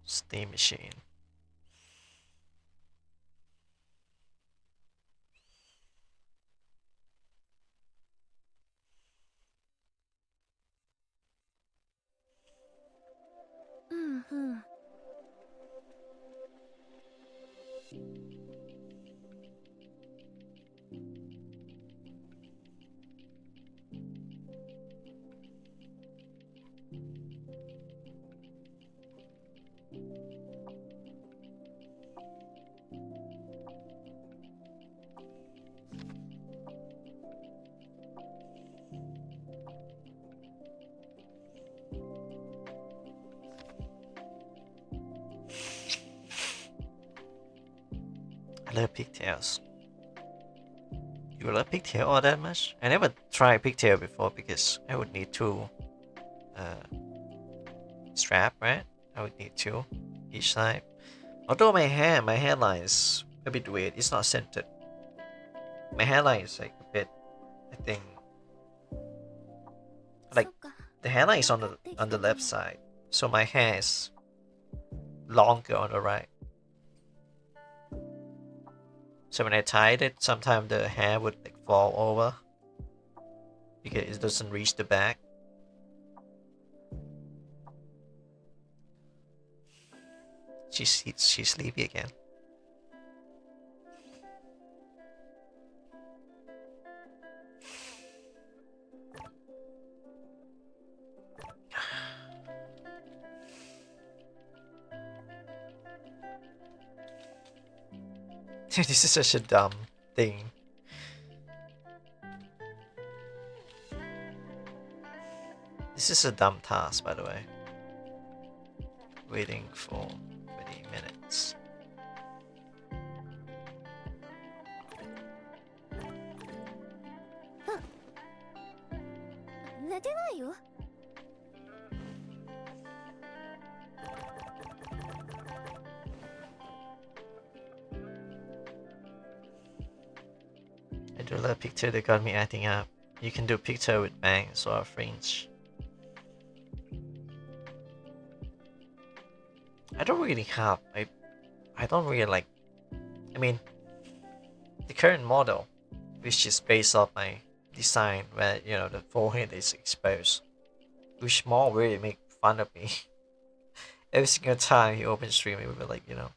Steam machine. Mm-hmm. I love pigtails. You love pigtail all that much? I never tried pigtail before because I would need two strap, right? I would need two each side. Although my hairline is a bit weird. It's not centered. My hairline is like a bit, I think, like the hairline is on the left side, so my hair is longer on the right. So when I tied it, sometimes the hair would like fall over because it doesn't reach the back. She's sleepy again. This is such a dumb thing. This is a dumb task, by the way. Waiting for 20 minutes. I do love picture that got me acting up. You can do picture with bangs or fringe. I don't really have. I don't really like. I mean, the current model, which is based off my design, where you know the forehead is exposed, which more really make fun of me. Every single time he opens stream, it would be like, you know,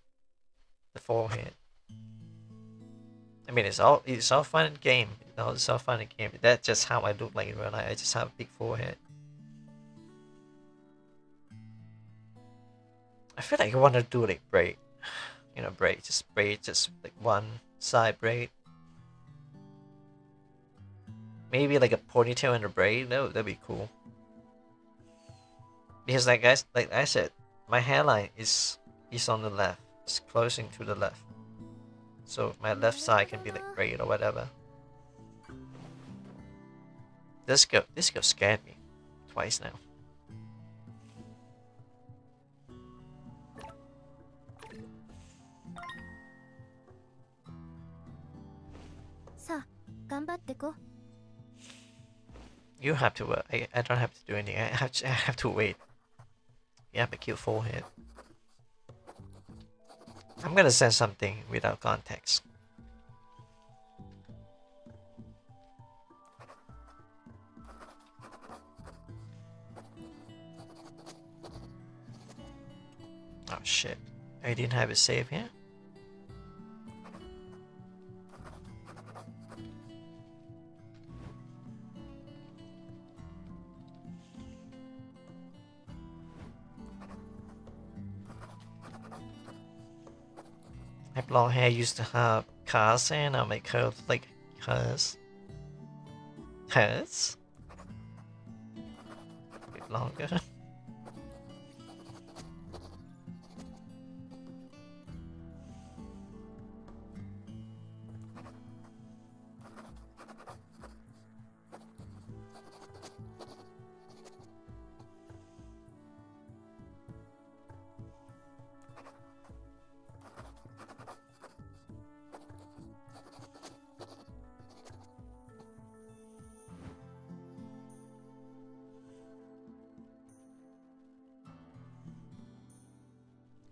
the forehead. I mean, it's all fun and game. You know, it's all fun and game. That's just how I look like in real life. I just have a big forehead. I feel like I want to do like braid. You know, braid, just like one side braid. Maybe like a ponytail and a braid. No, that'd be cool. Because like I said, my hairline is on the left. It's closing to the left. So my left side can be like braid or whatever. This girl scared me twice now. You have to work. I don't have to do anything. I have to wait. You have a cute forehead. I'm gonna send something without context. Oh shit. I didn't have a save here. My blonde hair used to have cars and I make her like hers. Hers? A bit longer.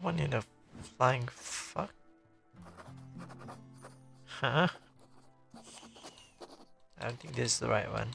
One in the flying fuck? Huh? I don't think this is the right one.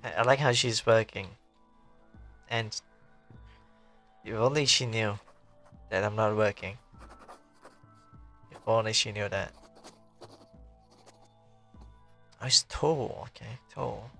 I like how she's working. And if only she knew that I'm not working. If only she knew that. Oh, it's tall. Okay, tall.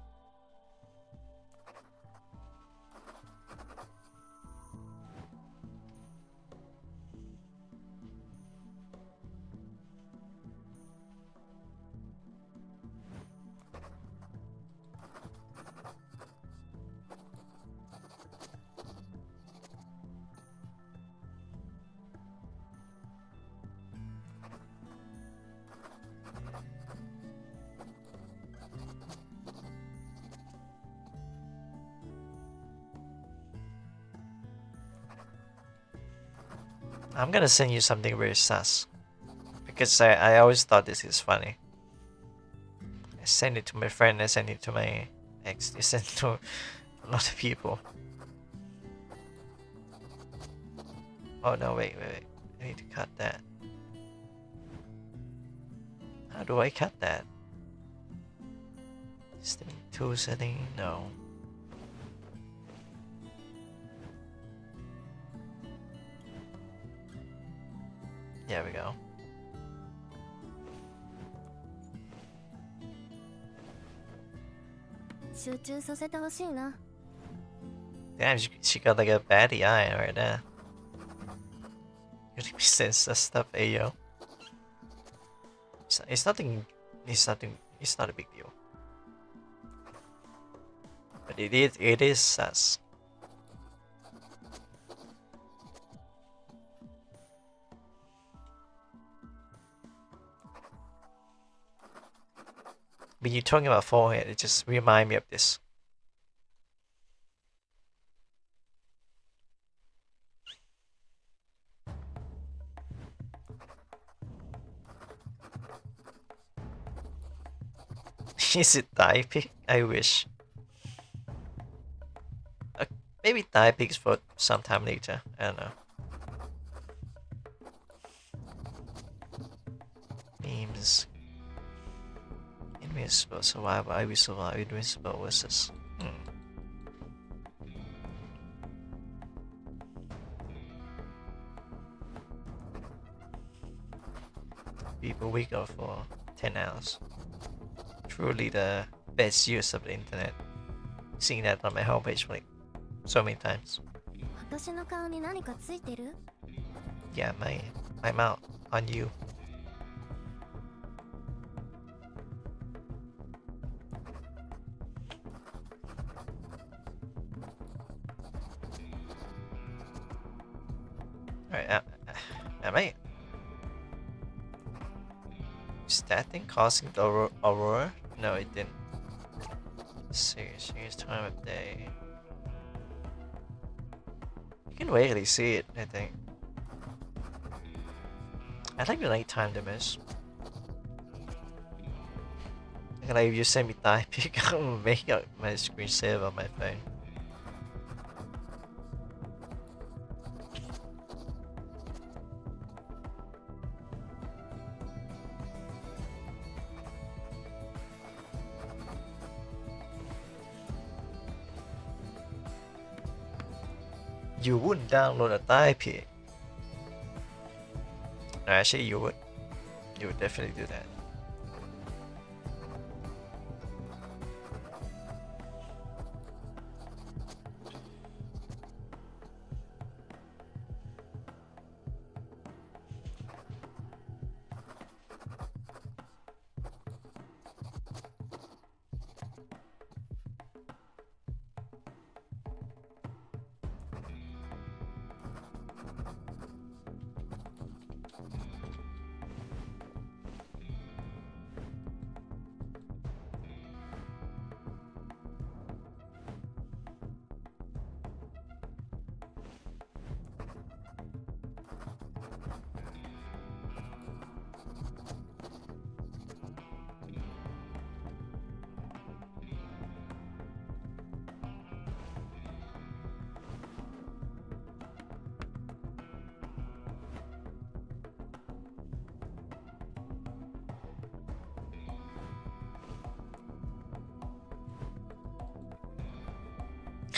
I'm gonna send you something very sus. Because I always thought this is funny. I send it to my friend, I send it to my ex, I send it to a lot of people. Oh no, wait. I need to cut that. How do I cut that? System tool setting? No. There we go. Damn, she got like a baddie eye right there. Really sense that stuff, ayo. It's nothing. It's nothing. It's not a big deal. But it is. It is sus. When you're talking about forehead, it just remind me of this. Is it typing? I wish. Maybe typing for sometime later. I don't know. Memes. Invincible, survival, I will survive. Invincible versus. People wake up for 10 hours. Truly the best use of the internet. Seeing that on my homepage like so many times. Yeah, my mouth on you. Alright, am I? Is that thing causing the aurora? No, it didn't. Serious time of day. You can rarely see it, I think. I like the nighttime the most. Like if you send me typing, I'll make out my screensaver on my phone. You wouldn't download a typing. Actually, you would. You would definitely do that.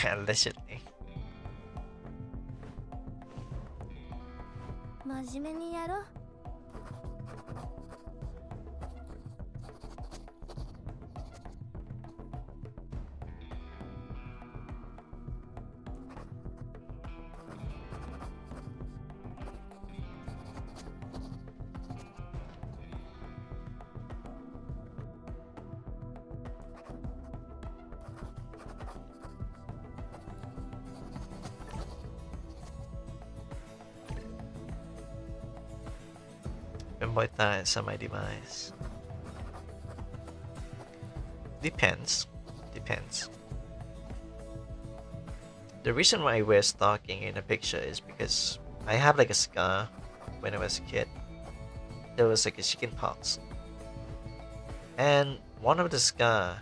Allegedly. 真面目にやろう。Boy dies on my device. Depends. Depends. The reason why I wear stocking in a picture is because I have like a scar when I was a kid. There was like a chicken pox. And one of the scar,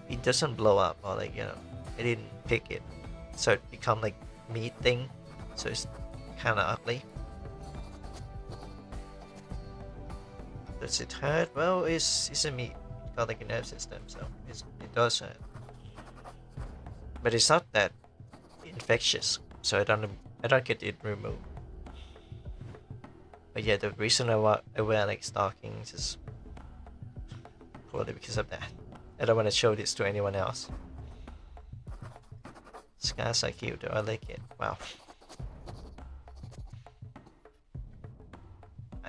it doesn't blow up, or like, you know, I didn't pick it. So it become like meat thing. So it's kinda ugly. Does it hurt? Well, it's a meat. It's got like a nerve system, so it does hurt. But it's not that infectious, so I don't get it removed. But yeah, the reason I wear like stockings is probably because of that. I don't want to show this to anyone else. Scars are cute though, I like it. Wow.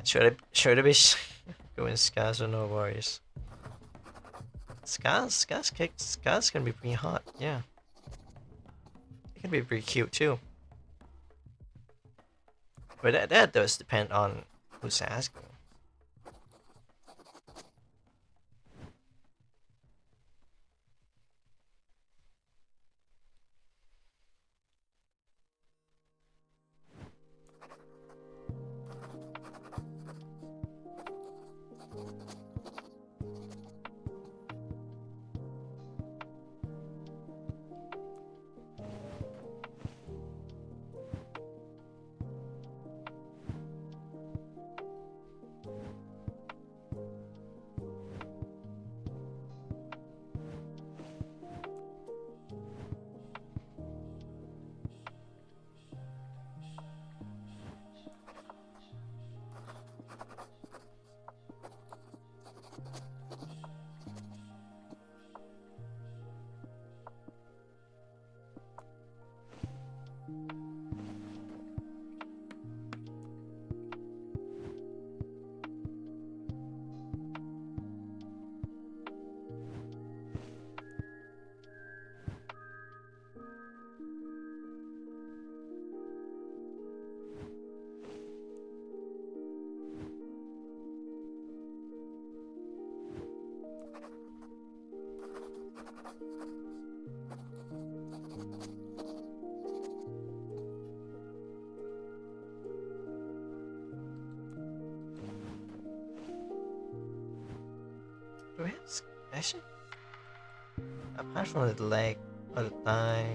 Should I be going scars or no worries? Scars can be pretty hot, yeah. It can be pretty cute too. But that does depend on who's asking. Do we have actually? Apart from the leg or the thigh,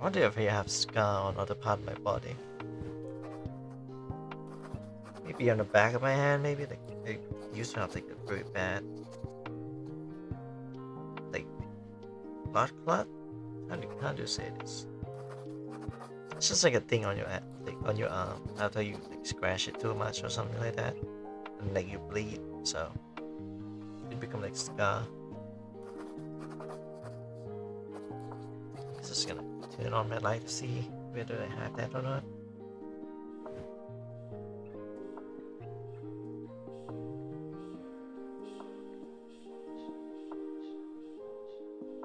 I wonder if I have scar on other part of my body. Maybe on the back of my hand, maybe like I used to have like a very bad like blood clot. How do you say this? It's just like a thing on your like on your arm after you like scratch it too much or something like that, and like you bleed, so it become like scar. I'm just gonna turn on my light to see whether I have that or not.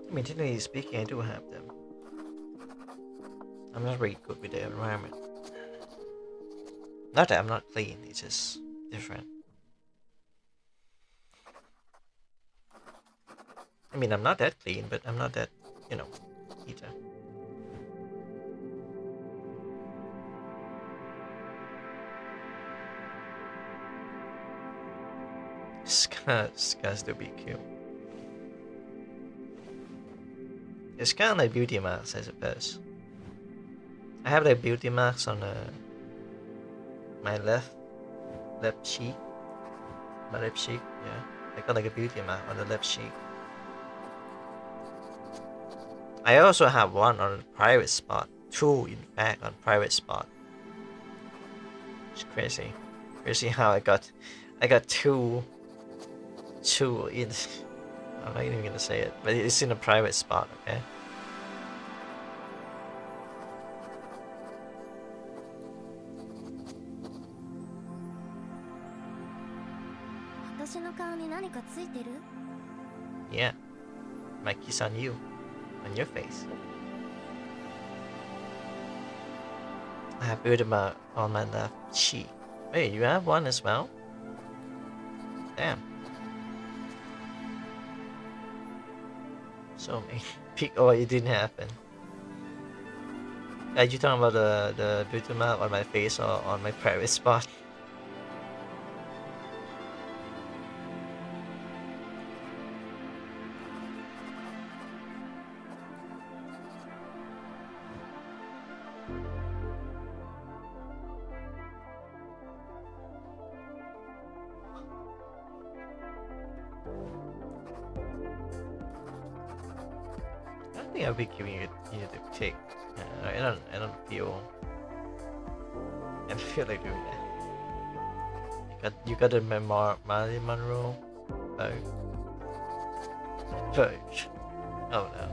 I mean, technically speaking, I do have them. I'm not very good with the environment. Not that I'm not clean, it's just different. I mean, I'm not that clean, but I'm not that, you know, either. Scars to be cute. It's kind of like beauty marks, I suppose. I have like beauty marks on my left cheek. My left cheek, yeah. I got like a beauty mark on the left cheek. I also have one on private spot. 2 in fact on private spot. It's crazy. Crazy how I got two in. I'm not even gonna say it, but it's in a private spot. Okay. 私の顔に何かついてる？ Yeah. My kiss on you, on your face. I have Udama on my left cheek. Wait, you have one as well? Damn. So many. Oh, it didn't happen. Are you talking about the Udama on my face or on my private spot? I don't think I'll be giving you the pick. I don't feel like doing that. You got a Marilyn Monroe Purge. Oh no.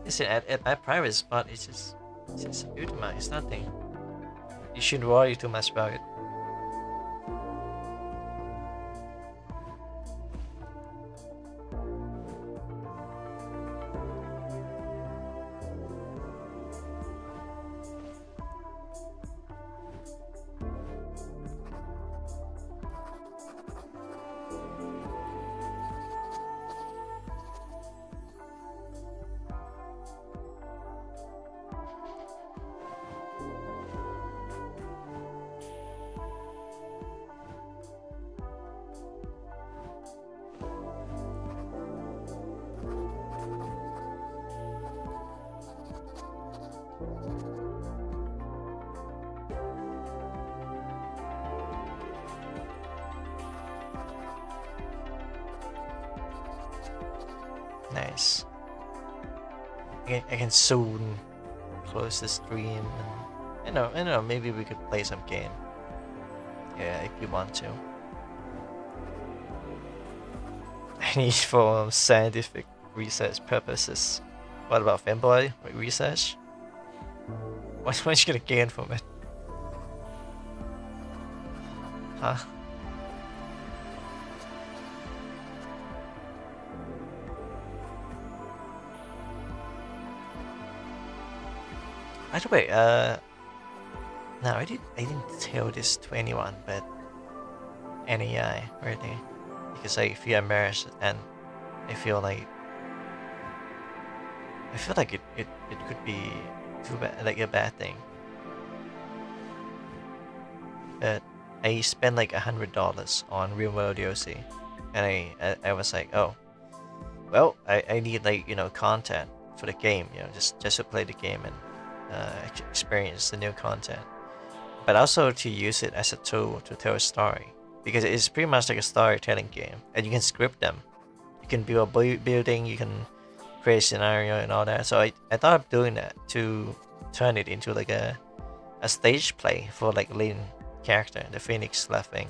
Listen, at my private spot, it's just Udama. It's nothing. You shouldn't worry too much about it. Nice. I can soon close the stream and you know, maybe we could play some game. Yeah, if you want to. I need for scientific research purposes. What about fanboy research? What you gonna gain from it? Huh? By the way, no, I didn't tell this to anyone, but NAI really, because I feel embarrassed and I feel like it could be too bad, like a bad thing. But I spent like $100 on real world DLC, and I was like, oh, well, I need, like, you know, content for the game, you know, just to play the game and experience the new content, but also to use it as a tool to tell a story, because it's pretty much like a storytelling game, and you can script them. You can build a building, you can create a scenario and all that. So I thought of doing that to turn it into like a stage play for like lead character, the Phoenix laughing.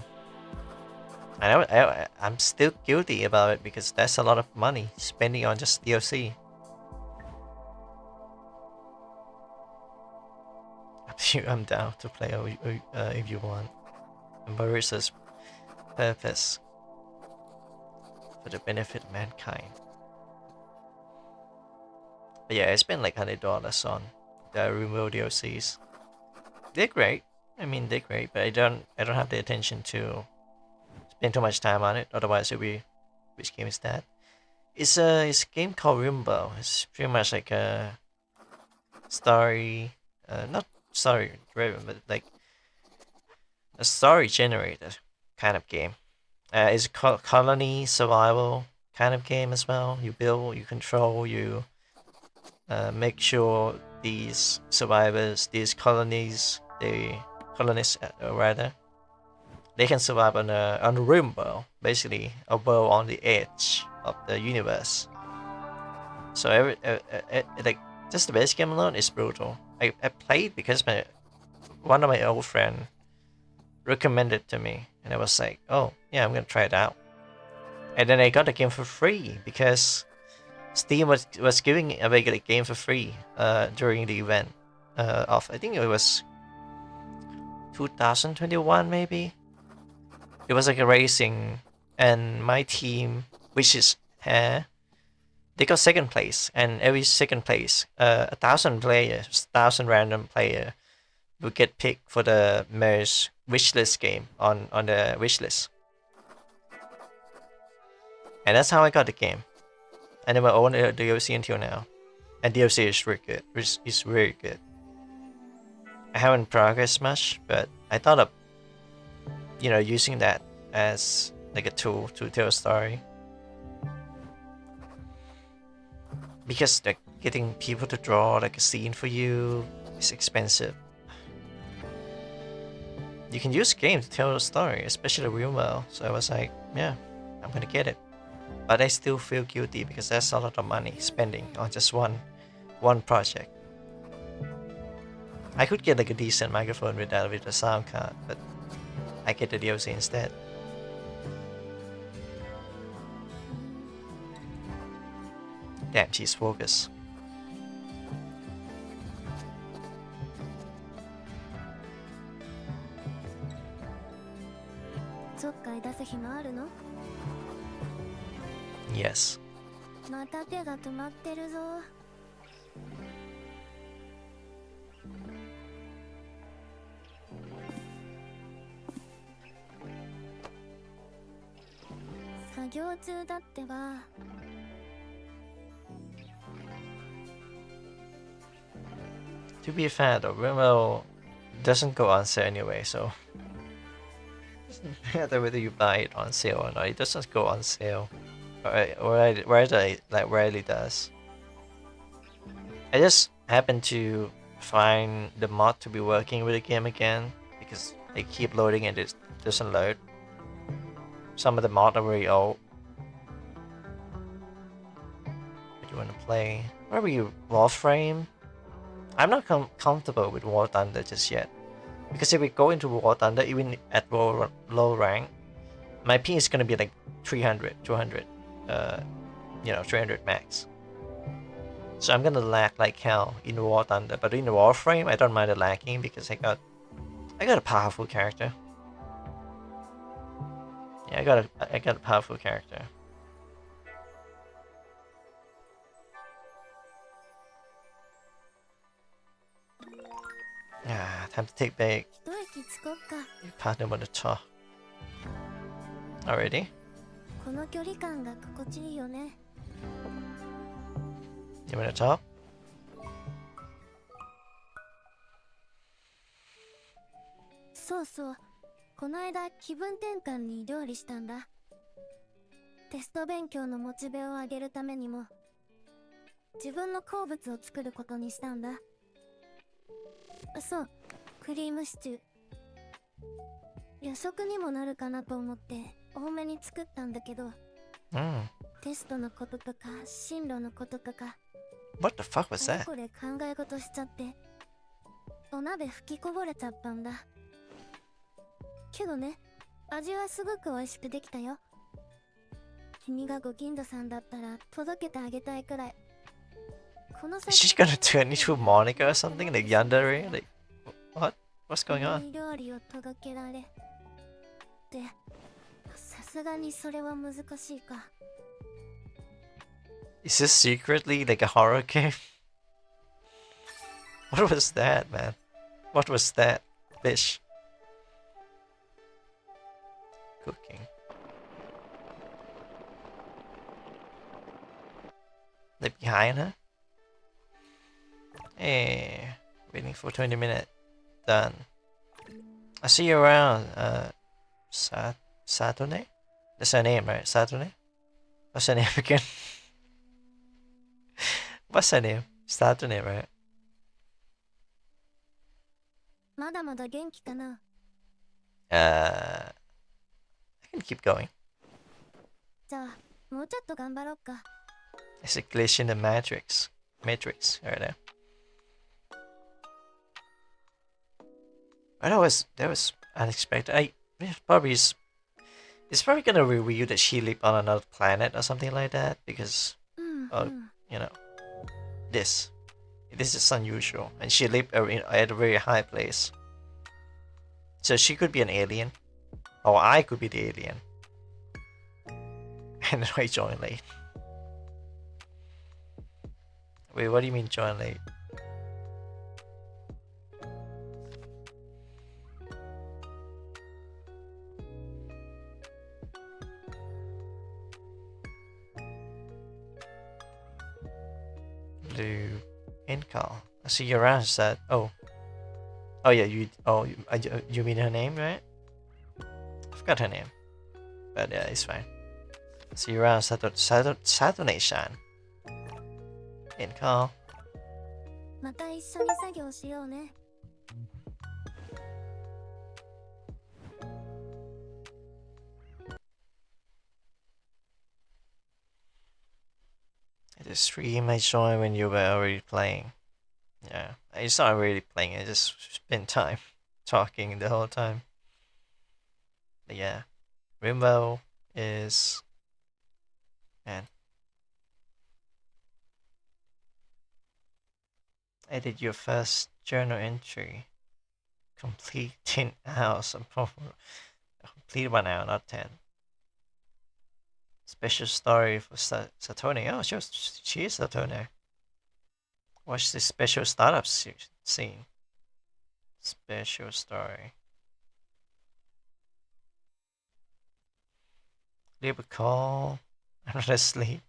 I'm still guilty about it because that's a lot of money spending on just DLC. I'm down to play if you want. Marissa's purpose for the benefit of mankind. But yeah, I spent like $100 on the remote DLCs. They're great. I mean, they're great, but I don't have the attention to spend too much time on it. Otherwise, it'll be, which game is that? It's a game called Rimbo. It's pretty much like a story, not story driven, but like a story generator kind of game. It's a colony survival kind of game as well. You build, you control, you make sure these survivors, these colonists rather, they can survive on a rainbow, basically a world on the edge of the universe. So like just the base game alone is brutal. I played because one of my old friend recommended to me, and I was like, oh yeah, I'm gonna try it out. And then I got the game for free because Steam was giving away the game for free during the event of, I think it was 2021 maybe. It was like a racing, and my team, which is they got second place, and every second place, 1,000 random player will get picked for the most wishlist game on the wishlist. And that's how I got the game. I never owned the DLC until now. And DLC is really good. It's very good. I haven't progressed much, but I thought of, using that as like a tool to tell a story. Because like getting people to draw like a scene for you is expensive. You can use game to tell a story, especially real well. So I was like, yeah, I'm gonna get it. But I still feel guilty because that's a lot of money spending on just one project. I could get like a decent microphone with a sound card, but I get the DLC instead. Damn, she's focused. ちょっかい出す暇あるの？ Yes. また手が止まってるぞ。作業中だってば。To be fair though, Rimmel doesn't go on sale anyway, so it doesn't matter whether you buy it on sale or not. It doesn't go on sale, or rarely does. I just happened to find the mod to be working with the game again because they keep loading and it doesn't load. Some of the mods are very old. What do you want to play? Maybe Warframe? I'm not comfortable with War Thunder just yet. Because if we go into War Thunder, even at low rank, my ping is gonna be like 300, 200, 300 max. So I'm gonna lag like hell in War Thunder, but in Warframe, I don't mind the lagging because I got a powerful character. Yeah, I got a powerful character. Ah, time to take back. Partner on the top. Already? この距離感が心地いいよね。 You wanna talk? そうそう。この間気分転換に料理したんだ。テスト勉強のモチベを上げるためにも、自分の好物を作ることにしたんだ。そう、クリームシチュー。夜食にもなるかなと思って多めに作ったんだけど、テストのこととか進路のこととか、 What the fuck was that? これ考え事しちゃってお鍋吹きこぼれちゃったんだ。けどね、味はすごく美味しくできたよ。君がご近所さんだったら届けてあげたいくらい。 Is she gonna turn into Monica or something? Like Yandere? Like, what? What's going on? 料理を届けられ。で、さすがにそれは難しいか。 Is this secretly like a horror game? What was that, man? What was that? Fish. Cooking. Like behind her? Hey, waiting for 20 minutes. Done. I see you around, Satone? That's her name, right? Satone? What's her name again? What's her name? Satone, right? まだまだ元気かな。 I can keep going. じゃあ、もうちょっと頑張ろっか。It's a glitch in the matrix. Matrix, right there. Oh, that was unexpected. It's probably gonna reveal that she lived on another planet or something like that because, うんう you know, this is unusual, and she lived at a very high place. So she could be an alien, or I could be the alien, and then I join late. Wait, what do you mean join late? Blue Incal. I see your ass said. Oh yeah, you mean her name, right? I forgot her name, but yeah, it's fine. See you around Saturday-san. Incal. また一緒に作業しようね。The stream I joined when you were already playing. Yeah, it's not really playing. I just spent time talking the whole time. But yeah, Rainbow is, man. Edit your first journal entry. Complete 10 hours. Complete 1 hour, not 10. Special story for Satone. Oh, she is Satone. What's the special startup scene? Special story. Leave a call. Another sleep.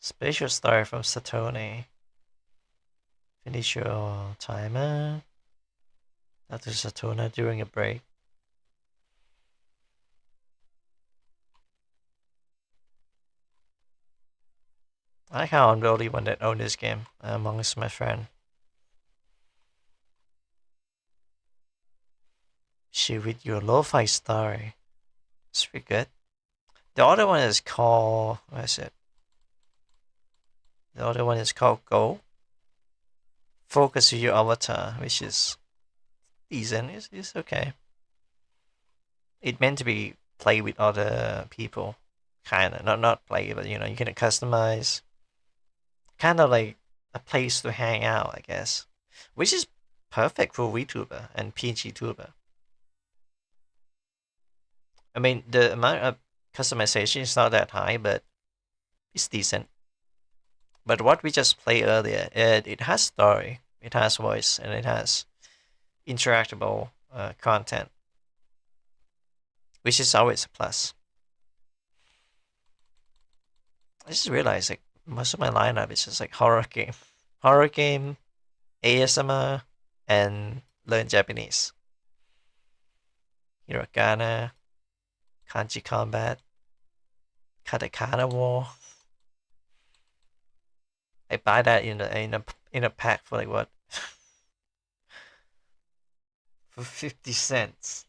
Special story from Satone. Finish your timer. Dr. Satona during a break. I like how I'm the only one that owned this game amongst my friend. She read your lo-fi story. It's pretty good. The other one is called, what is it? The other one is called Go. Focus your avatar, which is decent. It's okay. It meant to be play with other people, kinda. Not play, but you can customize. Kind of like a place to hang out, I guess, which is perfect for VTuber and PG tuber. I mean, the amount of customization is not that high, but it's decent. But what we just played earlier, it has story, it has voice, and it has interactable content, which is always a plus. I just realized like most of my lineup is just like horror game, ASMR, and learn Japanese. Hiragana, Kanji Combat, Katakana War. I buy that in a pack for like what? For 50 cents.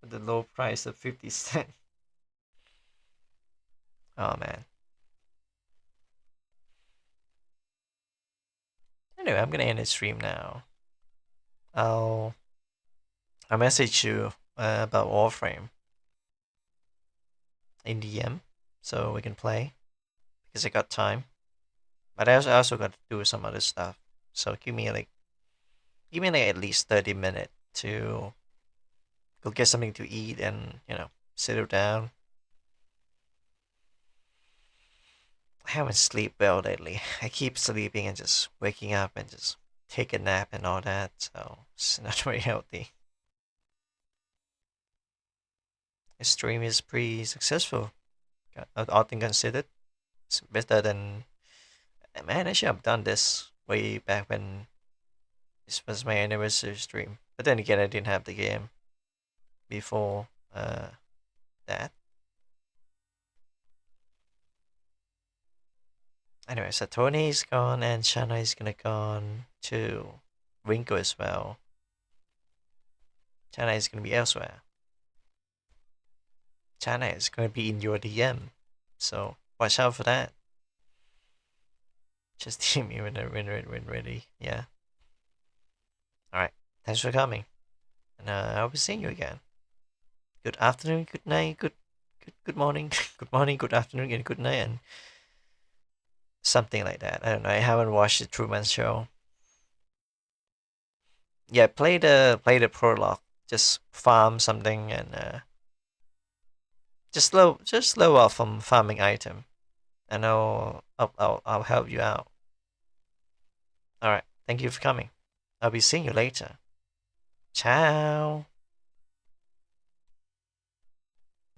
For the low price of 50 cents. Oh man. Anyway, I'm gonna end the stream now. I'll message you about Warframe in DM so we can play because I got time. But I also got to do some other stuff. So give me like at least 30 minutes to go get something to eat and settle down. I haven't slept well lately. I keep sleeping and just waking up and just take a nap and all that, so it's not very healthy. The stream is pretty successful. All things considered, it's better than. Man, I should have done this way back when this was my anniversary stream. But then again, I didn't have the game before that. Anyway, so Tony's gone and Shana is gonna gone too. Ringo as well. Shana is gonna be elsewhere. Shana is gonna be in your DM So watch out for that. Just team me when ready. Yeah. All right. Thanks for coming, and I'll be seeing you again. Good afternoon, good night, good morning, good morning, good afternoon, and good night, and something like that. I don't know. I haven't watched the Truman Show. Yeah, play the prologue. Just farm something and just slow off from farming item, and I'll help you out. All right. Thank you for coming. I'll be seeing you later. Ciao.